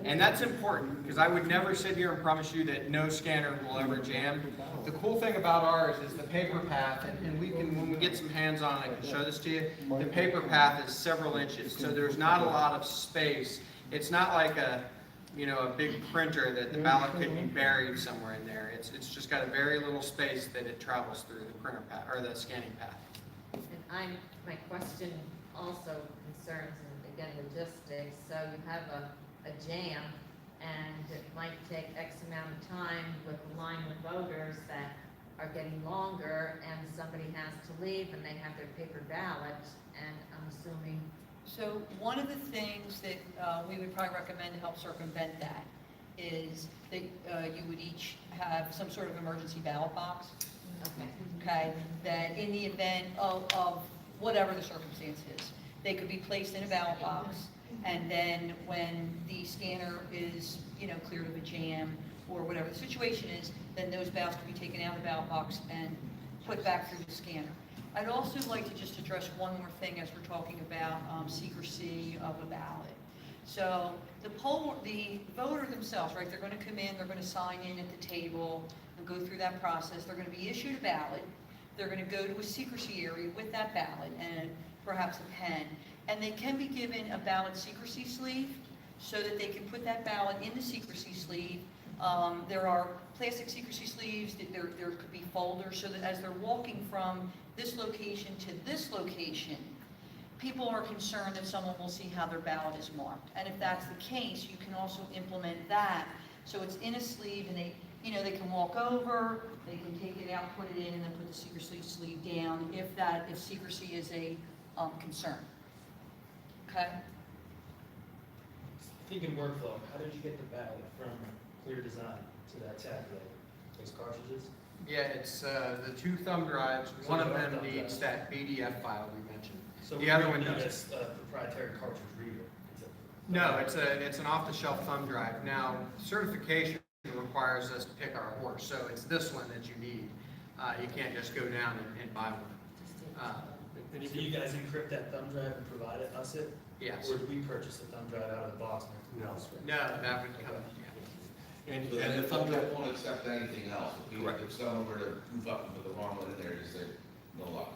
And that's important, because I would never sit here and promise you that no scanner will ever jam. The cool thing about ours is the paper path, and we can, when we get some hands on it, I can show this to you. The paper path is several inches, so there's not a lot of space. It's not like a big printer that the ballot could be buried somewhere in there. It's just got a very little space that it travels through the printer path, or the scanning path. And my question also concerns, and again, logistics, so you have a jam, and it might take X amount of time with a line of voters that are getting longer, and somebody has to leave, and they have their paper ballot, and I'm assuming. So one of the things that we would probably recommend to help circumvent that is that you would each have some sort of emergency ballot box. Okay, that in the event of whatever the circumstance is, they could be placed in a ballot box, and then when the scanner is, cleared of a jam, or whatever the situation is, then those ballots can be taken out of the ballot box and put back through the scanner. I'd also like to just address one more thing as we're talking about secrecy of a ballot. So the voter themselves, right, they're going to come in, they're going to sign in at the table, and go through that process. They're going to be issued a ballot. They're going to go to a secrecy area with that ballot and perhaps a pen. And they can be given a ballot secrecy sleeve so that they can put that ballot in the secrecy sleeve. There are plastic secrecy sleeves, there could be folders, so that as they're walking from this location to this location, people are concerned that someone will see how their ballot is marked. And if that's the case, you can also implement that. So it's in a sleeve, and they can walk over, they can take it out, put it in, and then put the secrecy sleeve down if secrecy is a concern. Okay? Thinking workflow, how did you get the ballot from clear design to that tabulator? Those cartridges? Yeah, it's the 2 thumb drives. So One of they're them thumb needs drives. that PDF file we mentioned. So The other one need doesn't. a proprietary cartridge reader. No, it's an off-the-shelf thumb drive. Now, certification requires us to pick our horse, so it's this one that you need. You can't just go down and buy one. And if you guys encrypt that thumb drive and provide us it? Yes. Or do we purchase the thumb drive out of the box? No. No, that would come. And So the then thumb drive, won't accept anything else. If someone were to goof up and put the wrong one in there, just say, no luck.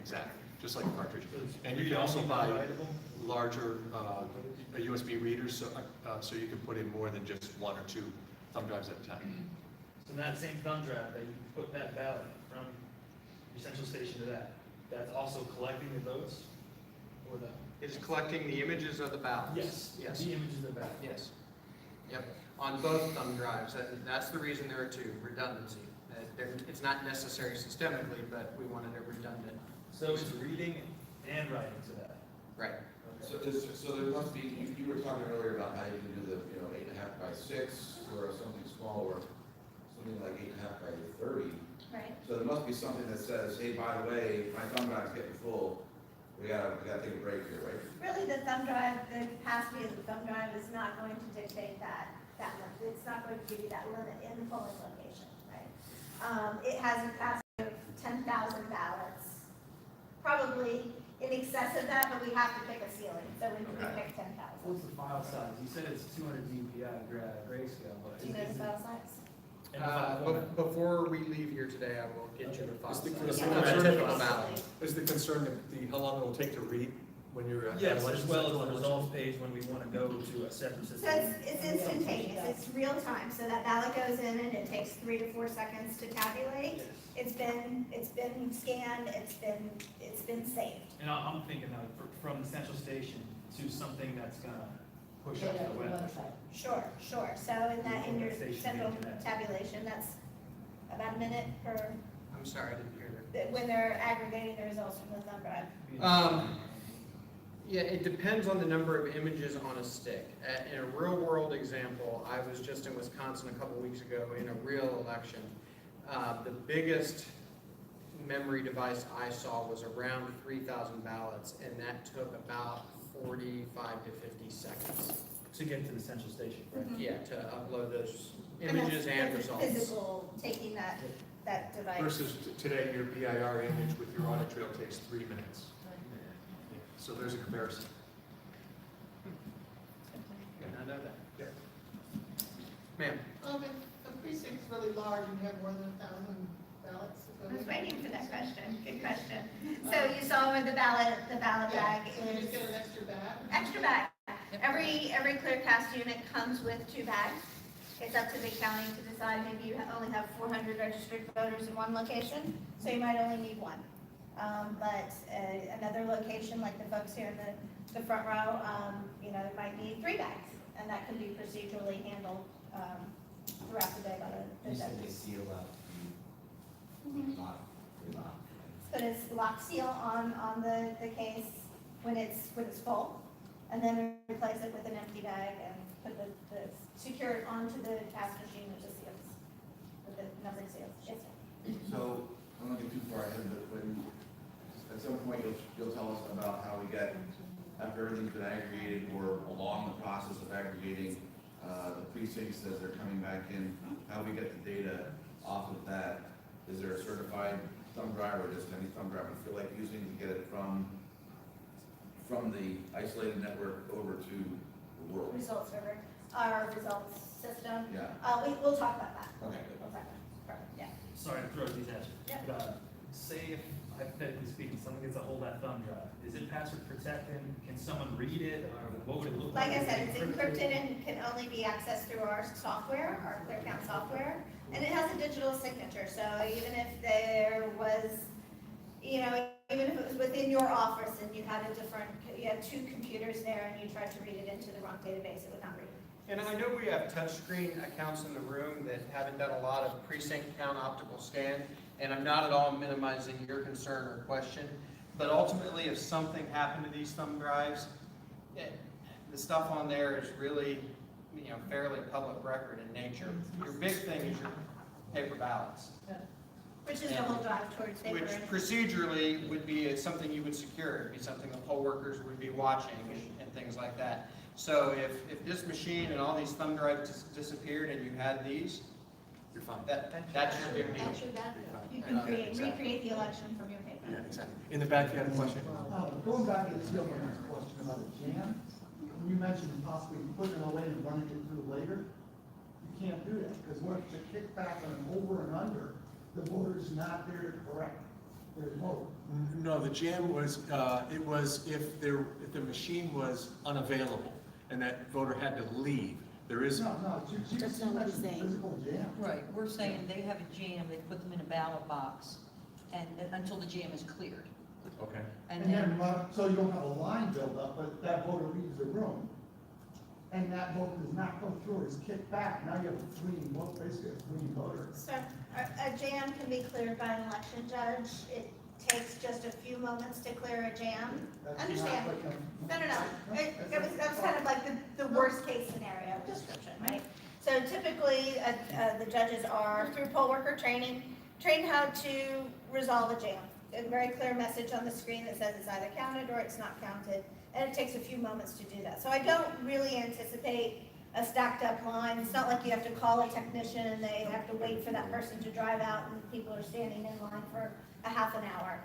exactly, just like a cartridge. And you can also buy larger USB readers, so you can put in more than just 1 or 2 thumb drives at a time. So that same thumb drive that you put that ballot from your central station to that's also collecting the votes? Or the? It's collecting the images of the ballots. Yes, Yes. the images of the ballot. Yes. Yep. On both thumb drives. That's the reason there are 2, redundancy. It's not necessary systemically, but we wanted it redundant. So it's reading and writing to that? Right. So there must be, you were talking earlier about how you can do the, 8.5 by 6, or something small, or something like 8.5 by 30. Right. So there must be something that says, hey, by the way, my thumb drive's getting full, we gotta take a break here, right? Really, the thumb drive, the capacity of the thumb drive is not going to dictate that limit. It's not going to give you that limit in the polling location, right? It has a capacity of 10,000 ballots, probably in excess of that, but we have to pick a ceiling, so we pick 10,000. What's the file size? You said it's 200 DPI grayscale, but. Do you know the file size? Before we leave here today, I will get you the file. Is the size. concern, is the concern that how long it will take to read when you're at Yes, as elections? well as the results page when we want to go to a separate So system. it's instantaneous, it's real time, so that ballot goes in and it takes 3 to 4 seconds to tabulate. It's been scanned, it's been saved. And I'm thinking from the central station to something that's gonna push up to the web. Sure. So in your central tabulation, that's about a minute per, I'm sorry, I didn't hear that. when they're aggregating the results from the thumb drive. Yeah, it depends on the number of images on a stick. In a real world example, I was just in Wisconsin a couple weeks ago in a real election. The biggest memory device I saw was around 3,000 ballots, and that took about 45 to 50 seconds. To get to the central station, right? Yeah, to upload those images and that's results. physical, taking that device. Versus today, your BIR image with your audit trail takes 3 minutes. So there's a comparison. Did not know that. Yeah. Ma'am? If a precinct's really large and you have more than 1,000 ballots. I was waiting for that question, good question. So you saw where the ballot bag You is. just get an extra bag? Extra bag. Every ClearCast unit comes with 2 bags. It's up to the county to decide, maybe you only have 400 registered voters in one location, so you might only need 1. But another location, like the folks here in the front row, you know, might need 3 bags, and that can be procedurally handled throughout the day by the You said they judges. seal up Mhm. the lock. Put a lock seal on the case when it's full, and then replace it with an empty bag and put secure it onto the cash machine with the seals, with the numbered seals. Yes, sir. So, I'm not getting too far ahead, but when, at some point, you'll tell us about how we get, after everything's been aggregated, or along the process of aggregating, the precincts as they're coming back in, how we get the data off of that. Is there a certified thumb drive, or just any thumb drive you feel like using to get it from the isolated network over to the world? Results server, our results system. Yeah. We'll talk about that. Okay. We'll talk about that. Perfect, yeah. Sorry to throw these at you. Yeah. But, say if, hypothetically speaking, someone gets a hold of that thumb drive, is it password protected? Can someone read it, or what would it look like? Like I said, it's encrypted and can only be accessed through our software, our ClearCount software, and it has a digital signature, so even if there was, you know, even if it was within your office and you had you had 2 computers there and you tried to read it into the wrong database, it would not read it. And I know we have touchscreen accounts in the room that haven't done a lot of precinct count optical scan, and I'm not at all minimizing your concern or question, but ultimately if something happened to these thumb drives, the stuff on there is really, you know, fairly public record in nature. Your big thing is your paper ballots. Which is the whole drive towards paper. Which procedurally would be something you would secure, it'd be something the poll workers would be watching and things like that. So if this machine and all these thumb drives disappeared and you had these, you're fine. That's your big deal. That's your backup. You can recreate the election from your paper. Yeah, exactly. In the back, you had a question? Going back to the Steel Runner's question about a jam, when you mentioned possibly putting it away and running it through later, you can't do that, because once you kick back on an over and under, the voter is not there to correct their vote. No, the jam was, it was if the machine was unavailable and that voter had to leave. There is. No, that's not what he's saying. Physical jam. Right, we're saying they have a jam, they put them in a ballot box, and until the jam is cleared. Okay. And And then, then, so you don't have a line build up, but that voter leaves the room. And that vote does not go through, it's kicked back, now you have a fleeing vote, basically a fleeing voter. So a jam can be cleared by an election judge. It takes just a few moments to clear a jam. That's Understand? not like No. That was kind of like the worst case scenario description, right? So typically, the judges are, through poll worker training, trained how to resolve a jam. A very clear message on the screen that says it's either counted or it's not counted, and it takes a few moments to do that. So I don't really anticipate a stacked up line. It's not like you have to call a technician and they have to wait for that person to drive out and people are standing in line for a half an hour.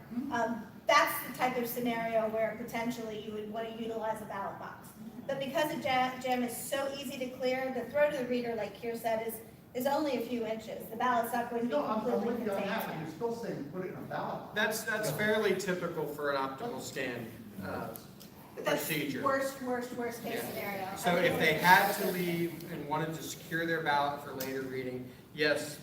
That's the type of scenario where potentially you would want to utilize a ballot box. But because a jam is so easy to clear, the throw to the reader, like Keir said, is only a few inches. The ballot's not going to be No, I'm completely with you on contained that, but there. you're still saying put it in a ballot box. That's fairly typical for an optical scan procedure. That's worst case scenario. So if they had to leave and wanted to secure their ballot for later reading, yes,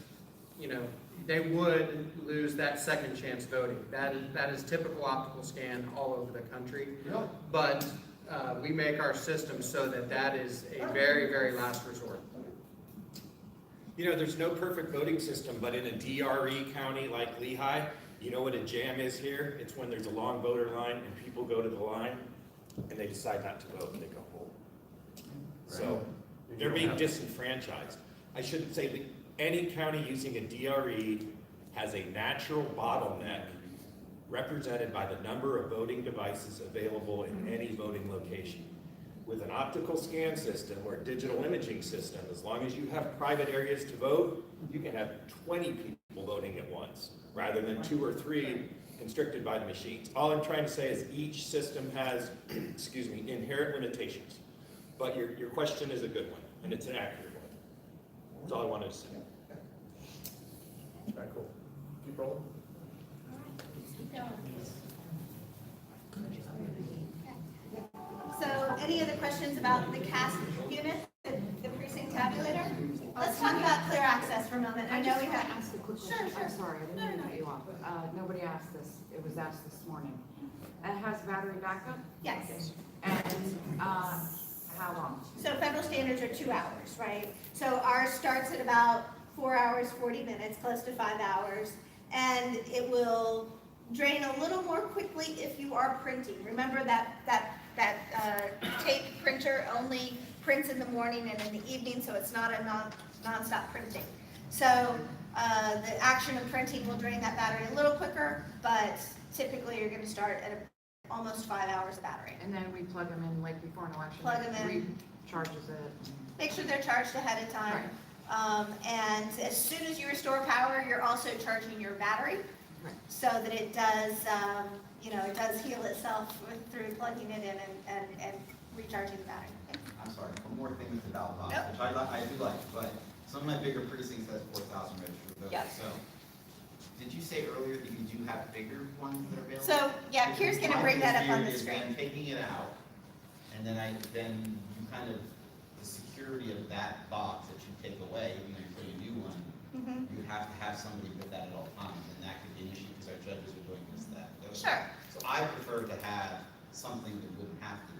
you know, they would lose that second chance voting. That is typical optical scan all over the country. Really? But we make our system so that is a very, very last resort. You know, there's no perfect voting system, but in a DRE county like Lehigh, you know what a jam is here? It's when there's a long voter line and people go to the line and they decide not to vote and they go home. So they're being disenfranchised. I shouldn't say that any county using a DRE has a natural bottleneck represented by the number of voting devices available in any voting location. With an optical scan system or digital imaging system, as long as you have private areas to vote, you can have 20 people voting at once, rather than 2 or 3 constricted by the machines. All I'm trying to say is each system has, excuse me, inherent limitations. But your question is a good one, and it's an accurate one. That's all I wanted to say. Very cool. Keep rolling. So any other questions about the CAST unit, the precinct tabulator? Let's talk about clear access for a moment. I know we have. Ask a quick Sure, question. sure. I'm sorry, I didn't mean to cut you off. Nobody asked this. It was asked this morning. It has battery backup? Yes. And, how long? So federal standards are 2 hours, right? So ours starts at about 4 hours, 40 minutes, close to 5 hours. And it will drain a little more quickly if you are printing. Remember that tape printer only prints in the morning and in the evening, so it's not a non-stop printing. So the action of printing will drain that battery a little quicker, but typically you're going to start at almost 5 hours of battery. And then we plug them in like before an election? Plug them in. Recharges it? Make sure they're charged ahead of time. And as soon as you restore power, you're also charging your battery so that it does, it does heal itself through plugging it in and recharging the battery. I'm sorry, one more thing with the ballot box, Nope. which I do like, but some of my bigger precincts has 4,000 registered voters. Yep. So, did you say earlier that you do have bigger ones that are available? So, yeah, Kier's going to bring that up on the My fear is screen. then taking it out, and then you kind of, the security of that box that you take away, even though you put a new one, you have to have somebody with that at all times, and that could be an issue because our judges are doing this, that, the other. Sure. So I prefer to have something that wouldn't have to be.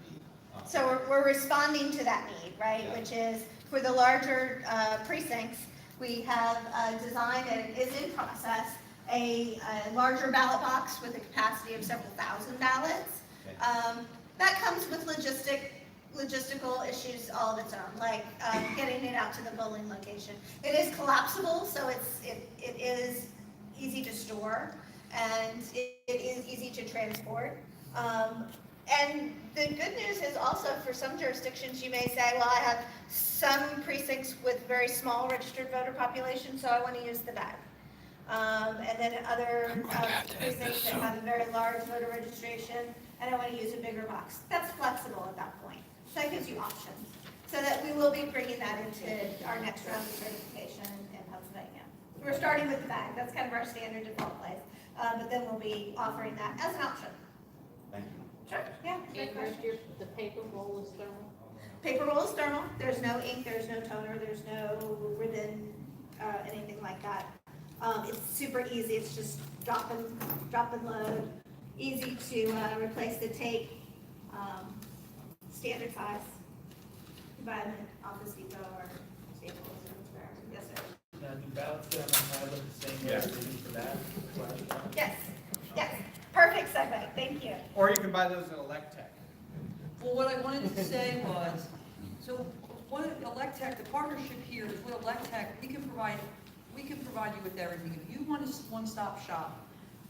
So we're responding to that need, right? Yeah. Which is for the larger precincts, we have designed and is in process a larger ballot box with a capacity of several thousand ballots. Okay. That comes with logistical issues all of its own, like getting it out to the polling location. It is collapsible, so it is easy to store and it is easy to transport. And the good news is also for some jurisdictions, you may say, well, I have some precincts with very small registered voter population, so I want to use the bag. And then other precincts that have a very large voter registration, and I want to use a bigger box. That's flexible at that point. So that gives you options. So that we will be bringing that into our next round of certification in Pennsylvania. We're starting with the bag. That's kind of our standard default place. But then we'll be offering that as an option. Thank you. Sure, yeah, great question. The paper roll is thermal? Paper roll is thermal. There's no ink, there's no toner, there's no ribbon, anything like that. It's super easy. It's just drop and load. Easy to replace the tape. Standard size. You buy them at Office Depot or Staples or wherever. Yes, sir. Now, do ballots get on the side look the same way as they do for that? Yes, yes. Perfect segue. Thank you. Or you can buy those at Electech. Well, what I wanted to say was, so what Electech, the partnership here is with Electech, we can provide you with everything. If you want a one-stop shop,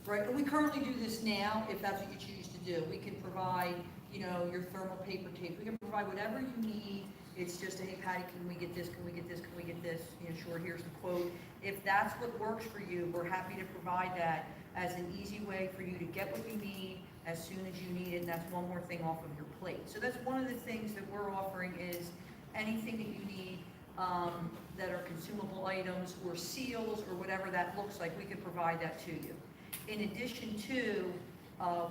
right, and we currently do this now, if that's what you choose to do. We can provide, your thermal paper tape. We can provide whatever you need. It's just, hey, Patty, can we get this? Can we get this? Can we get this? Sure, here's the quote. If that's what works for you, we're happy to provide that as an easy way for you to get what you need as soon as you need it, and that's one more thing off of your plate. So that's one of the things that we're offering is anything that you need that are consumable items or seals or whatever that looks like, we can provide that to you. In addition to,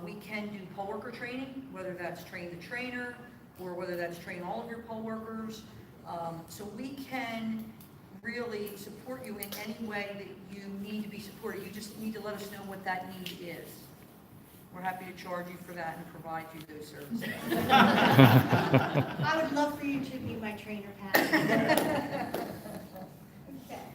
we can do poll worker training, whether that's train the trainer or whether that's train all of your poll workers. So we can really support you in any way that you need to be supported. You just need to let us know what that need is. We're happy to charge you for that and provide you those services. I would love for you to be my trainer, Pat.